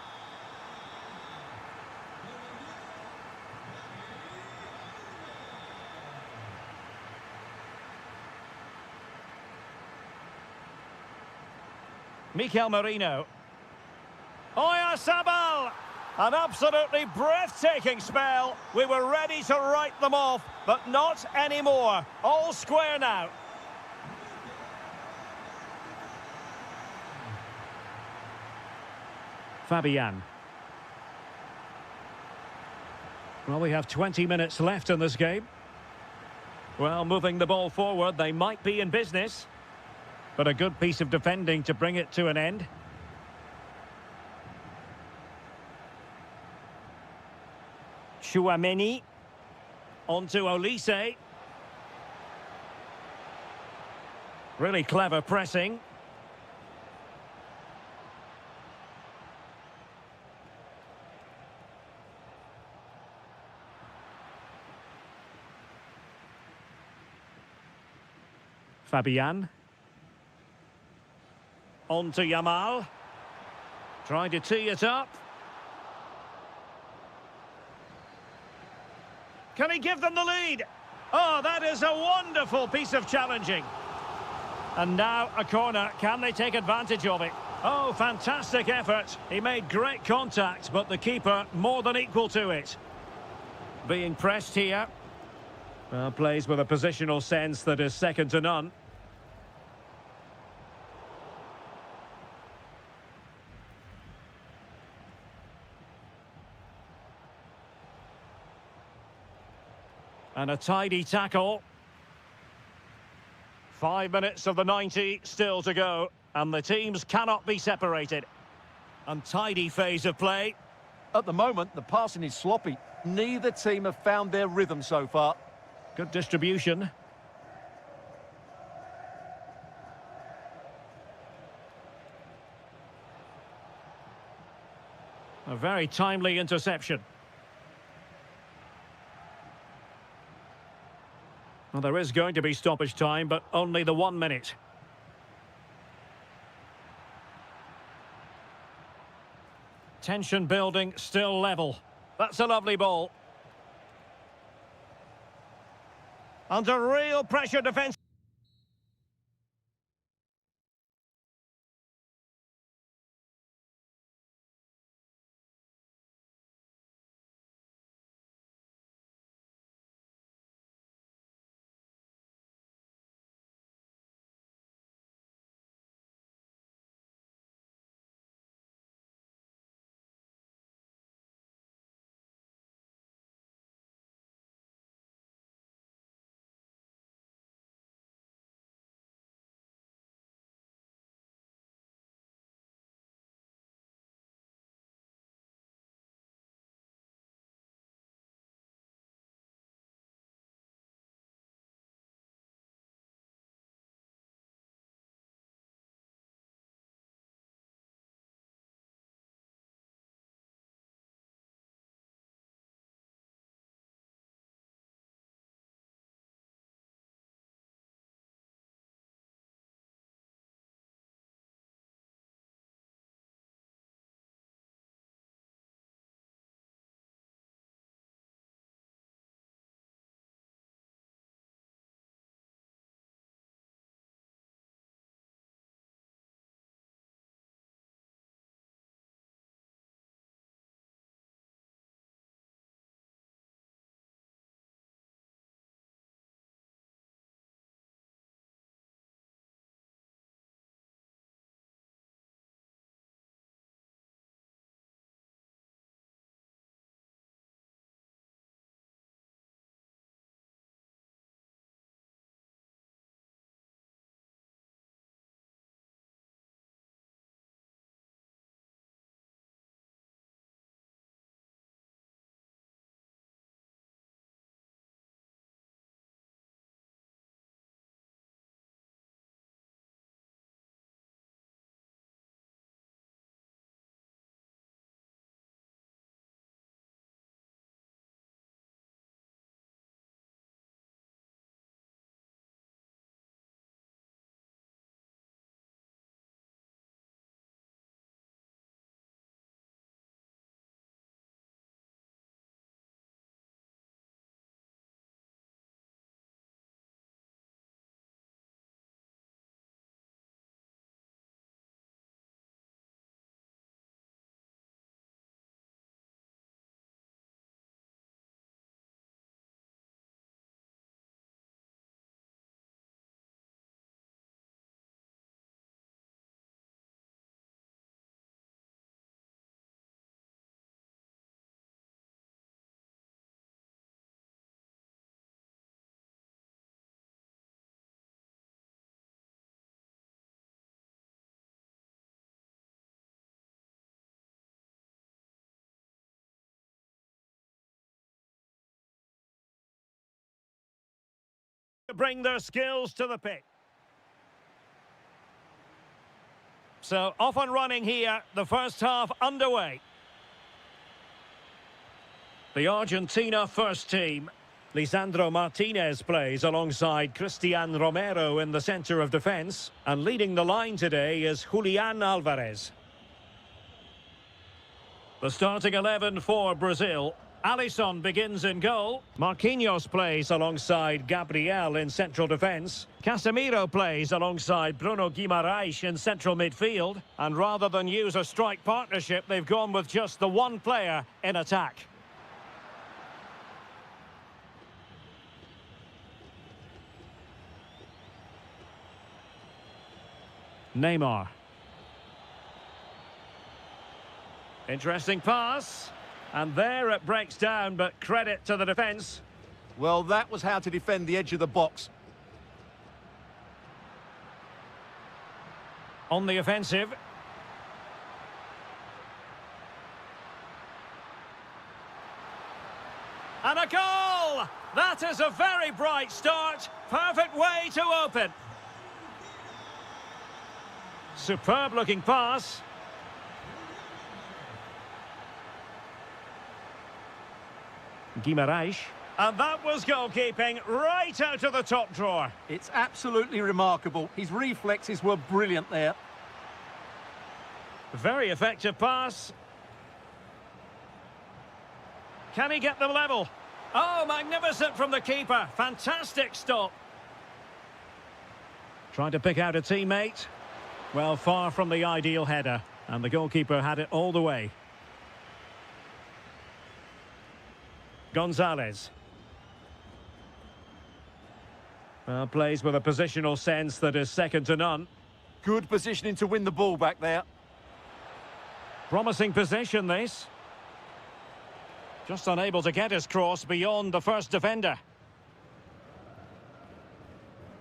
Mikel Merino. Oyarzabal! An absolutely breathtaking spell. We were ready to write them off, but not anymore. All square now. Fabian. Well, we have 20 minutes left in this game. Well, moving the ball forward, they might be in business. But a good piece of defending to bring it to an end. Chouameni. On to Olise. Really clever pressing. Fabian. On to Yamal. Trying to tee it up. Can he give them the lead? Oh, that is a wonderful piece of challenging. And now a corner. Can they take advantage of it? Oh, fantastic effort. He made great contact, but the keeper more than equal to it. Being pressed here. Plays with a positional sense that is second to none. And a tidy tackle. 5 minutes of the 90 still to go. And the teams cannot be separated. Untidy phase of play. At the moment, the passing is sloppy. Neither team have found their rhythm so far. Good distribution. A very timely interception. Well, there is going to be stoppage time, but only the 1 minute. Tension building, still level. That's a lovely ball. Under real pressure defence. bring their skills to the pitch. So, off and running here, the first half underway. The Argentina first team. Lisandro Martinez plays alongside Cristian Romero in the centre of defence. And leading the line today is Julian Alvarez. The starting 11 for Brazil. Alisson begins in goal. Marquinhos plays alongside Gabriel in central defence. Casemiro plays alongside Bruno Guimaraes in central midfield. And rather than use a strike partnership, they've gone with just the one player in attack. Neymar. Interesting pass. And there it breaks down, but credit to the defence. Well, that was how to defend the edge of the box. On the offensive. And a goal! That is a very bright start. Perfect way to open. Superb looking pass. Guimaraes. And that was goalkeeping right out of the top drawer. It's absolutely remarkable. His reflexes were brilliant there. Very effective pass. Can he get them level? Oh, magnificent from the keeper. Fantastic stop. Trying to pick out a teammate. Well, far from the ideal header. And the goalkeeper had it all the way. Gonzalez. Well, plays with a positional sense that is second to none. Good positioning to win the ball back there. Promising position, this. Just unable to get his cross beyond the first defender.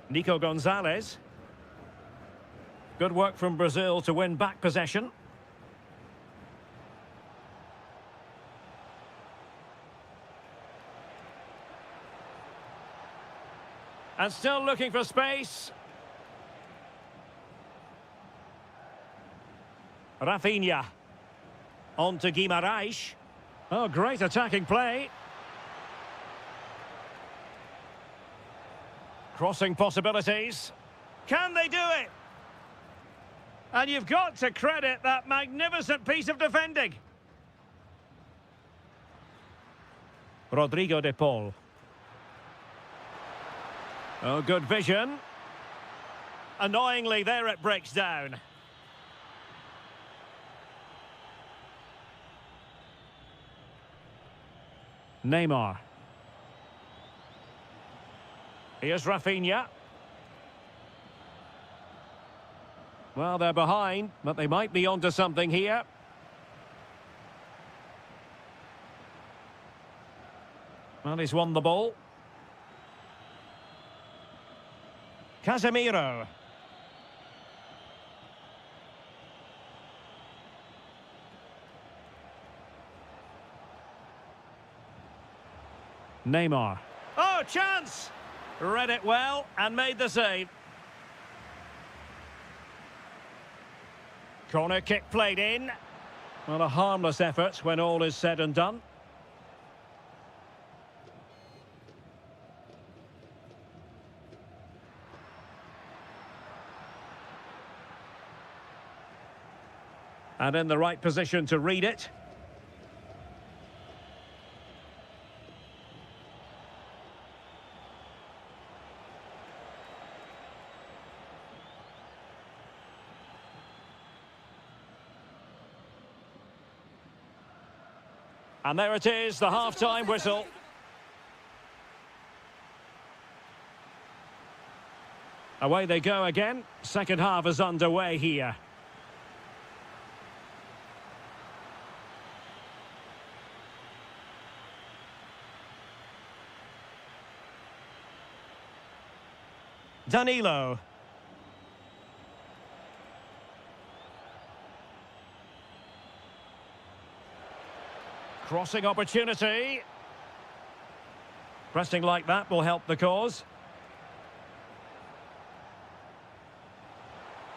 Nico Gonzalez. Good work from Brazil to win back possession. And still looking for space. Rafinha. On to Guimaraes. Oh, great attacking play. Crossing possibilities. Can they do it? And you've got to credit that magnificent piece of defending. Rodrigo de Paul. Oh, good vision. Annoyingly, there it breaks down. Neymar. Here's Rafinha. Well, they're behind, but they might be onto something here. Well, he's won the ball. Casemiro. Neymar. Oh, chance! Read it well and made the save. Corner kick played in. Well, a harmless effort when all is said and done. And in the right position to read it. And there it is, the half-time whistle. Away they go again. Second half is underway here. Danilo. Crossing opportunity. Pressing like that will help the cause.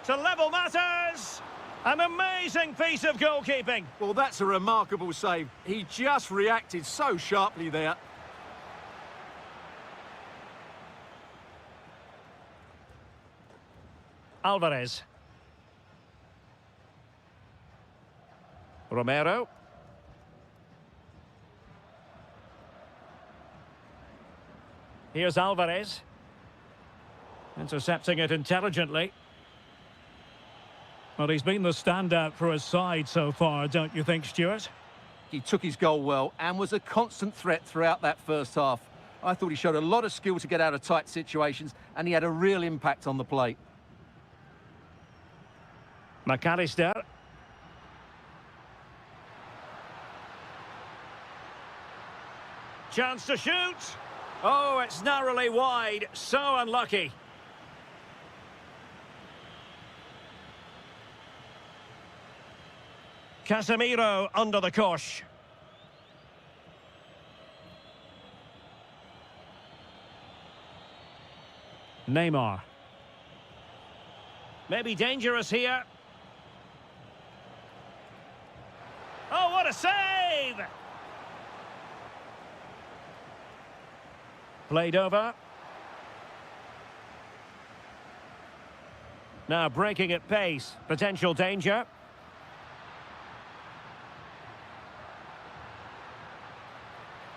to level matters. An amazing piece of goalkeeping. Well, that's a remarkable save. He just reacted so sharply there. Alvarez. Romero. Here's Alvarez. Intercepting it intelligently. Well, he's been the standout for his side so far, don't you think, Stuart? He took his goal well and was a constant threat throughout that first half. I thought he showed a lot of skill to get out of tight situations, and he had a real impact on the play. McAllister. Chance to shoot. Oh, it's narrowly wide. So unlucky. Casemiro under the cosh. Neymar. Maybe dangerous here. Oh, what a save! Played over. Now breaking at pace. Potential danger.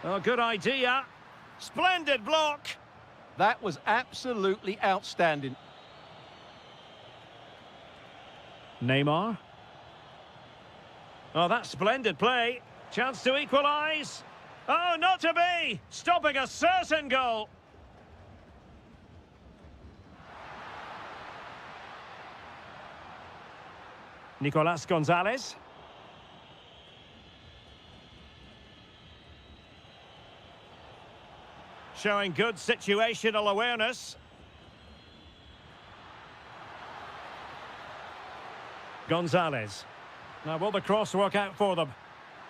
Oh, good idea. Splendid block. That was absolutely outstanding. Neymar. Oh, that's splendid play. Chance to equalise. Oh, not to be! Stopping a certain goal. Nicolas Gonzalez. Showing good situational awareness. Gonzalez. Now, will the cross work out for them?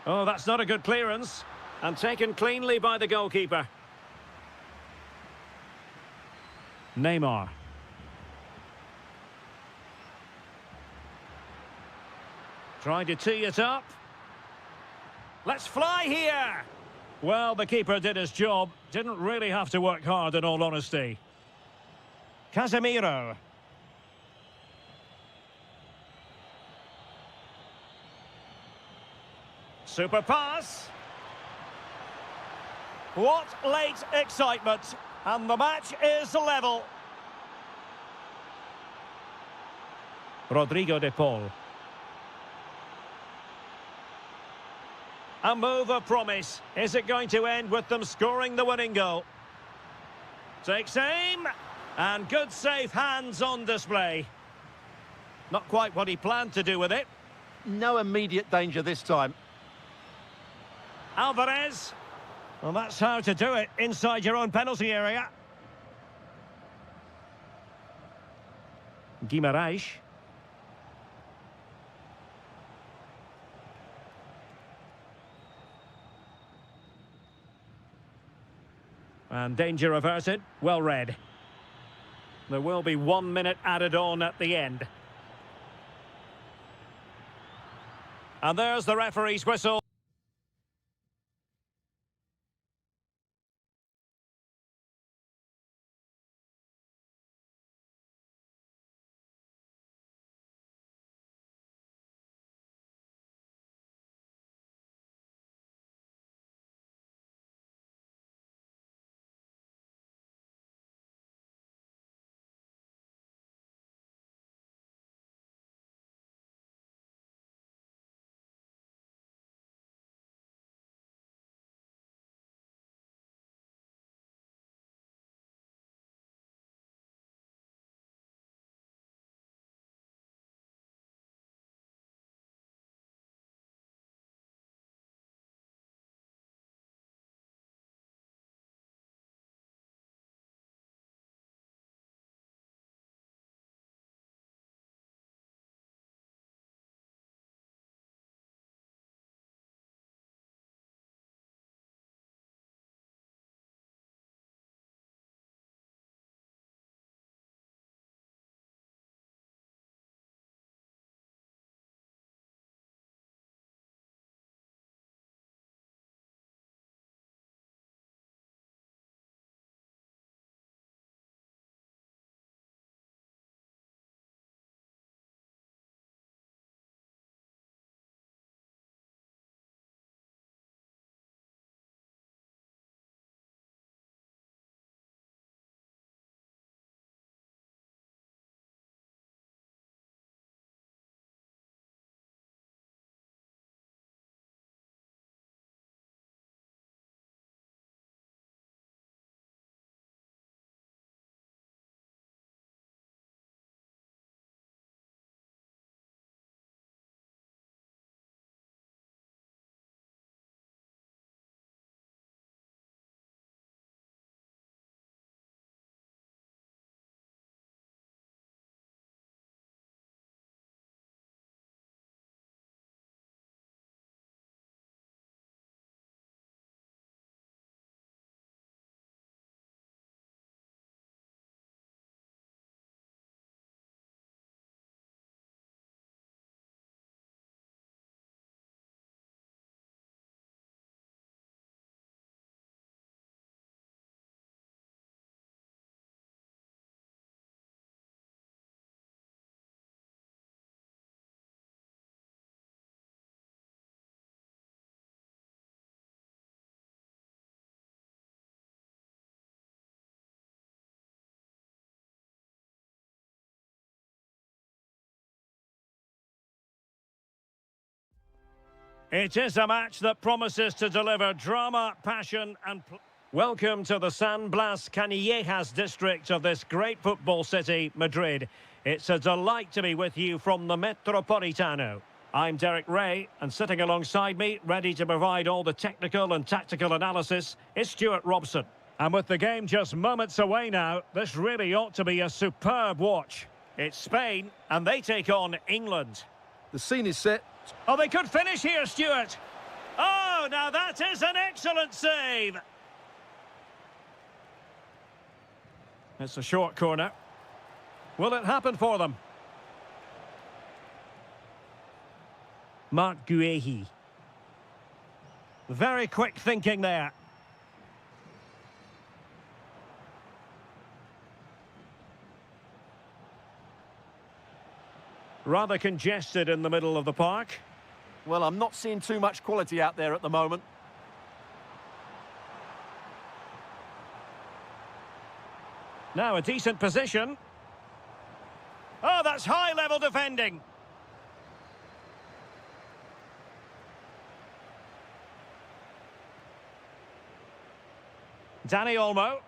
Oh, that's not a good clearance. And taken cleanly by the goalkeeper. Neymar. Trying to tee it up. Let's fly here! Well, the keeper did his job. Didn't really have to work hard, in all honesty. Casemiro. Super pass. What late excitement. And the match is level. Rodrigo de Paul. A move of promise. Is it going to end with them scoring the winning goal? Takes aim. And good safe hands on display. Not quite what he planned to do with it. No immediate danger this time. Alvarez. Well, that's how to do it inside your own penalty area. Guimarães. And danger averted. Well read. There will be 1 minute added on at the end. And there's the referee's whistle. It is a match that promises to deliver drama, passion and... Welcome to the San Blas Canillejas district of this great football city, Madrid. It's a delight to be with you from the Metropolitano. I'm Derek Ray, and sitting alongside me, ready to provide all the technical and tactical analysis, is Stuart Robson. And with the game just moments away now, this really ought to be a superb watch. It's Spain, and they take on England. The scene is set. Oh, they could finish here, Stuart. Oh, now that is an excellent save. It's a short corner. Will it happen for them? Marc Guehi. Very quick thinking there. Rather congested in the middle of the park. Well, I'm not seeing too much quality out there at the moment. Now a decent position. Oh, that's high-level defending. Dani Olmo.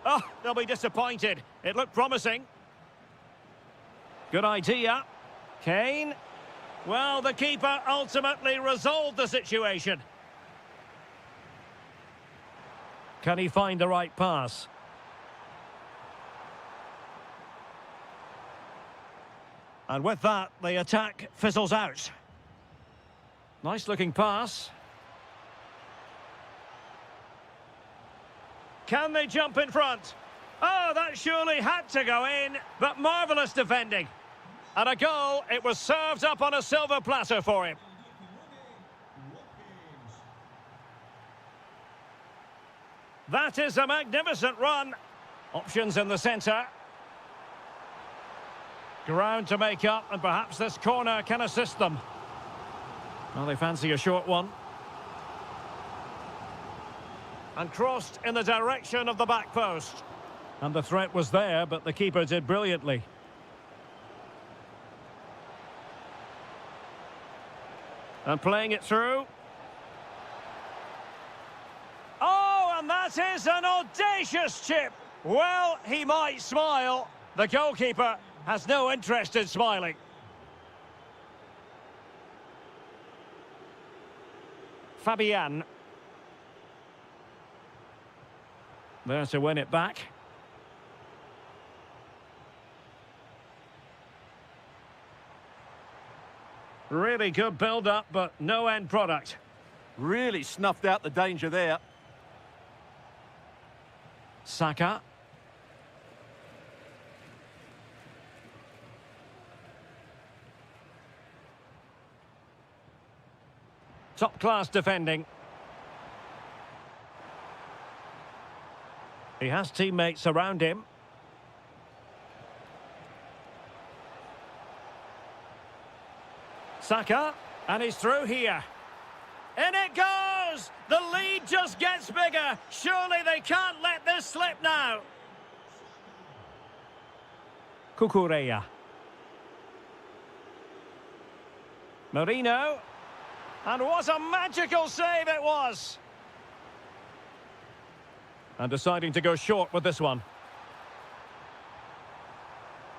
Oh, they'll be disappointed. It looked promising. Good idea. Kane. Well, the keeper ultimately resolved the situation. Can he find the right pass? And with that, the attack fizzles out. Nice looking pass. Can they jump in front? Oh, that surely had to go in, but marvellous defending. And a goal, it was served up on a silver platter for him. That is a magnificent run. Options in the centre. Ground to make up, and perhaps this corner can assist them. Well, they fancy a short one. And crossed in the direction of the back post. And the threat was there, but the keeper did brilliantly. And playing it through. Oh, and that is an audacious chip. Well, he might smile. The goalkeeper has no interest in smiling. Fabian. There to win it back. Really good build-up, but no end product. Really snuffed out the danger there. Saka. Top-class defending. He has teammates around him. Saka, and he's through here. In it goes! The lead just gets bigger. Surely they can't let this slip now. Cucurella. Marino. And what a magical save it was! And deciding to go short with this one.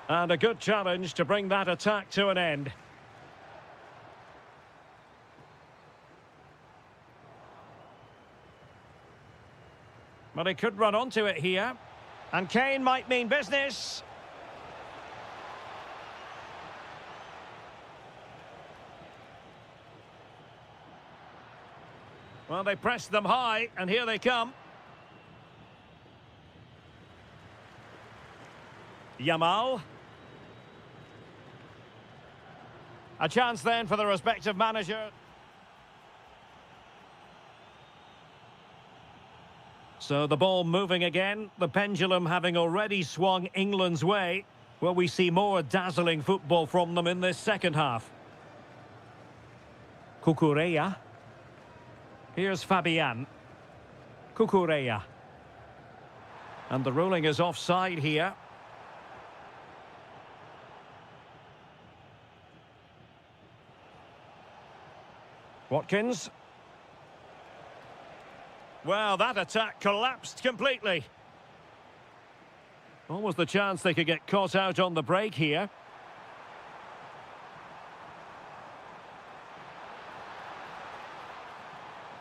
And a good challenge to bring that attack to an end. But he could run onto it here. And Kane might mean business. Well, they pressed them high, and here they come. Yamal. A chance then for the respective manager. So the ball moving again, the pendulum having already swung England's way. Will we see more dazzling football from them in this second half? Cucurella. Here's Fabian. Cucurella. And the ruling is offside here. Watkins. Well, that attack collapsed completely. Almost the chance they could get caught out on the break here.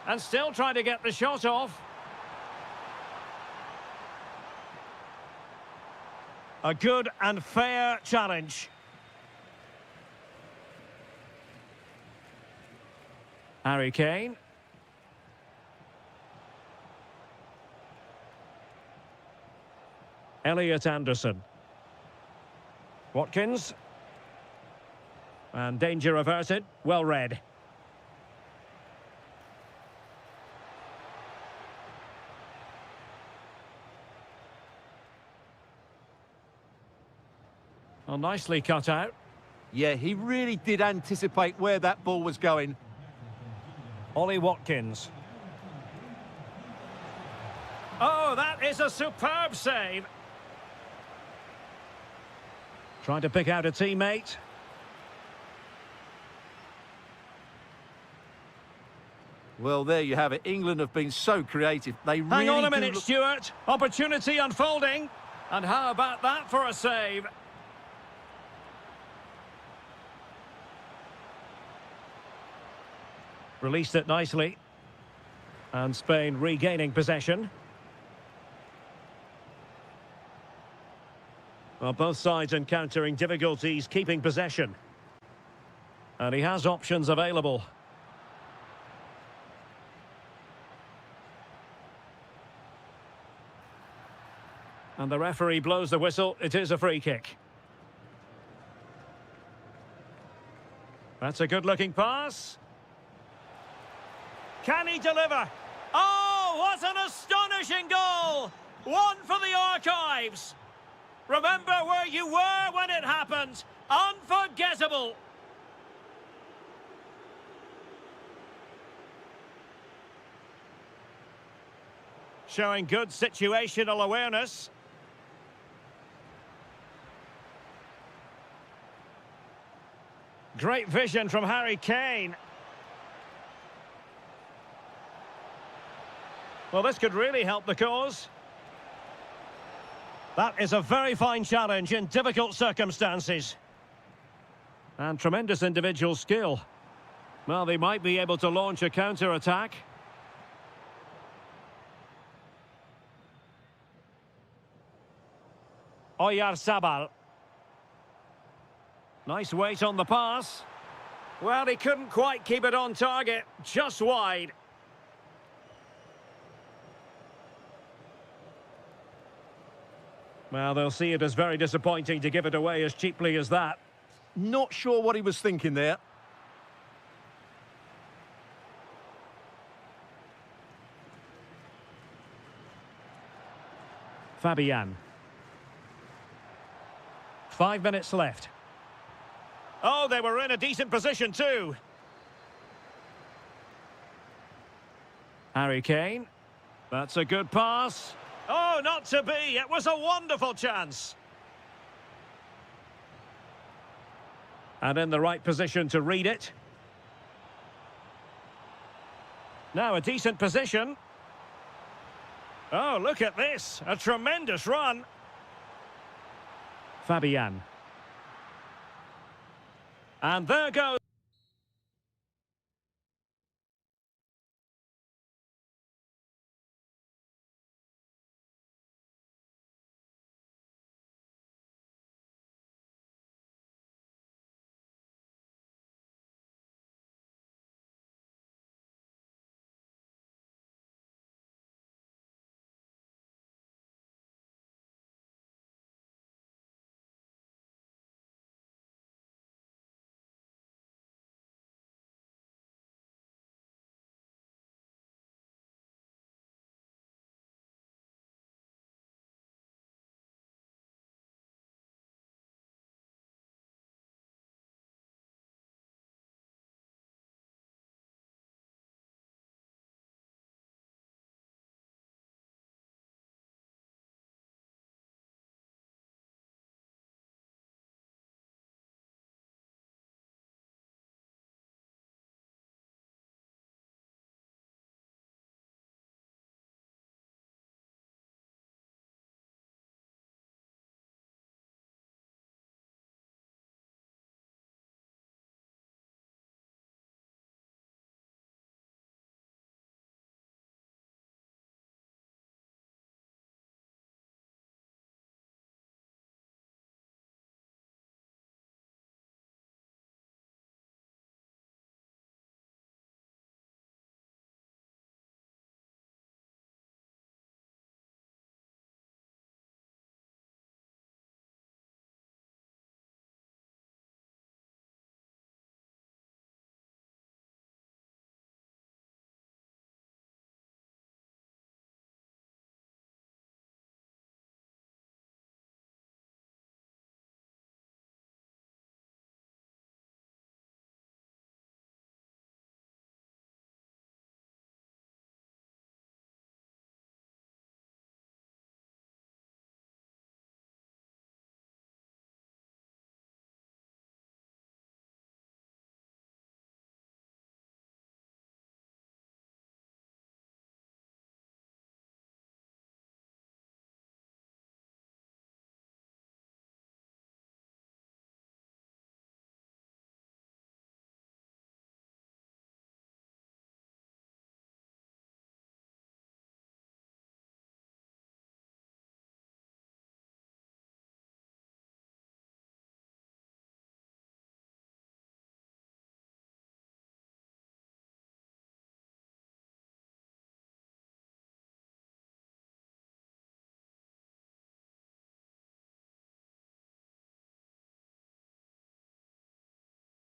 And still trying to get the shot off. A good and fair challenge. Harry Kane. Elliot Anderson. Watkins. And danger averted. Well read. Well, nicely cut out. Yeah, he really did anticipate where that ball was going. Ollie Watkins. Oh, that is a superb save. Trying to pick out a teammate. Well, there you have it. England have been so creative. They really Hang on a minute, look... Stuart. Opportunity unfolding. And how about that for a save? Released it nicely. And Spain regaining possession. Well, both sides encountering difficulties keeping possession. And he has options available. And the referee blows the whistle. It is a free kick. That's a good-looking pass. Can he deliver? Oh, what an astonishing goal! One for the archives. Remember where you were when it happened. Unforgettable. Showing good situational awareness. Great vision from Harry Kane. Well, this could really help the cause. That is a very fine challenge in difficult circumstances. And tremendous individual skill. Well, they might be able to launch a counter-attack. Oyarzabal. Nice weight on the pass. Well, he couldn't quite keep it on target, just wide. Well, they'll see it as very disappointing to give it away as cheaply as that. Not sure what he was thinking there. Fabian. 5 minutes left. Oh, they were in a decent position too. Harry Kane. That's a good pass. Oh, not to be. It was a wonderful chance. And in the right position to read it. Now a decent position. Oh, look at this. A tremendous run. Fabian. And there goes.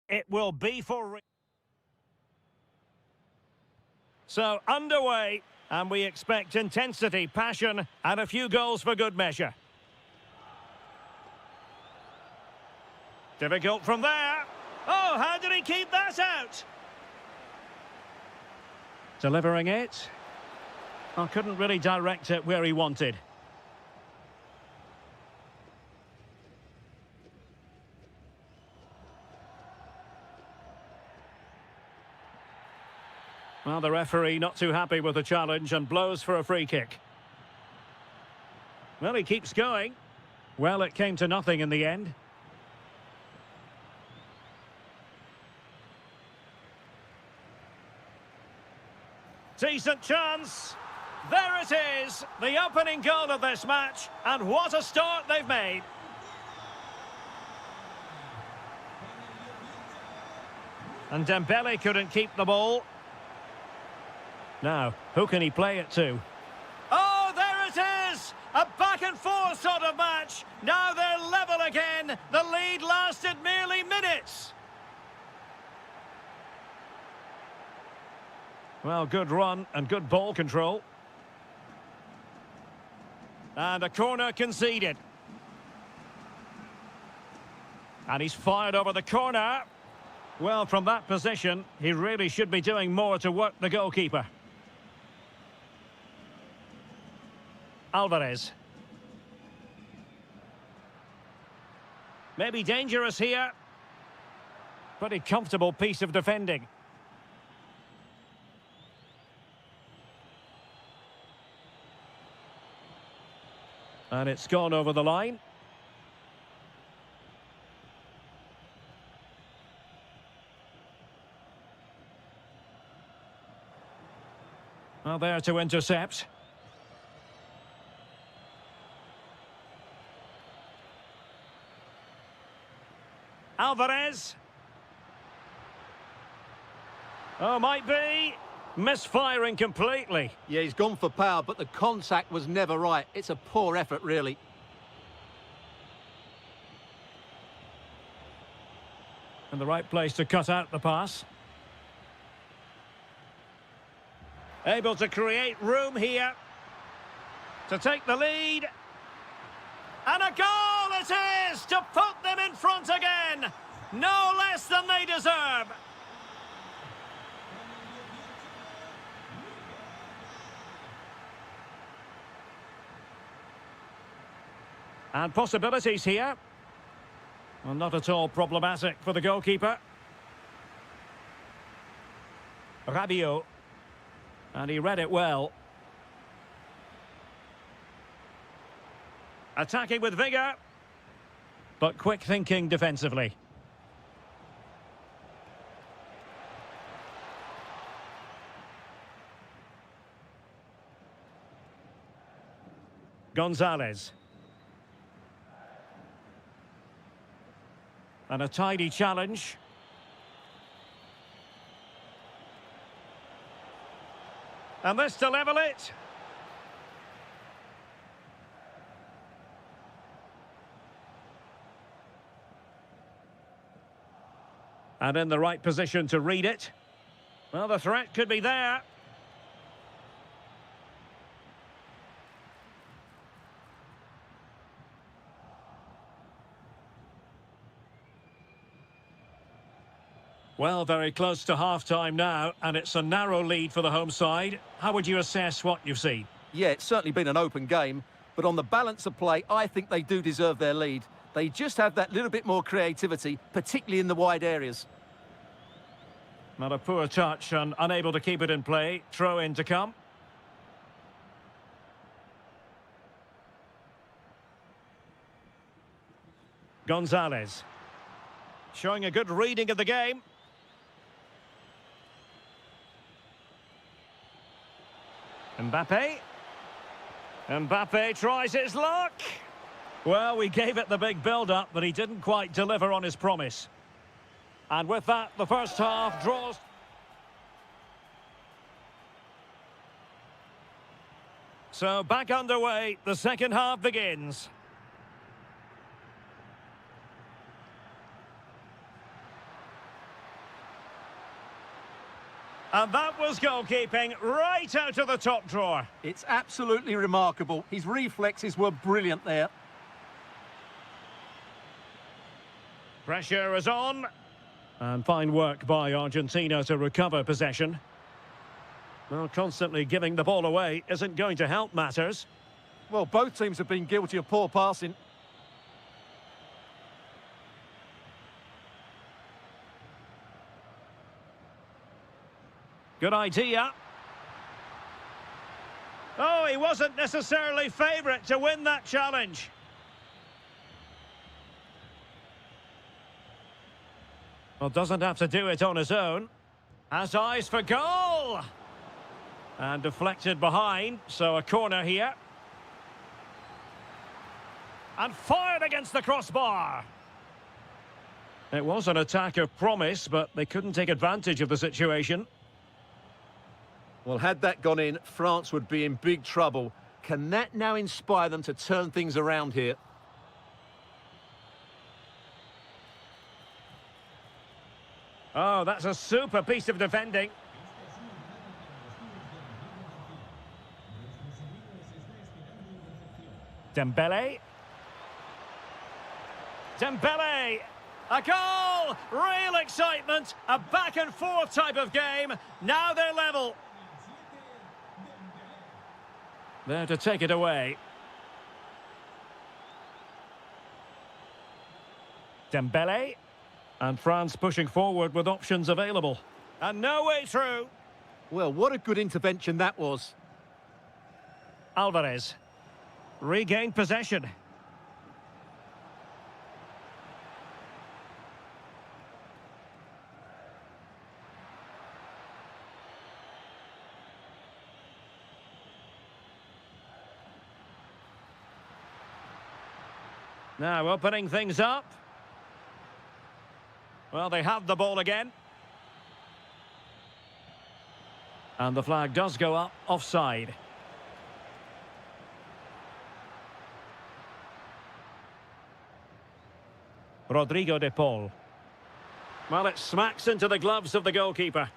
It will be for... So, underway, and we expect intensity, passion, and a few goals for good measure. Difficult from there. Oh, how did he keep that out? Delivering it. I couldn't really direct it where he wanted. Well, the referee not too happy with the challenge and blows for a free kick. Well, he keeps going. Well, it came to nothing in the end. Decent chance. There it is, the opening goal of this match, and what a start they've made. And Dembele couldn't keep the ball. Now, who can he play it to? Oh, there it is! A back-and-forth sort of match. Now they're level again. The lead lasted merely minutes. Well, good run and good ball control. And a corner conceded. And he's fired over the corner. Well, from that position, he really should be doing more to work the goalkeeper. Alvarez. Maybe dangerous here. Pretty comfortable piece of defending. And it's gone over the line. Well, there to intercept. Alvarez. Oh, might be. Misfiring completely. Yeah, he's gone for power, but the contact was never right. It's a poor effort, really. And the right place to cut out the pass. Able to create room here to take the lead. And a goal it is to put them in front again. No less than they deserve. And possibilities here. Well, not at all problematic for the goalkeeper. Rabiot. And he read it well. Attacking with vigour. But quick thinking defensively. Gonzalez. And a tidy challenge. And this to level it. And in the right position to read it. Well, the threat could be there. Well, very close to half-time now, and it's a narrow lead for the home side. How would you assess what you've seen? Yeah, it's certainly been an open game, but on the balance of play, I think they do deserve their lead. They just have that little bit more creativity, particularly in the wide areas. Not a poor touch and unable to keep it in play. Throw in to come. Gonzalez. Showing a good reading of the game. Mbappe. Mbappe tries his luck. Well, we gave it the big build-up, but he didn't quite deliver on his promise. And with that, the first half draws. So back underway, the second half begins. And that was goalkeeping right out of the top drawer. It's absolutely remarkable. His reflexes were brilliant there. Pressure is on. And fine work by Argentina to recover possession. Well, constantly giving the ball away isn't going to help matters. Well, both teams have been guilty of poor passing. Good idea. Oh, he wasn't necessarily favourite to win that challenge. Well, doesn't have to do it on his own. Has eyes for goal! And deflected behind, so a corner here. And fired against the crossbar. It was an attack of promise, but they couldn't take advantage of the situation. Well, had that gone in, France would be in big trouble. Can that now inspire them to turn things around here? Oh, that's a super piece of defending. Dembele. Dembele! A goal! Real excitement! A back-and-forth type of game. Now they're level. There to take it away. Dembele. And France pushing forward with options available. And no way through. Well, what a good intervention that was. Alvarez. Regained possession. Now opening things up. Well, they have the ball again. And the flag does go up, offside. Rodrigo de Paul. Well, it smacks into the gloves of the goalkeeper.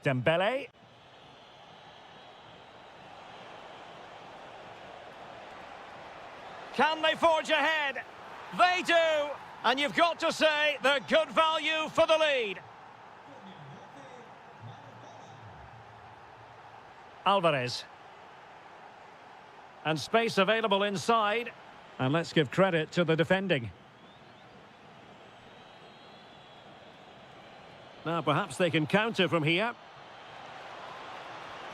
Dembele. Can they forge ahead? They do! And you've got to say they're good value for the lead. Alvarez. And space available inside. And let's give credit to the defending. Now perhaps they can counter from here.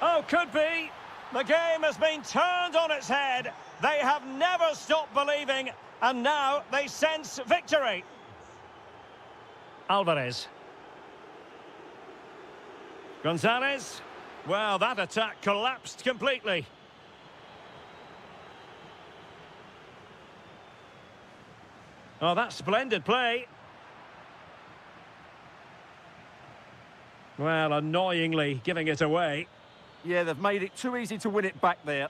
Oh, could be. The game has been turned on its head. They have never stopped believing, and now they sense victory. Alvarez. Gonzalez. Well, that attack collapsed completely. Oh, that's splendid play. Well, annoyingly giving it away. Yeah, they've made it too easy to win it back there.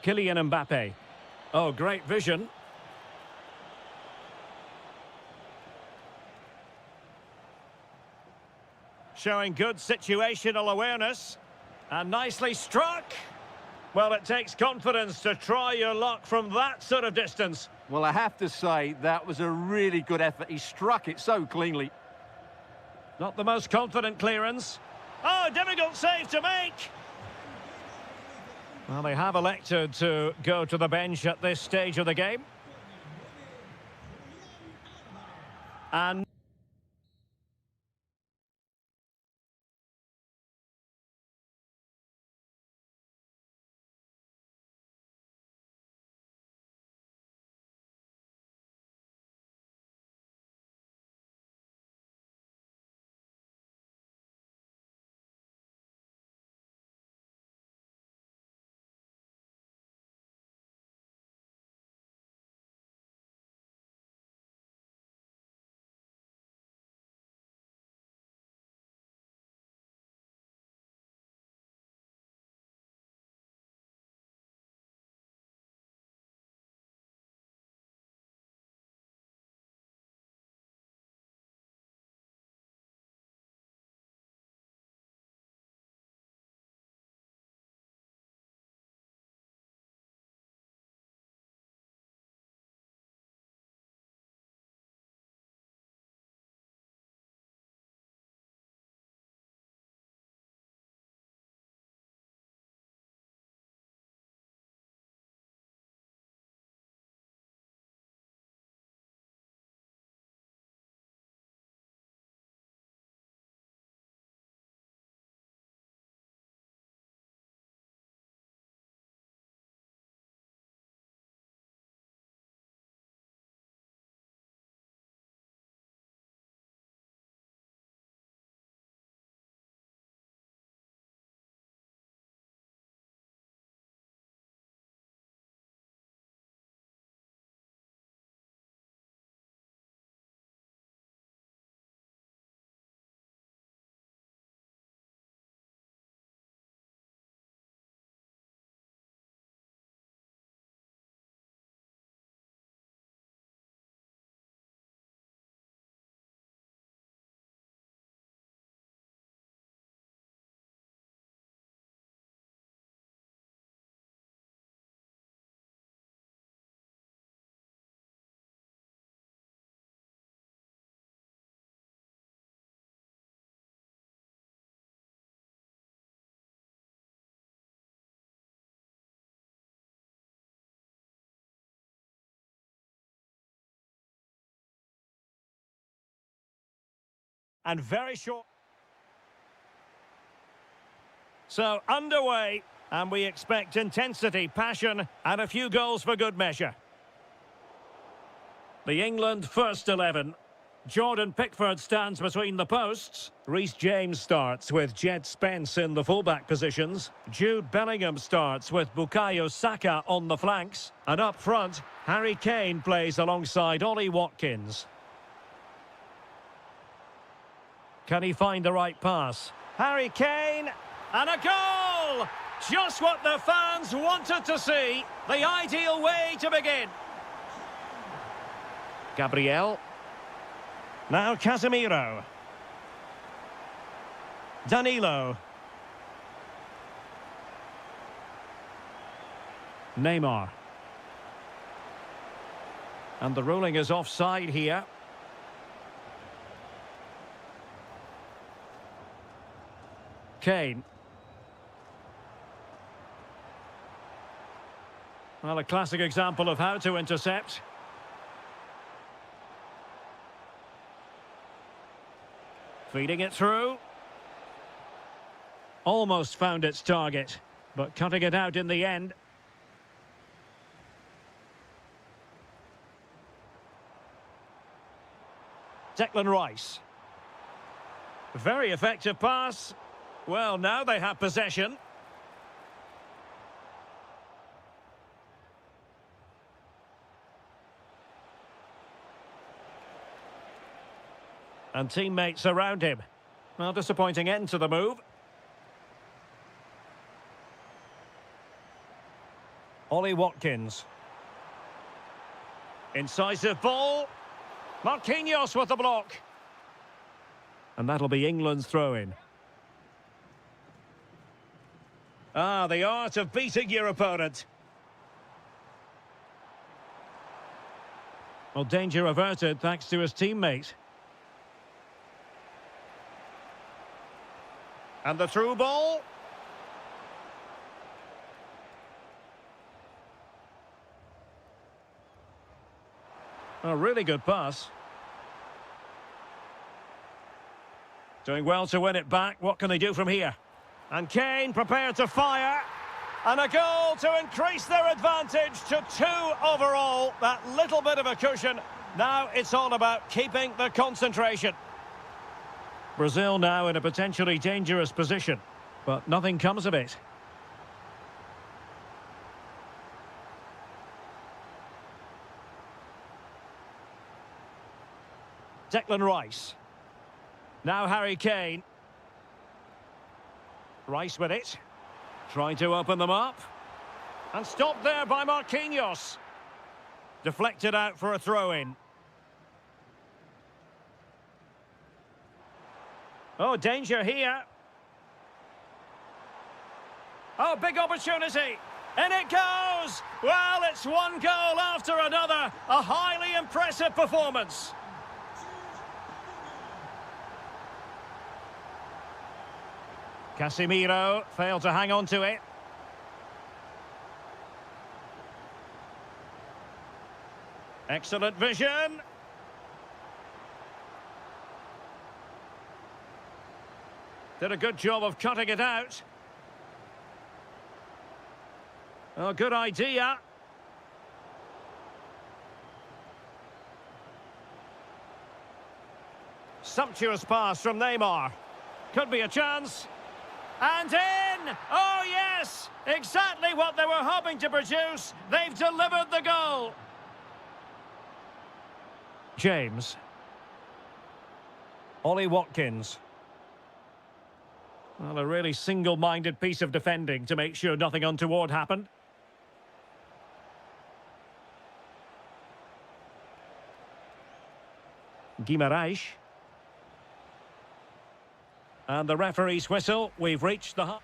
Kylian Mbappe. Oh, great vision. Showing good situational awareness. And nicely struck. Well, it takes confidence to try your luck from that sort of distance. Well, I have to say, that was a really good effort. He struck it so cleanly. Not the most confident clearance. Oh, difficult save to make. Well, they have elected to go to the bench at this stage of the game. And And very short. So underway, and we expect intensity, passion, and a few goals for good measure. The England first 11. Jordan Pickford stands between the posts. Reece James starts with Jed Spence in the fullback positions. Jude Bellingham starts with Bukayo Saka on the flanks. And up front, Harry Kane plays alongside Ollie Watkins. Can he find the right pass? Harry Kane, and a goal! Just what the fans wanted to see. The ideal way to begin. Gabriel. Now Casemiro. Danilo. Neymar. And the ruling is offside here. Kane. Well, a classic example of how to intercept. Feeding it through. Almost found its target, but cutting it out in the end. Declan Rice. Very effective pass. Well, now they have possession. And teammates around him. Well, disappointing end to the move. Ollie Watkins. Incisive ball. Marquinhos with the block. And that'll be England's throw-in. Ah, the art of beating your opponent. Well, danger averted thanks to his teammate. And the through ball. A really good pass. Doing well to win it back. What can they do from here? And Kane prepared to fire. And a goal to increase their advantage to 2 overall. That little bit of a cushion. Now it's all about keeping the concentration. Brazil now in a potentially dangerous position, but nothing comes of it. Declan Rice. Now Harry Kane. Rice with it. Trying to open them up. And stopped there by Marquinhos. Deflected out for a throw-in. Oh, danger here. Oh, big opportunity. And it goes! Well, it's one goal after another. A highly impressive performance. Casemiro failed to hang on to it. Excellent vision. Did a good job of cutting it out. Oh, good idea. Sumptuous pass from Neymar. Could be a chance. And in! Oh, yes! Exactly what they were hoping to produce. They've delivered the goal. James. Ollie Watkins. Well, a really single-minded piece of defending to make sure nothing untoward happened. Guimarães. And the referee's whistle. We've reached the...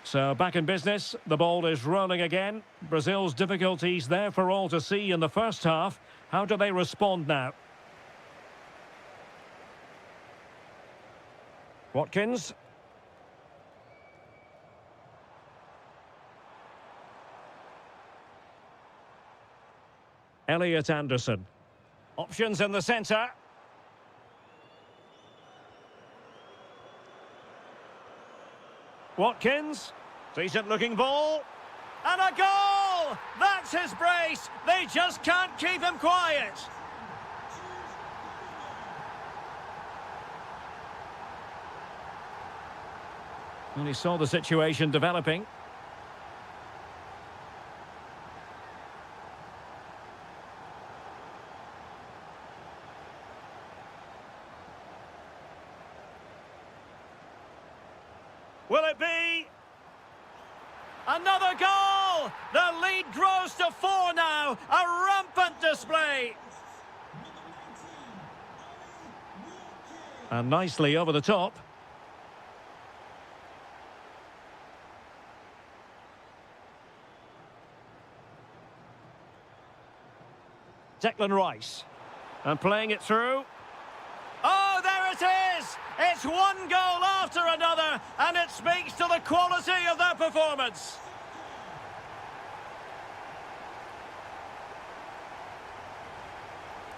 So back in business, the ball is rolling again. Brazil's difficulties there for all to see in the first half. How do they respond now? Watkins. Elliot Anderson. Options in the centre. Watkins. Decent looking ball. And a goal! That's his brace. They just can't keep him quiet. And he saw the situation developing. Will it be? Another goal! The lead grows to 4 now. A rampant display. And nicely over the top. Declan Rice. And playing it through. Oh, there it is! It's one goal after another, and it speaks to the quality of their performance.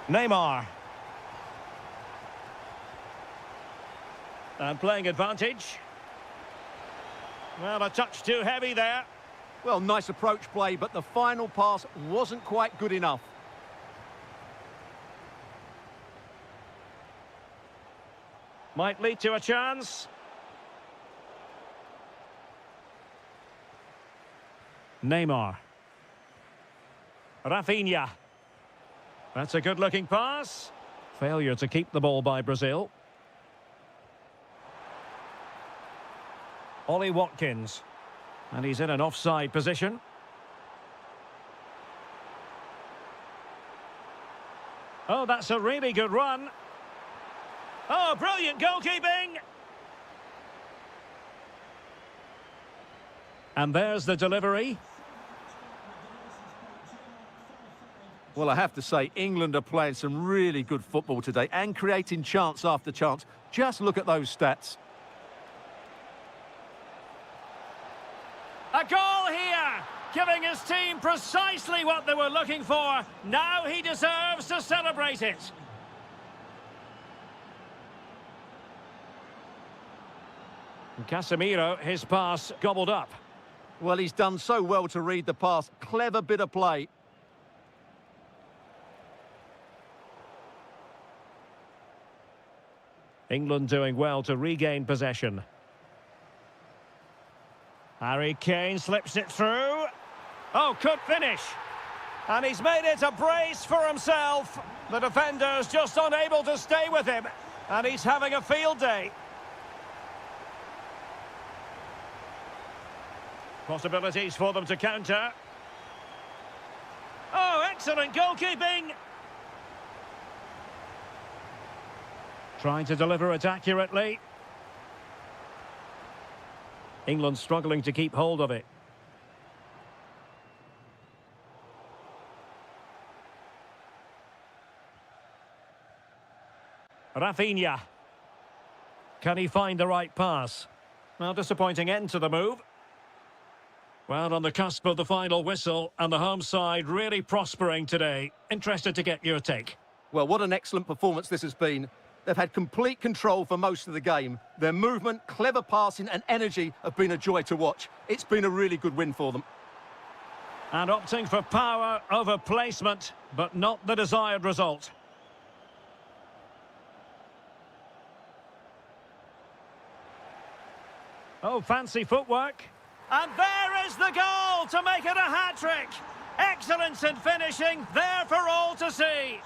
Neymar. And playing advantage. Well, a touch too heavy there. Well, nice approach play, but the final pass wasn't quite good enough. Might lead to a chance. Neymar. Rafinha. That's a good-looking pass. Failure to keep the ball by Brazil. Ollie Watkins. And he's in an offside position. Oh, that's a really good run. Oh, brilliant goalkeeping! And there's the delivery. Well, I have to say, England are playing some really good football today and creating chance after chance. Just look at those stats. A goal here, giving his team precisely what they were looking for. Now he deserves to celebrate it. Casemiro, his pass gobbled up. Well, he's done so well to read the pass. Clever bit of play. England doing well to regain possession. Harry Kane slips it through. Oh, could finish. And he's made it a brace for himself. The defender's just unable to stay with him. And he's having a field day. Possibilities for them to counter. Oh, excellent goalkeeping. Trying to deliver it accurately. England struggling to keep hold of it. Rafinha. Can he find the right pass? Well, disappointing end to the move. Well, on the cusp of the final whistle, and the home side really prospering today. Interested to get your take. Well, what an excellent performance this has been. They've had complete control for most of the game. Their movement, clever passing and energy have been a joy to watch. It's been a really good win for them. And opting for power over placement, but not the desired result. Oh, fancy footwork. And there is the goal to make it a hat-trick. Excellence in finishing, there for all to see.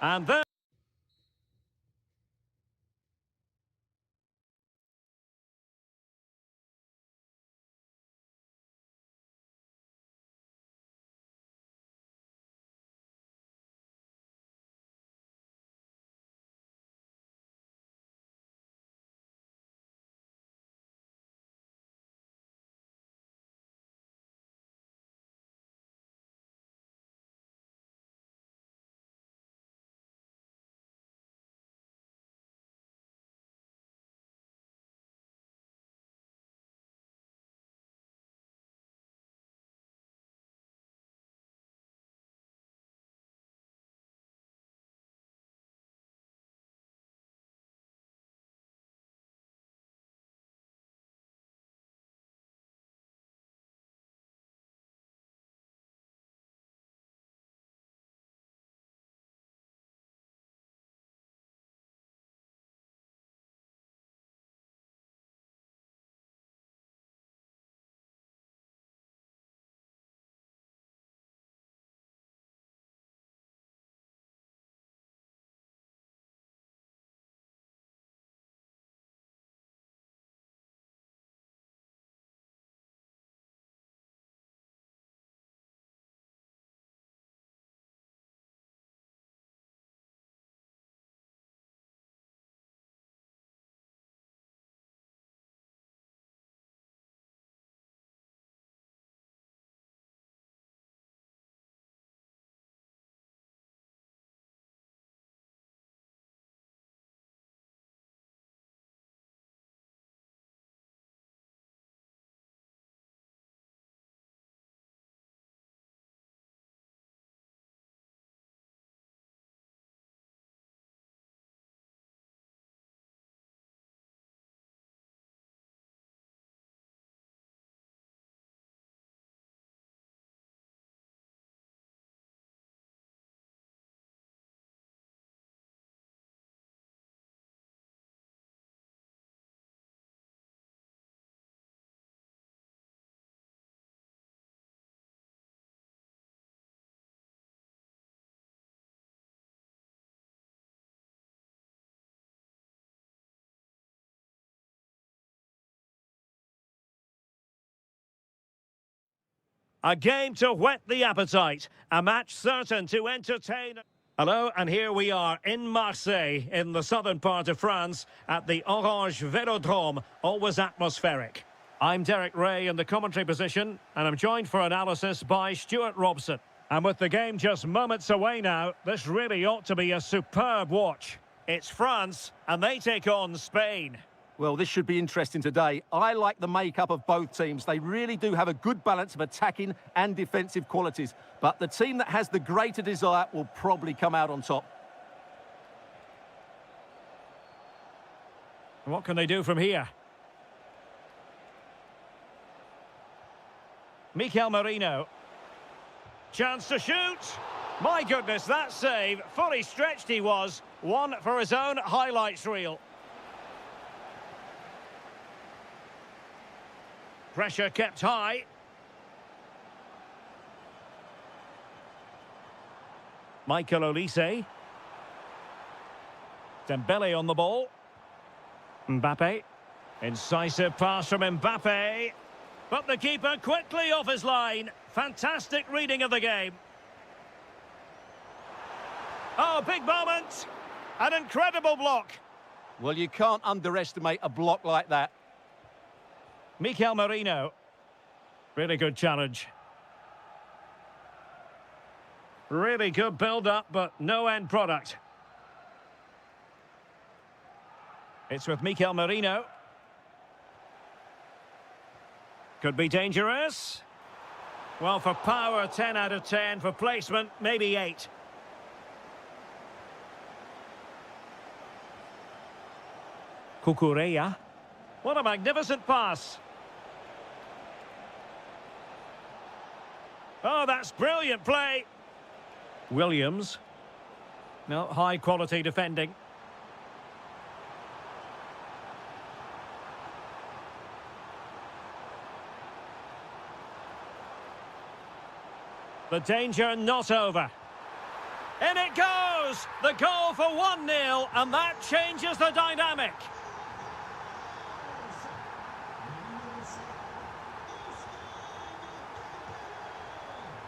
And then A game to whet the appetite. A match certain to entertain. Hello, and here we are in Marseille, in the southern part of France, at the Orange Velodrome, always atmospheric. I'm Derek Ray in the commentary position, and I'm joined for analysis by Stuart Robson. And with the game just moments away now, this really ought to be a superb watch. It's France, and they take on Spain. Well, this should be interesting today. I like the makeup of both teams. They really do have a good balance of attacking and defensive qualities. But the team that has the greater desire will probably come out on top. What can they do from here? Mikel Merino. Chance to shoot. My goodness, that save. Fully stretched he was. One for his own highlights reel. Pressure kept high. Michael Olise. Dembele on the ball. Mbappe. Incisive pass from Mbappe. But the keeper quickly off his line. Fantastic reading of the game. Oh, big moment. An incredible block. Well, you can't underestimate a block like that. Mikel Merino. Really good challenge. Really good build-up, but no end product. It's with Mikel Merino. Could be dangerous. Well, for power, 10 out of 10. For placement, maybe 8. Cucurella. What a magnificent pass. Oh, that's brilliant play. Williams. No, high-quality defending. The danger not over. In it goes! The goal for 1-0, and that changes the dynamic.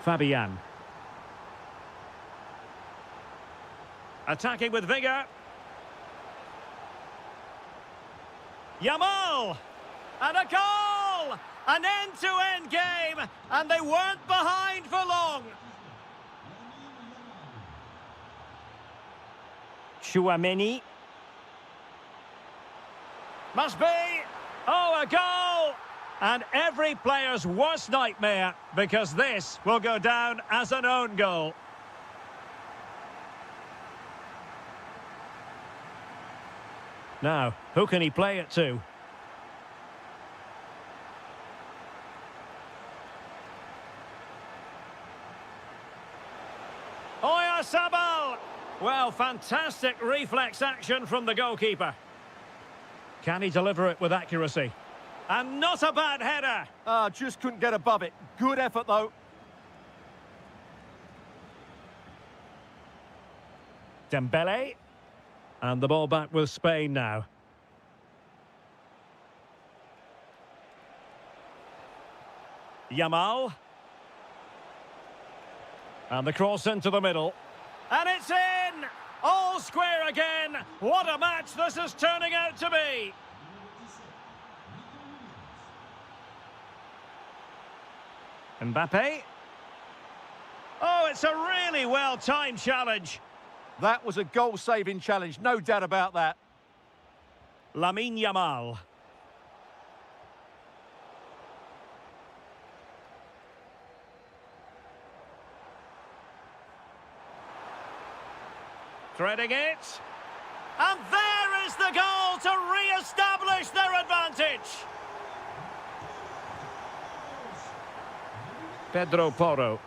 Fabian. Attacking with vigour. Yamal! And a goal! An end-to-end game, and they weren't behind for long. Chouameni. Must be. Oh, a goal! And every player's worst nightmare, because this will go down as an own goal. Now, who can he play it to? Oyarzabal! Well, fantastic reflex action from the goalkeeper. Can he deliver it with accuracy? And not a bad header. Just couldn't get above it. Good effort, though. Dembele. And the ball back with Spain now. Yamal. And the cross into the middle. And it's in! All square again. What a match this is turning out to be. Mbappe. Oh, it's a really well-timed challenge. That was a goal-saving challenge, no doubt about that. Lamine Yamal. Threading it. And there is the goal to re-establish their advantage. Pedro Porro.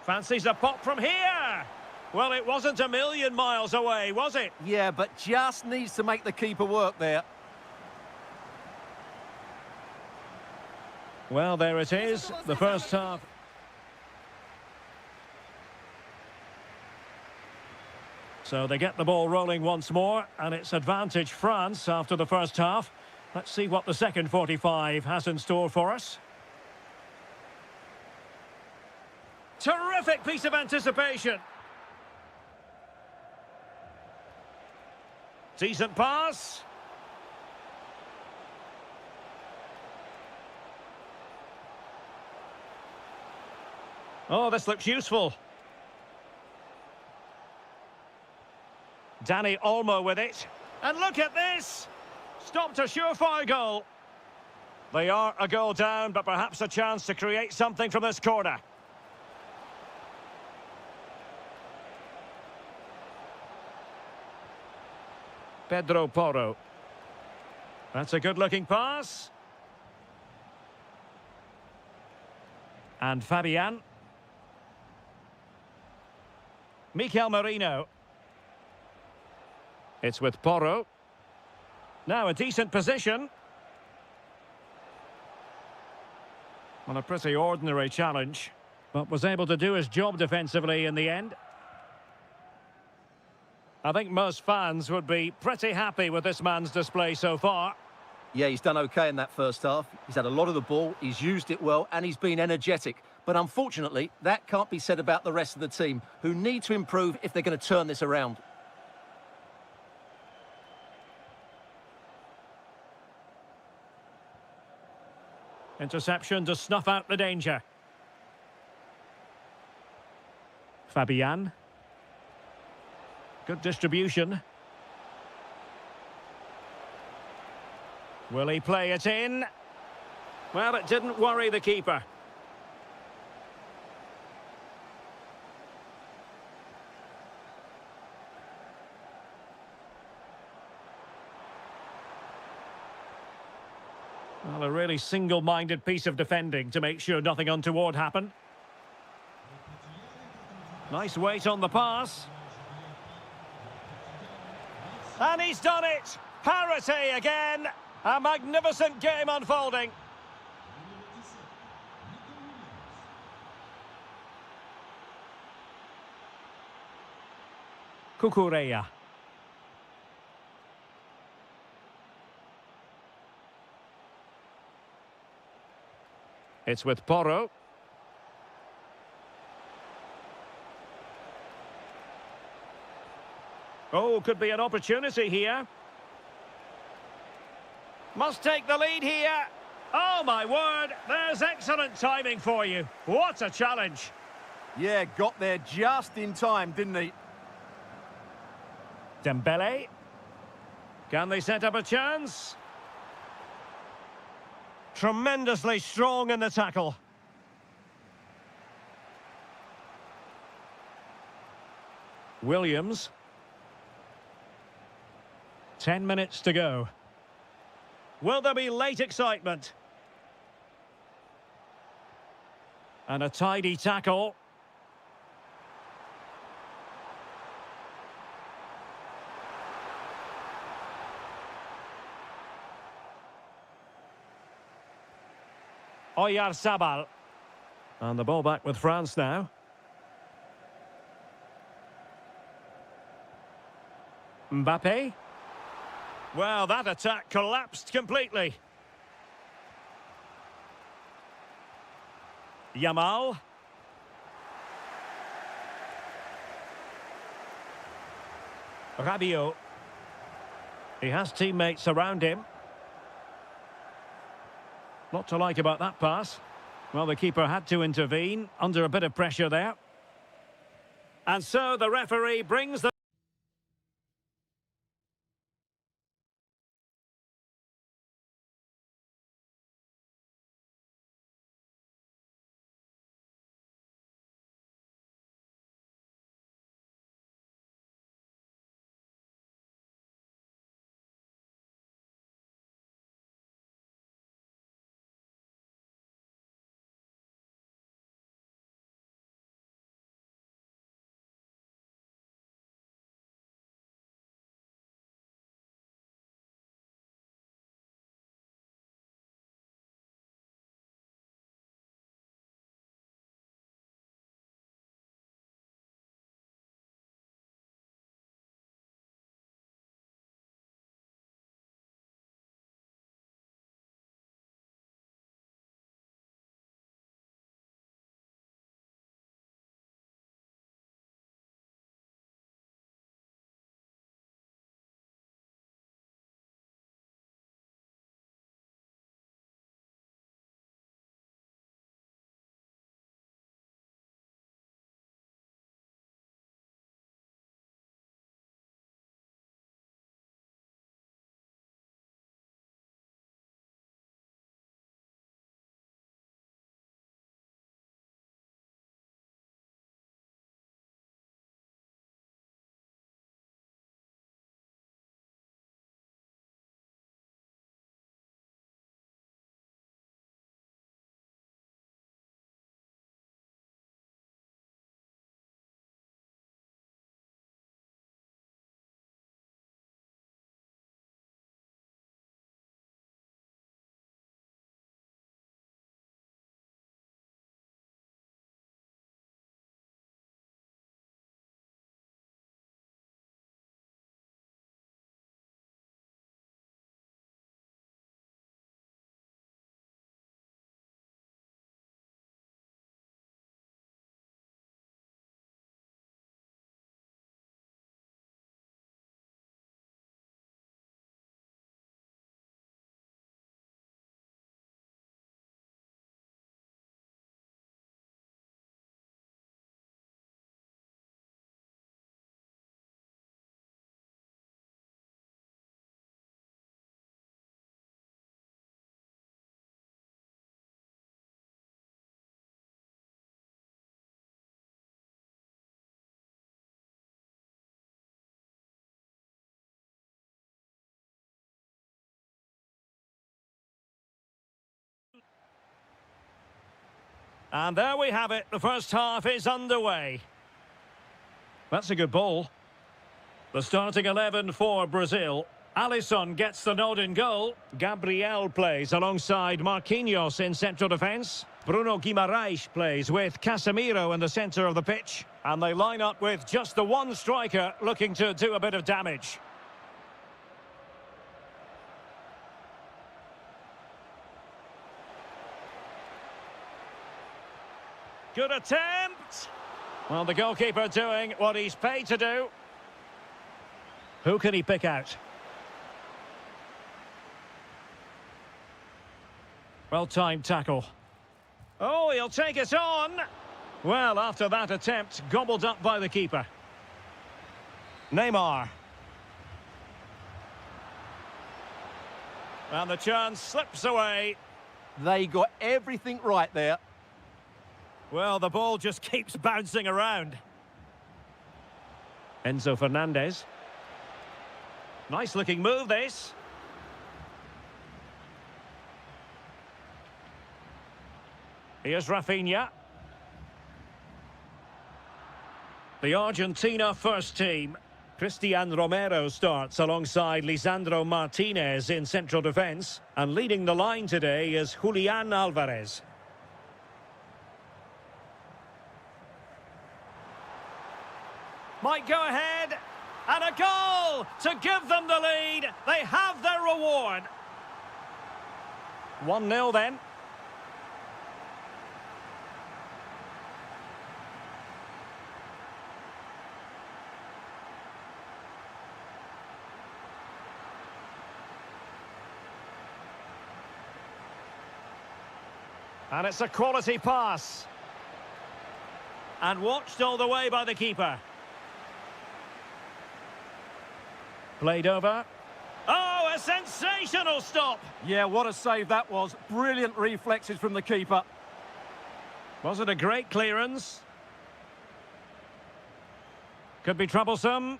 Fancies a pop from here. Well, it wasn't a million miles away, was it? Yeah, but just needs to make the keeper work there. Well, there it is, the first half. So they get the ball rolling once more, and it's advantage France after the first half. Let's see what the second 45 has in store for us. Terrific piece of anticipation. Decent pass. Oh, this looks useful. Danny Olmo with it. And look at this! Stopped a surefire goal. They are a goal down, but perhaps a chance to create something from this corner. Pedro Porro. That's a good-looking pass. And Fabian. Mikel Merino. It's with Porro. Now a decent position. On a pretty ordinary challenge, but was able to do his job defensively in the end. I think most fans would be pretty happy with this man's display so far. Yeah, he's done okay in that first half. He's had a lot of the ball, he's used it well, and he's been energetic. But unfortunately, that can't be said about the rest of the team, who need to improve if they're going to turn this around. Interception to snuff out the danger. Fabian. Good distribution. Will he play it in? Well, it didn't worry the keeper. Well, a really single-minded piece of defending to make sure nothing untoward happened. Nice weight on the pass. And he's done it! Parity again! A magnificent game unfolding. Cucurella. It's with Porro. Oh, could be an opportunity here. Must take the lead here. Oh, my word. There's excellent timing for you. What a challenge. Yeah, got there just in time, didn't he? Dembele. Can they set up a chance? Tremendously strong in the tackle. Williams. 10 minutes to go. Will there be late excitement? And a tidy tackle. Oyarzabal. And the ball back with France now. Mbappe. Well, that attack collapsed completely. Yamal. Rabiot. He has teammates around him. Not to like about that pass. Well, the keeper had to intervene under a bit of pressure there. And so the referee brings the And there we have it. The first half is underway. That's a good ball. The starting 11 for Brazil. Alisson gets the nod in goal. Gabriel plays alongside Marquinhos in central defence. Bruno Guimaraes plays with Casemiro in the centre of the pitch. And they line up with just the one striker looking to do a bit of damage. Good attempt. Well, the goalkeeper doing what he's paid to do. Who can he pick out? Well-timed tackle. Oh, he'll take it on. Well, after that attempt, gobbled up by the keeper. Neymar. And the chance slips away. They got everything right there. Well, the ball just keeps bouncing around. Enzo Fernandez. Nice-looking move, this. Here's Rafinha. The Argentina first team. Cristian Romero starts alongside Lisandro Martinez in central defence. And leading the line today is Julian Alvarez. Might go ahead. And a goal to give them the lead. They have their reward. 1-0 then. And it's a quality pass. And watched all the way by the keeper. Played over. Oh, a sensational stop. Yeah, what a save that was. Brilliant reflexes from the keeper. Was it a great clearance? Could be troublesome.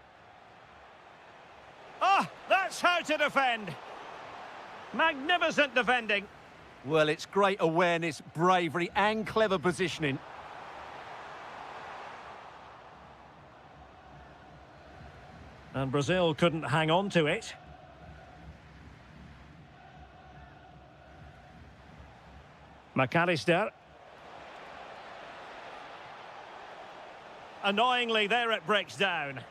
Ah, that's how to defend. Magnificent defending. Well, it's great awareness, bravery and clever positioning. And Brazil couldn't hang on to it. McAllister. Annoyingly, there it breaks down.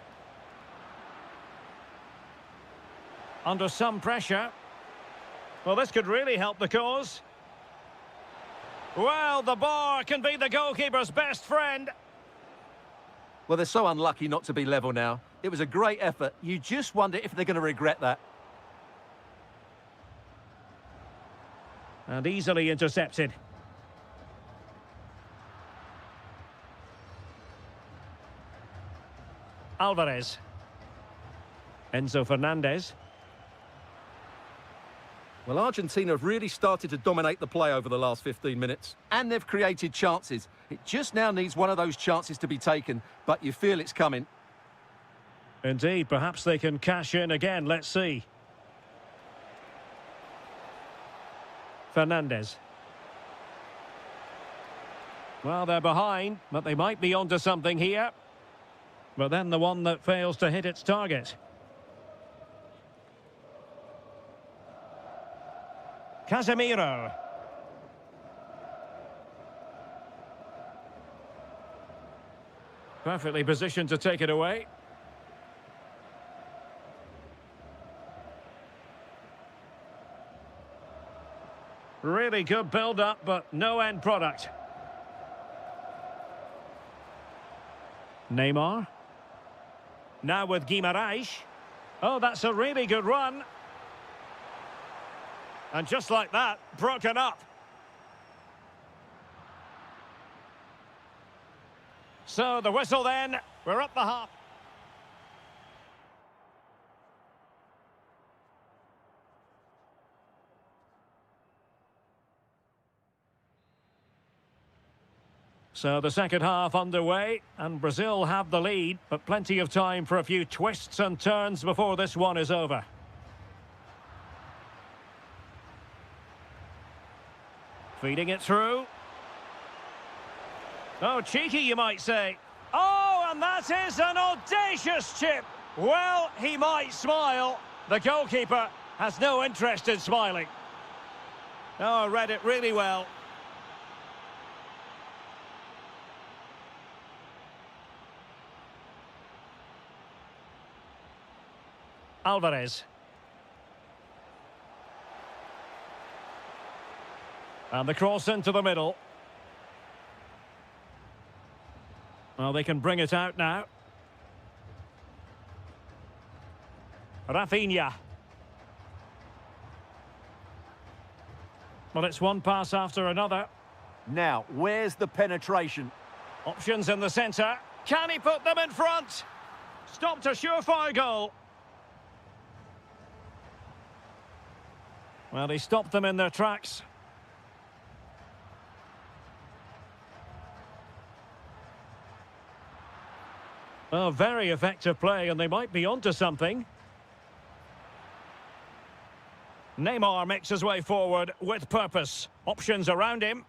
Under some pressure. Well, this could really help the cause. Well, the bar can be the goalkeeper's best friend. Well, they're so unlucky not to be level now. It was a great effort. You just wonder if they're going to regret that. And easily intercepted. Alvarez. Enzo Fernandez. Well, Argentina have really started to dominate the play over the last 15 minutes. And they've created chances. It just now needs one of those chances to be taken, but you feel it's coming. Indeed, perhaps they can cash in again. Let's see. Fernandez. Well, they're behind, but they might be onto something here. But then the one that fails to hit its target. Casemiro. Perfectly positioned to take it away. Really good build-up, but no end product. Neymar. Now with Guimaraes. Oh, that's a really good run. And just like that, broken up. So the whistle then, we're up the half. So the second half underway, and Brazil have the lead, but plenty of time for a few twists and turns before this one is over. Feeding it through. Oh, cheeky, you might say. Oh, and that is an audacious chip. Well, he might smile. The goalkeeper has no interest in smiling. Oh, read it really well. Alvarez. And the cross into the middle. Well, they can bring it out now. Rafinha. Well, it's one pass after another. Now, where's the penetration? Options in the centre. Can he put them in front? Stopped a surefire goal. Well, he stopped them in their tracks. Oh, very effective play, and they might be onto something. Neymar makes his way forward with purpose. Options around him.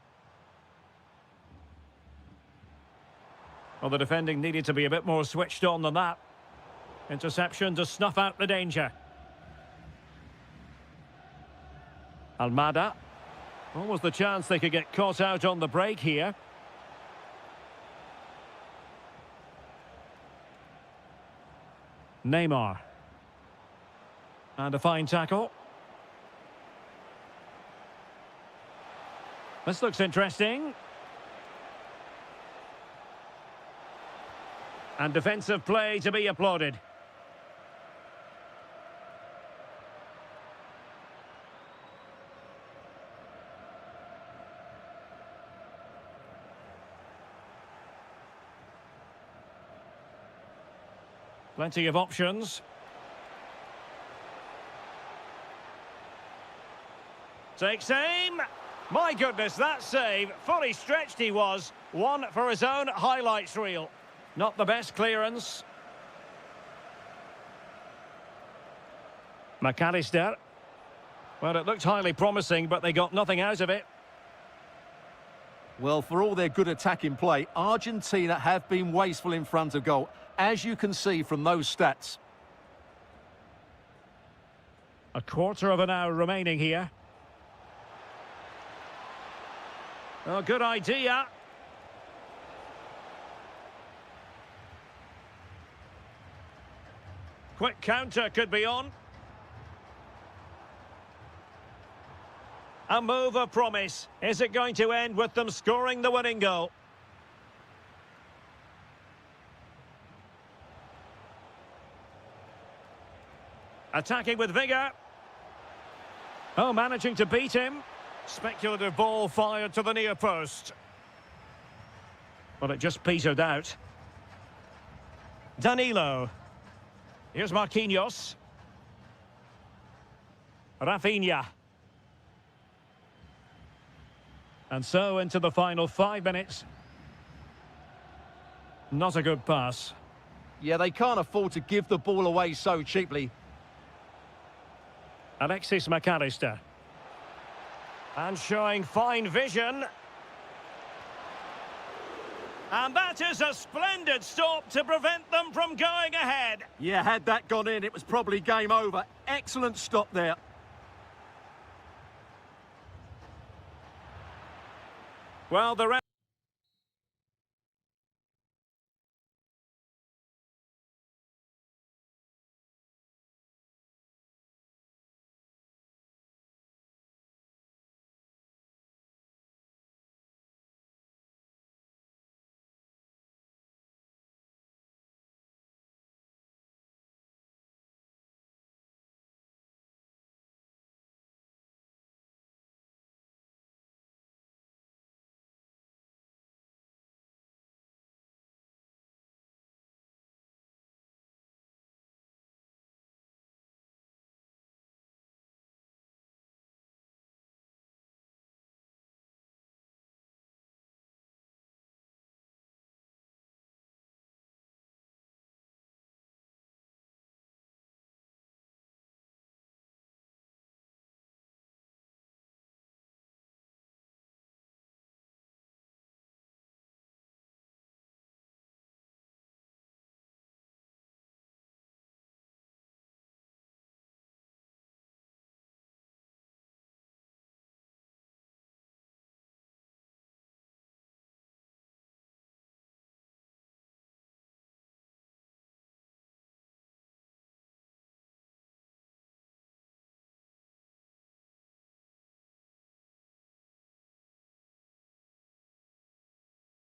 Well, the defending needed to be a bit more switched on than that. Interception to snuff out the danger. Almada. What was the chance they could get caught out on the break here? Neymar. And a fine tackle. This looks interesting. And defensive play to be applauded. Plenty of options. Takes aim. My goodness, that save. Fully stretched he was. One for his own highlights reel. Not the best clearance. McAllister. Well, it looked highly promising, but they got nothing out of it. Well, for all their good attacking play, Argentina have been wasteful in front of goal, as you can see from those stats. A quarter of an hour remaining here. Oh, good idea. Quick counter could be on. A move of promise. Is it going to end with them scoring the winning goal? Attacking with vigour. Oh, managing to beat him. Speculative ball fired to the near post. Well, it just petered out. Danilo. Here's Marquinhos. Rafinha. And so into the final 5 minutes. Not a good pass. Yeah, they can't afford to give the ball away so cheaply. Alexis McAllister. And showing fine vision. And that is a splendid stop to prevent them from going ahead. Yeah, had that gone in, it was probably game over. Excellent stop there. Well, the